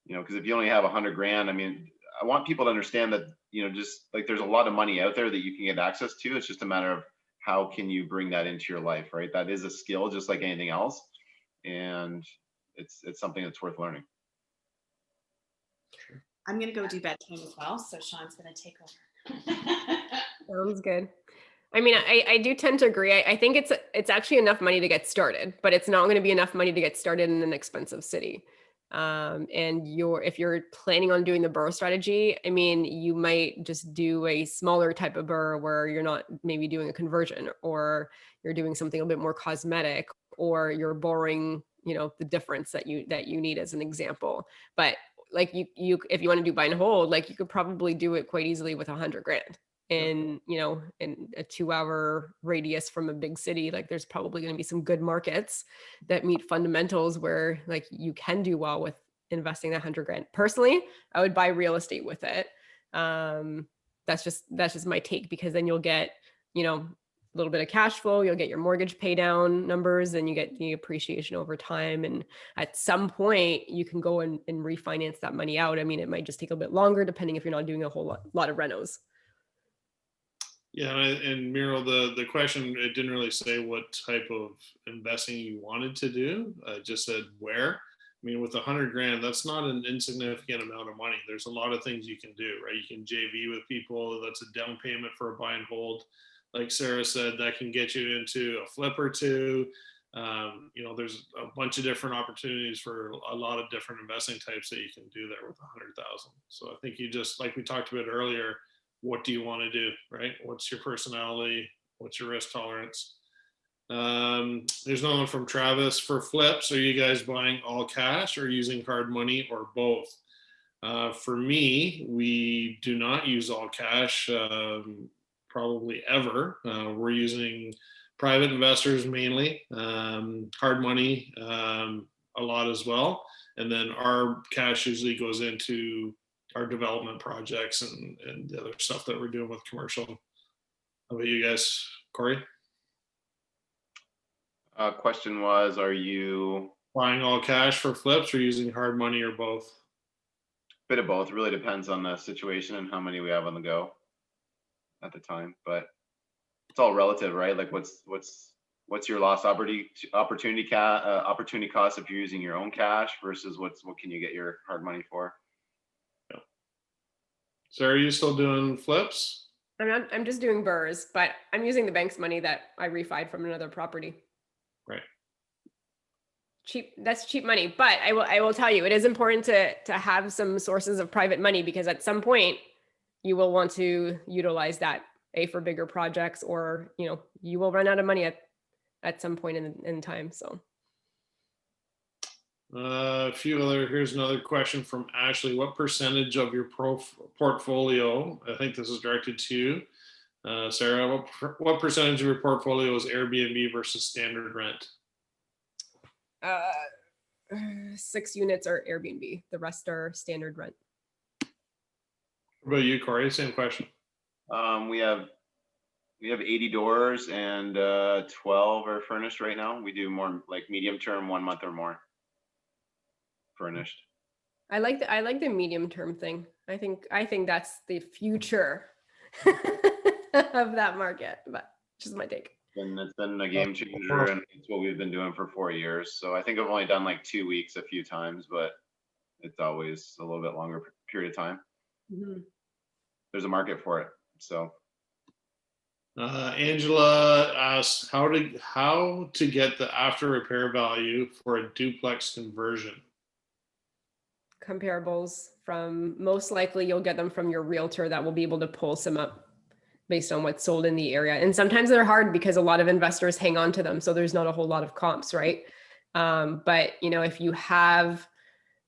you know, because if you only have 100 grand, I mean, I want people to understand that, you know, just like there's a lot of money out there that you can get access to. It's just a matter of how can you bring that into your life, right? That is a skill just like anything else. And it's something that's worth learning. I'm going to go do bedtime as well. So Shawn's going to take over. Sounds good. I mean, I do tend to agree. I think it's actually enough money to get started, but it's not going to be enough money to get started in an expensive city. And if you're planning on doing the BRRRR strategy, I mean, you might just do a smaller type of BRRRR where you're not maybe doing a conversion, or you're doing something a bit more cosmetic, or you're borrowing, you know, the difference that you need as an example. But like you if you want to do buy and hold, like you could probably do it quite easily with 100 grand. In, you know, in a 2-hour radius from a big city. Like there's probably going to be some good markets that meet fundamentals where like you can do well with investing that 100 grand. Personally, I would buy real estate with it. That's just my take, because then you'll get, you know, a little bit of cash flow, you'll get your mortgage pay down numbers, and you get the appreciation over time. And at some point you can go and refinance that money out. I mean, it might just take a bit longer depending if you're not doing a whole lot of renos. Yeah, and Miro, the question, it didn't really say what type of investing you wanted to do. It just said where. I mean, with 100 grand, that's not an insignificant amount of money. There's a lot of things you can do, right? You can JV with people. That's a down payment for a buy and hold. Like Sarah said, that can get you into a flip or two. You know, there's a bunch of different opportunities for a lot of different investing types that you can do there with 100,000. So I think you just, like we talked about earlier, what do you want to do, right? What's your personality? What's your risk tolerance? There's another one from Travis. For flips, are you guys buying all cash or using hard money, or both? For me, we do not use all cash, probably ever. We're using private investors mainly, hard money a lot as well. And then our cash usually goes into our development projects and the other stuff that we're doing with commercial. How about you guys, Corey? Question was, are you buying all cash for flips or using hard money, or both? Bit of both. It really depends on the situation and how many we have on the go at the time, but it's all relative, right? Like what's your lost opportunity cost if you're using your own cash versus what can you get your hard money for? Yeah. So are you still doing flips? I'm just doing BRRRRs, but I'm using the bank's money that I refied from another property. Right. That's cheap money, but I will tell you, it is important to have some sources of private money, because at some point you will want to utilize that for bigger projects, or, you know, you will run out of money at some point in time. So here's another question from Ashley. What percentage of your portfolio, I think this is directed to you, Sarah, what percentage of your portfolio is Airbnb versus standard rent? 6 units are Airbnb. The rest are standard rent. What about you, Corey? Same question. We have 80 doors and 12 are furnished right now. We do more like medium term, 1 month or more furnished. I like the medium term thing. I think that's the future of that market, but just my take. It's been a game changer, and it's what we've been doing for 4 years. So I think I've only done like 2 weeks a few times, but it's always a little bit longer period of time. Mhm. There's a market for it. So Angela asked how to get the after repair value for a duplex conversion. Comparables from, most likely you'll get them from your realtor that will be able to pull some up based on what's sold in the area. And sometimes they're hard because a lot of investors hang on to them. So there's not a whole lot of comps, right? But you know, if you have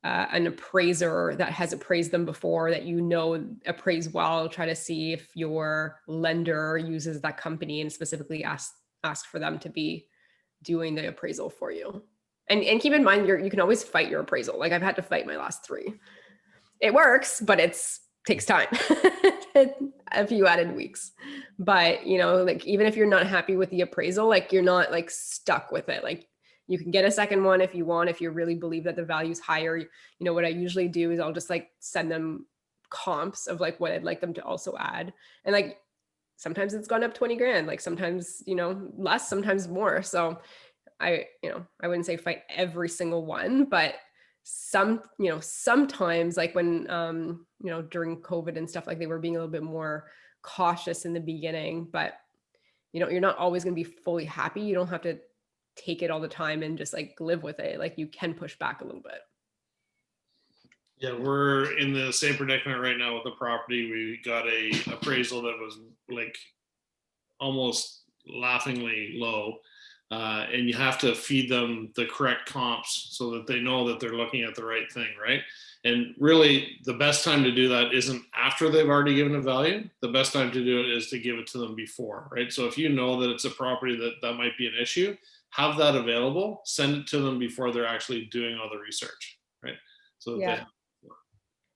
an appraiser that has appraised them before, that you know appraise well, try to see if your lender uses that company and specifically ask for them to be doing the appraisal for you. And keep in mind, you can always fight your appraisal. Like I've had to fight my last 3. It works, but takes time. A few added weeks. But you know, like even if you're not happy with the appraisal, like you're not like stuck with it. Like you can get a second one if you want, if you really believe that the value's higher. You know, what I usually do is I'll just like send them comps of like what I'd like them to also add. And like sometimes it's gone up 20 grand, like sometimes, you know, less, sometimes more. So I wouldn't say fight every single one, but sometimes like when, during COVID and stuff, like they were being a little bit more cautious in the beginning, but you're not always going to be fully happy. You don't have to take it all the time and just like live with it. Like you can push back a little bit. Yeah, we're in the same predicament right now with the property. We got a appraisal that was like almost laughingly low. And you have to feed them the correct comps so that they know that they're looking at the right thing, right? And really, the best time to do that isn't after they've already given a value. The best time to do it is to give it to them before, right? So if you know that it's a property that might be an issue, have that available, send it to them before they're actually doing all the research, right? So that Yeah.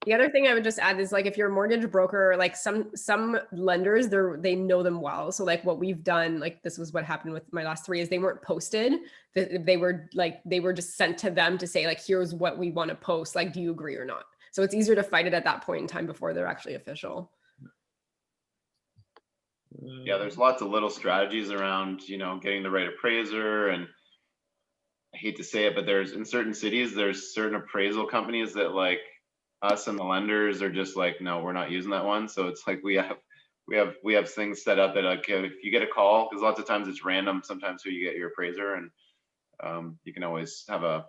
The other thing I would just add is like if you're a mortgage broker, like some lenders, they know them well. So like what we've done, like this was what happened with my last 3, is they weren't posted. They were just sent to them to say like, here's what we want to post. Like, do you agree or not? So it's easier to fight it at that point in time before they're actually official. yeah, there's lots of little strategies around, getting the right appraiser. And I hate to say it, but in certain cities, there's certain appraisal companies that like us and the lenders are just like, no, we're not using that one. So it's like we have things set up that like if you get a call, because lots of times it's random sometimes who you get your appraiser, and you can always have a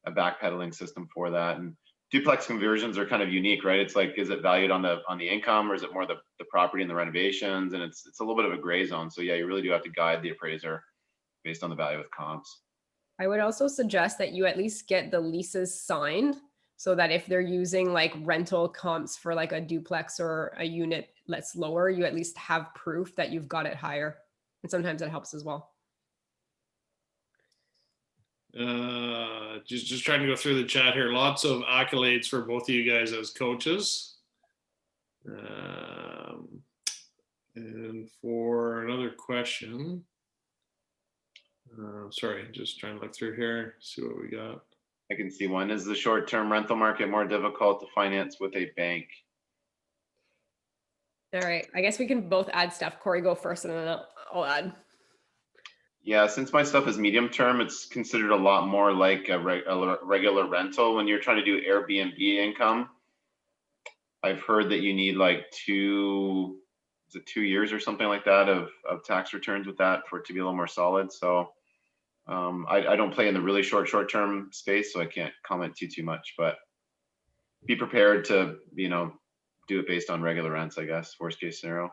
backpedaling system for that. And duplex conversions are kind of unique, right? It's like, is it valued on the income, or is it more the property and the renovations? And it's a little bit of a gray zone. So yeah, you really do have to guide the appraiser based on the value of comps. I would also suggest that you at least get the leases signed, so that if they're using like rental comps for like a duplex or a unit that's lower, you at least have proof that you've got it higher. And sometimes that helps as well. Just trying to go through the chat here. Lots of accolades for both of you guys as coaches. And for another question, sorry, just trying to look through here, see what we got. I can see one. Is the short-term rental market more difficult to finance with a bank? All right, I guess we can both add stuff. Corey, go first and then I'll add. Yeah, since my stuff is medium term, it's considered a lot more like a regular rental. When you're trying to do Airbnb income, I've heard that you need like 2 years or something like that of tax returns with that for it to be a little more solid. So I don't play in the really short-term space, so I can't comment too much, but be prepared to, do it based on regular rents, I guess, worst case scenario.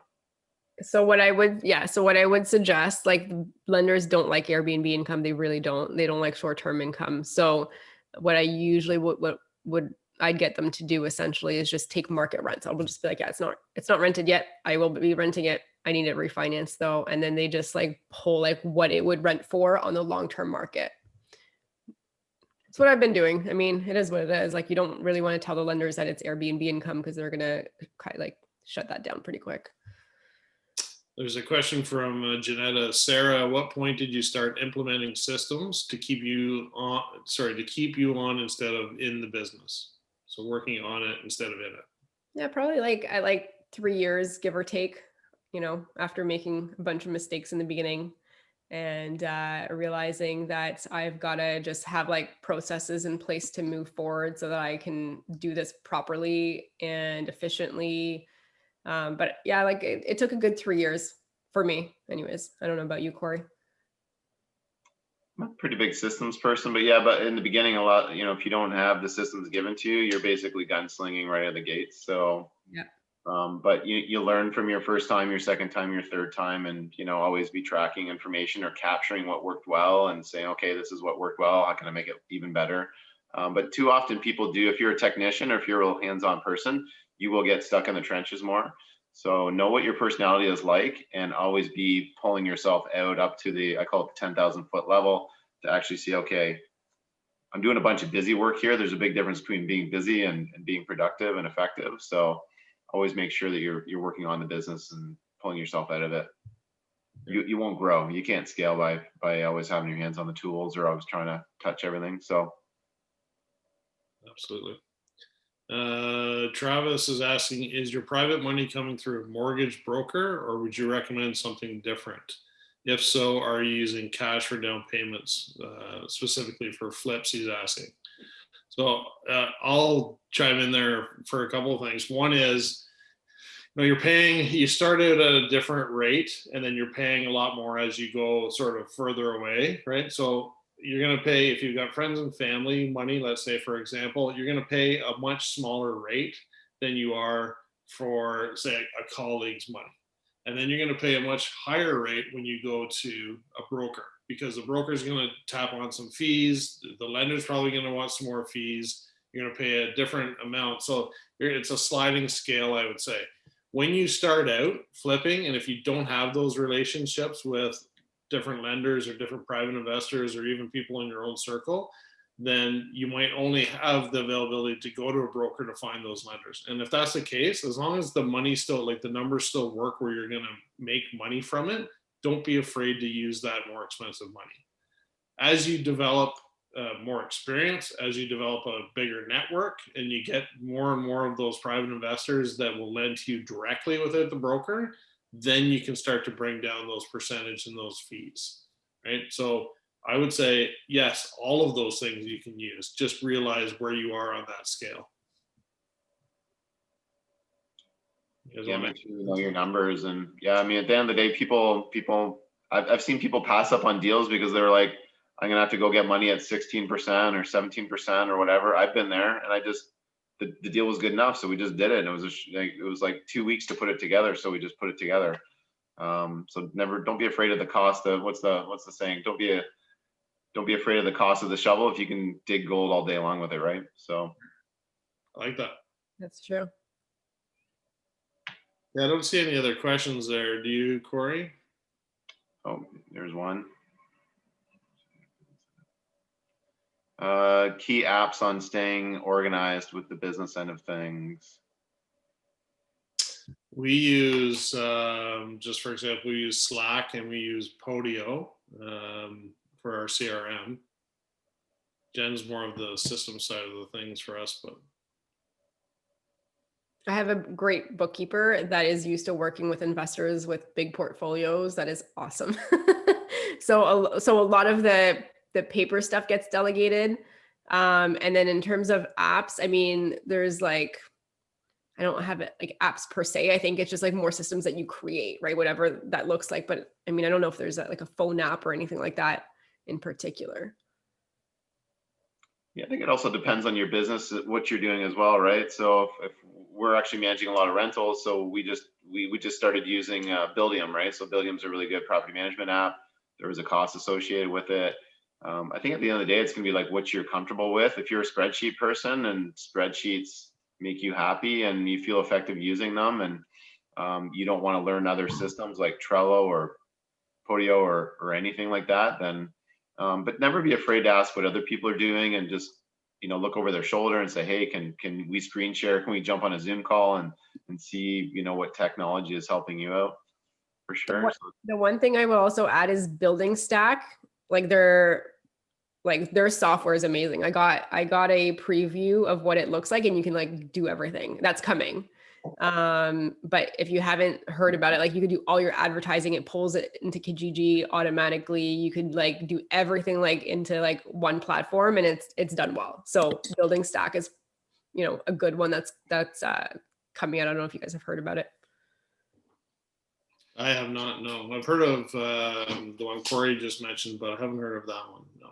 So what I would suggest, like lenders don't like Airbnb income. They really don't. They don't like short-term income. So what I usually I'd get them to do essentially is just take market rents. I will just be like, yeah, it's not rented yet. I will be renting it. I need it refinanced though. And then they just like pull like what it would rent for on the long-term market. That's what I've been doing. I mean, it is what it is. Like you don't really want to tell the lenders that it's Airbnb income because they're going to kind of like shut that down pretty quick. There's a question from Janetta. Sarah, what point did you start implementing systems to keep you on instead of in the business? So working on it instead of in it. Yeah, probably like 3 years, give or take. you know, after making a bunch of mistakes in the beginning and realizing that I've got to just have like processes in place to move forward so that I can do this properly and efficiently. But yeah, like it took a good 3 years for me anyways. I don't know about you, Corey. I'm a pretty big systems person, but yeah, but in the beginning, a lot, you know, if you don't have the systems given to you, you're basically gunslinging right out of the gates. So, Yeah. but you learn from your first time, your second time, your third time, and, you know, always be tracking information or capturing what worked well and saying, okay, this is what worked well. How can I make it even better? But too often people do, if you're a technician or if you're a real hands-on person, you will get stuck in the trenches more. So know what your personality is like and always be pulling yourself out up to the, I call it the 10,000 foot level to actually see, okay, I'm doing a bunch of busy work here. There's a big difference between being busy and being productive and effective. So always make sure that you're working on the business and pulling yourself out of it. You won't grow. You can't scale by always having your hands on the tools or always trying to touch everything. So Absolutely. Travis is asking, is your private money coming through a mortgage broker or would you recommend something different? If so, are you using cash for down payments, specifically for flips, he's asking. So I'll chime in there for a couple of things. One is, you know, you start out at a different rate and then you're paying a lot more as you go sort of further away, right? So you're going to pay, if you've got friends and family money, let's say, for example, you're going to pay a much smaller rate than you are for, say, a colleague's money. And then you're going to pay a much higher rate when you go to a broker because the broker is going to tap on some fees. The lender's probably going to want some more fees. You're going to pay a different amount. So it's a sliding scale, I would say. When you start out flipping, and if you don't have those relationships with different lenders or different private investors or even people in your own circle, then you might only have the availability to go to a broker to find those lenders. And if that's the case, as long as the money still, like the numbers still work where you're going to make money from it, don't be afraid to use that more expensive money. As you develop more experience, as you develop a bigger network and you get more and more of those private investors that will lend to you directly without the broker, then you can start to bring down those percentage and those fees, right? So I would say, yes, all of those things you can use. Just realize where you are on that scale. yeah, make sure you know your numbers. And yeah, I mean, at the end of the day, people, I've seen people pass up on deals because they're like, I'm gonna have to go get money at 16% or 17% or whatever. I've been there, and I just the deal was good enough, so we just did it. And it was like 2 weeks to put it together, so we just put it together. So don't be afraid of the cost of what's the saying? Don't be afraid of the cost of the shovel if you can dig gold all day long with it, right? So I like that. That's true. Yeah, I don't see any other questions there. Do you, Corey? oh, there's one. Key apps on staying organized with the business end of things. We use, just for example, we use Slack and we use Podio for our CRM. Jen's more of the system side of the things for us, but I have a great bookkeeper that is used to working with investors with big portfolios. That is awesome. So a lot of the paper stuff gets delegated. And then in terms of apps, I mean, there's like, I don't have it like apps per se. I think it's just like more systems that you create, right? Whatever that looks like. But I mean, I don't know if there's like a phone app or anything like that in particular. Yeah, I think it also depends on your business, what you're doing as well, right? So if we're actually managing a lot of rentals, so we just started using Buildium, right? So Buildium's a really good property management app. There was a cost associated with it. I think at the end of the day, it's gonna be like what you're comfortable with. If you're a spreadsheet person and spreadsheets make you happy and you feel effective using them, and you don't want to learn other systems like Trello or Podio or anything like that, then but never be afraid to ask what other people are doing and just, you know, look over their shoulder and say, hey, can we screen share? Can we jump on a Zoom call and see, you know, what technology is helping you out? For sure. The one thing I will also add is Building Stack. Like their software is amazing. I got a preview of what it looks like, and you can like do everything that's coming. But if you haven't heard about it, like you could do all your advertising, it pulls it into Kijiji automatically. You could like do everything like into like one platform and it's done well. So building Stack is, you know, a good one that's coming out. I don't know if you guys have heard about it. I have not. No, I've heard of the one Corey just mentioned, but I haven't heard of that one. No.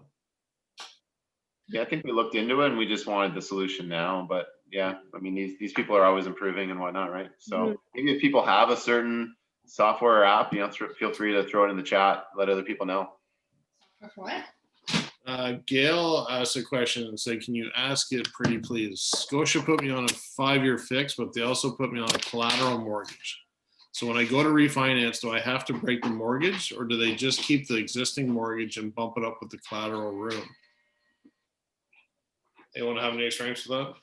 Yeah, I think we looked into it and we just wanted the solution now. But yeah, I mean, these people are always improving and whatnot, right? So maybe if people have a certain software or app, you know, feel free to throw it in the chat, let other people know. What? Gail asked a question and said, can you ask it pretty please? Scotia put me on a 5-year fix, but they also put me on a collateral mortgage. So when I go to refinance, do I have to break the mortgage or do they just keep the existing mortgage and bump it up with the collateral room? Anyone have any experience with that?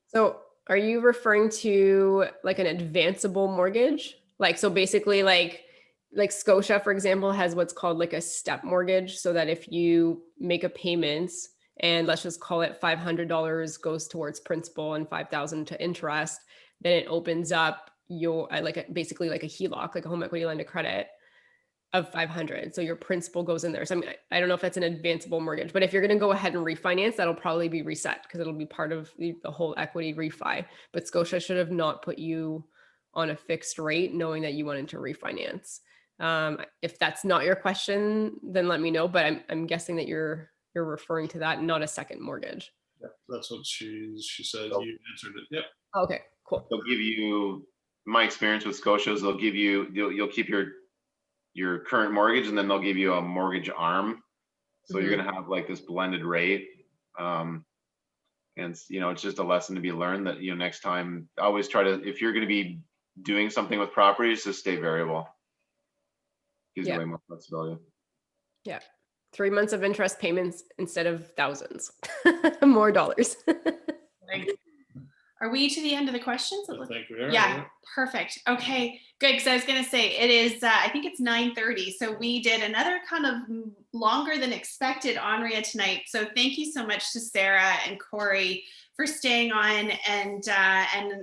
So are you referring to like an advanceable mortgage? Like, so basically like Scotia, for example, has what's called like a step mortgage. So that if you make a payment and let's just call it $500 goes towards principal and $5,000 to interest, then it opens up your basically like a HELOC, like a home equity line of credit of 500. So your principal goes in there. So I mean, I don't know if that's an advanceable mortgage, but if you're going to go ahead and refinance, that'll probably be reset because it'll be part of the whole equity refi. But Scotia should have not put you on a fixed rate knowing that you wanted to refinance. If that's not your question, then let me know. But I'm guessing that you're referring to that, not a second mortgage. Yeah, that's what she said. So, you answered it. Yep. Okay, cool. They'll give you, my experience with Scotia is they'll give you, you'll keep your current mortgage and then they'll give you a mortgage arm. So you're going to have like this blended rate. And you know, it's just a lesson to be learned that, you know, next time always try to, if you're going to be doing something with properties, just stay variable. Gives you way more flexibility. Yeah. 3 months of interest payments instead of thousands, more dollars. Are we to the end of the questions? I think we are. Yeah, perfect. Okay, good. Because I was going to say it is, I think it's 9:30. So we did another kind of longer than expected ONREIA tonight. So thank you so much to Sarah and Corey for staying on and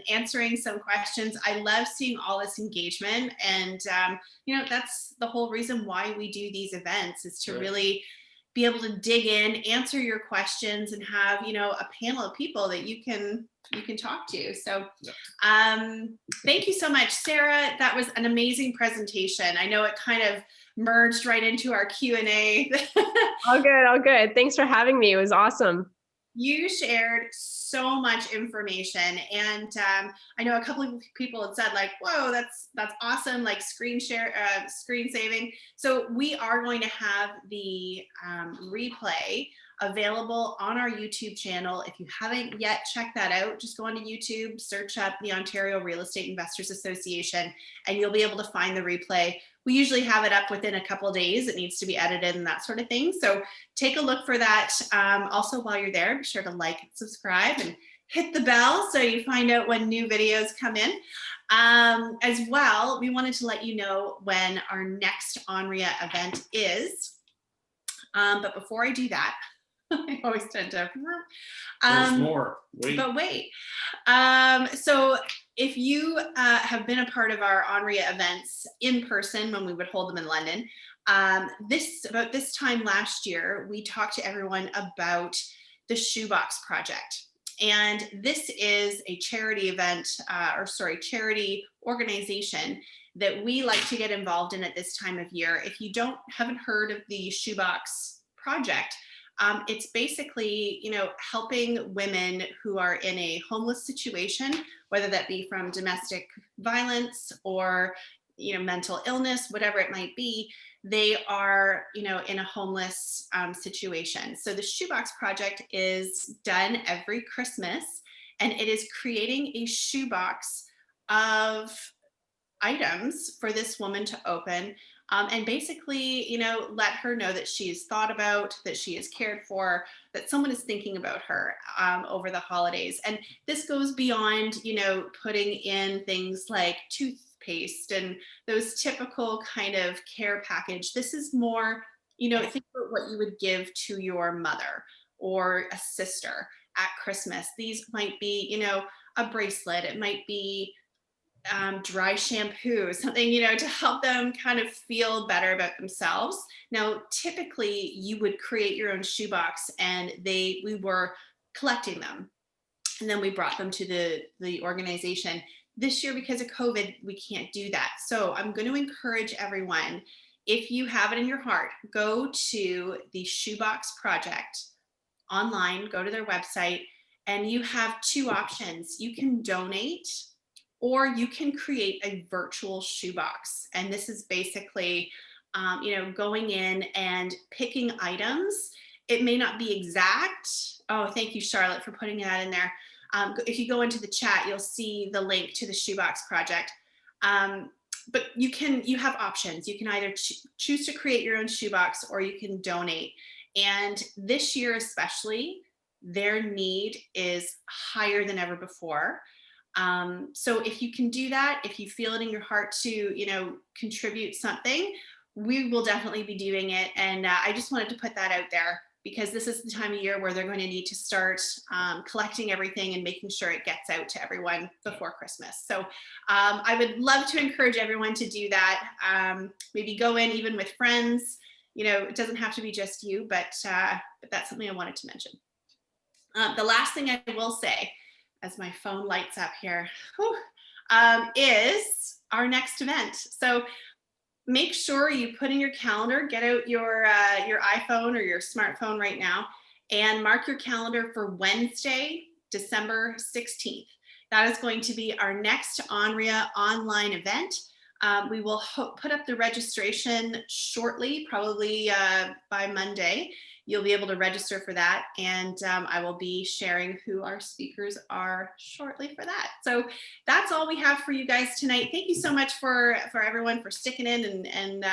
answering some questions. I love seeing all this engagement. And, you know, that's the whole reason why we do these events is to really be able to dig in, answer your questions, and have, you know, a panel of people that you can talk to. So thank you so much, Sarah. That was an amazing presentation. I know it kind of merged right into our Q&A. All good. Thanks for having me. It was awesome. You shared so much information, and I know a couple of people had said like, whoa, that's awesome, like screen saving. So we are going to have the replay available on our YouTube channel. If you haven't yet checked that out, just go onto YouTube, search up the Ontario Real Estate Investors Association, and you'll be able to find the replay. We usually have it up within a couple of days. It needs to be edited and that sort of thing. So take a look for that. Also, while you're there, be sure to like and subscribe and hit the bell so you find out when new videos come in. As well, we wanted to let you know when our next ONREIA event is. But before I do that, I always tend to. There's more. Wait. But wait. So if you have been a part of our ONREIA events in person when we would hold them in London, about this time last year, we talked to everyone about the Shoebox Project. And this is a charity event, charity organization that we like to get involved in at this time of year. If you haven't heard of the Shoebox Project, it's basically, you know, helping women who are in a homeless situation, whether that be from domestic violence or, you know, mental illness, whatever it might be. They are, you know, in a homeless situation. So the Shoebox Project is done every Christmas, and it is creating a shoebox of items for this woman to open. And basically, you know, let her know that she is thought about, that she is cared for, that someone is thinking about her over the holidays. And this goes beyond, you know, putting in things like toothpaste and those typical kind of care package. This is more, you know, think about what you would give to your mother or a sister at Christmas. These might be, you know, a bracelet. It might be dry shampoo, something, to help them kind of feel better about themselves. Now, typically you would create your own shoebox and we were collecting them. And then we brought them to the organization. This year, because of COVID, we can't do that. So I'm going to encourage everyone, if you have it in your heart, go to the Shoebox Project online, go to their website, and you have two options. You can donate, or you can create a virtual shoebox. And this is basically, going in and picking items. It may not be exact. Oh, thank you, Charlotte, for putting that in there. If you go into the chat, you'll see the link to the Shoebox Project. But you have options. You can either choose to create your own shoebox, or you can donate. And this year especially, their need is higher than ever before. So if you can do that, if you feel it in your heart to, contribute something, we will definitely be doing it. And I just wanted to put that out there, because this is the time of year where they're going to need to start collecting everything and making sure it gets out to everyone before Christmas. So I would love to encourage everyone to do that. Maybe go in even with friends. It doesn't have to be just you, but that's something I wanted to mention. The last thing I will say, as my phone lights up here, is our next event. So make sure you put in your calendar, get out your iPhone or your smartphone right now, and mark your calendar for Wednesday, December 16th. That is going to be our next ONREIA online event. We will put up the registration shortly, probably by Monday. You'll be able to register for that, and I will be sharing who our speakers are shortly for that. So that's all we have for you guys tonight. Thank you so much for everyone for sticking in and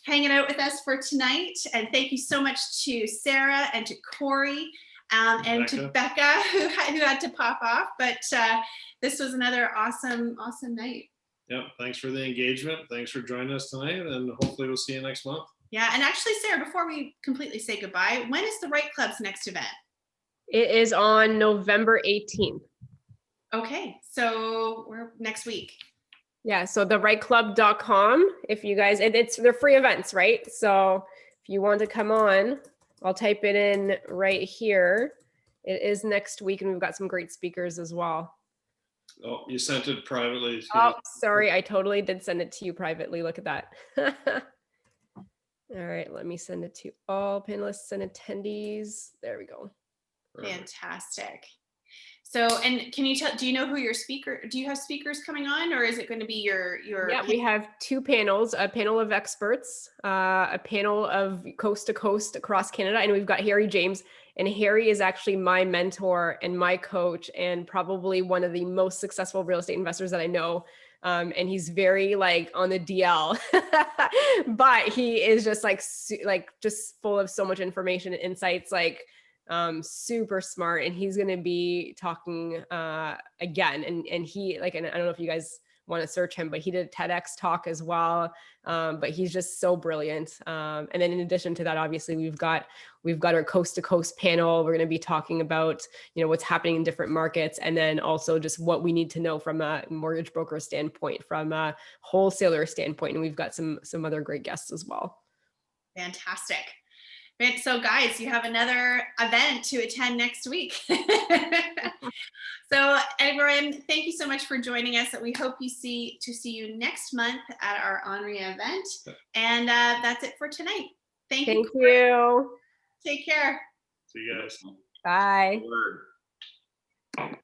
hanging out with us for tonight. And thank you so much to Sarah and to Corey and to Becca who had to pop off. But this was another awesome night. Yep. Thanks for the engagement. Thanks for joining us tonight, and hopefully we'll see you next month. Yeah, and actually, Sarah, before we completely say goodbye, when is the Right Club's next event? It is on November 18th. Okay, so we're next week. Yeah, so therightclub.com. If you guys, they're free events, right? So if you want to come on, I'll type it in right here. It is next week, and we've got some great speakers as well. Oh, you sent it privately. Oh, sorry, I totally did send it to you privately. Look at that. All right, let me send it to all panelists and attendees. There we go. Fantastic. So, and can you do you know who your do you have speakers coming on, or is it going to be your? Yeah, we have two panels, a panel of experts, a panel of coast to coast across Canada. And we've got Harry James, and Harry is actually my mentor and my coach, and probably one of the most successful real estate investors that I know. And he's very on the DL, but he is just just full of so much information and insights, super smart. And he's going to be talking again. And he and I don't know if you guys want to search him, but he did a TEDx talk as well. But he's just so brilliant. And then in addition to that, obviously we've got our coast to coast panel. We're going to be talking about, what's happening in different markets. And then also just what we need to know from a mortgage broker standpoint, from a wholesaler standpoint. And we've got some other great guests as well. Fantastic. So guys, you have another event to attend next week. So everyone, thank you so much for joining us. We hope to see you next month at our ONREIA event. And that's it for tonight. Thank you. Take care. See you guys. Bye.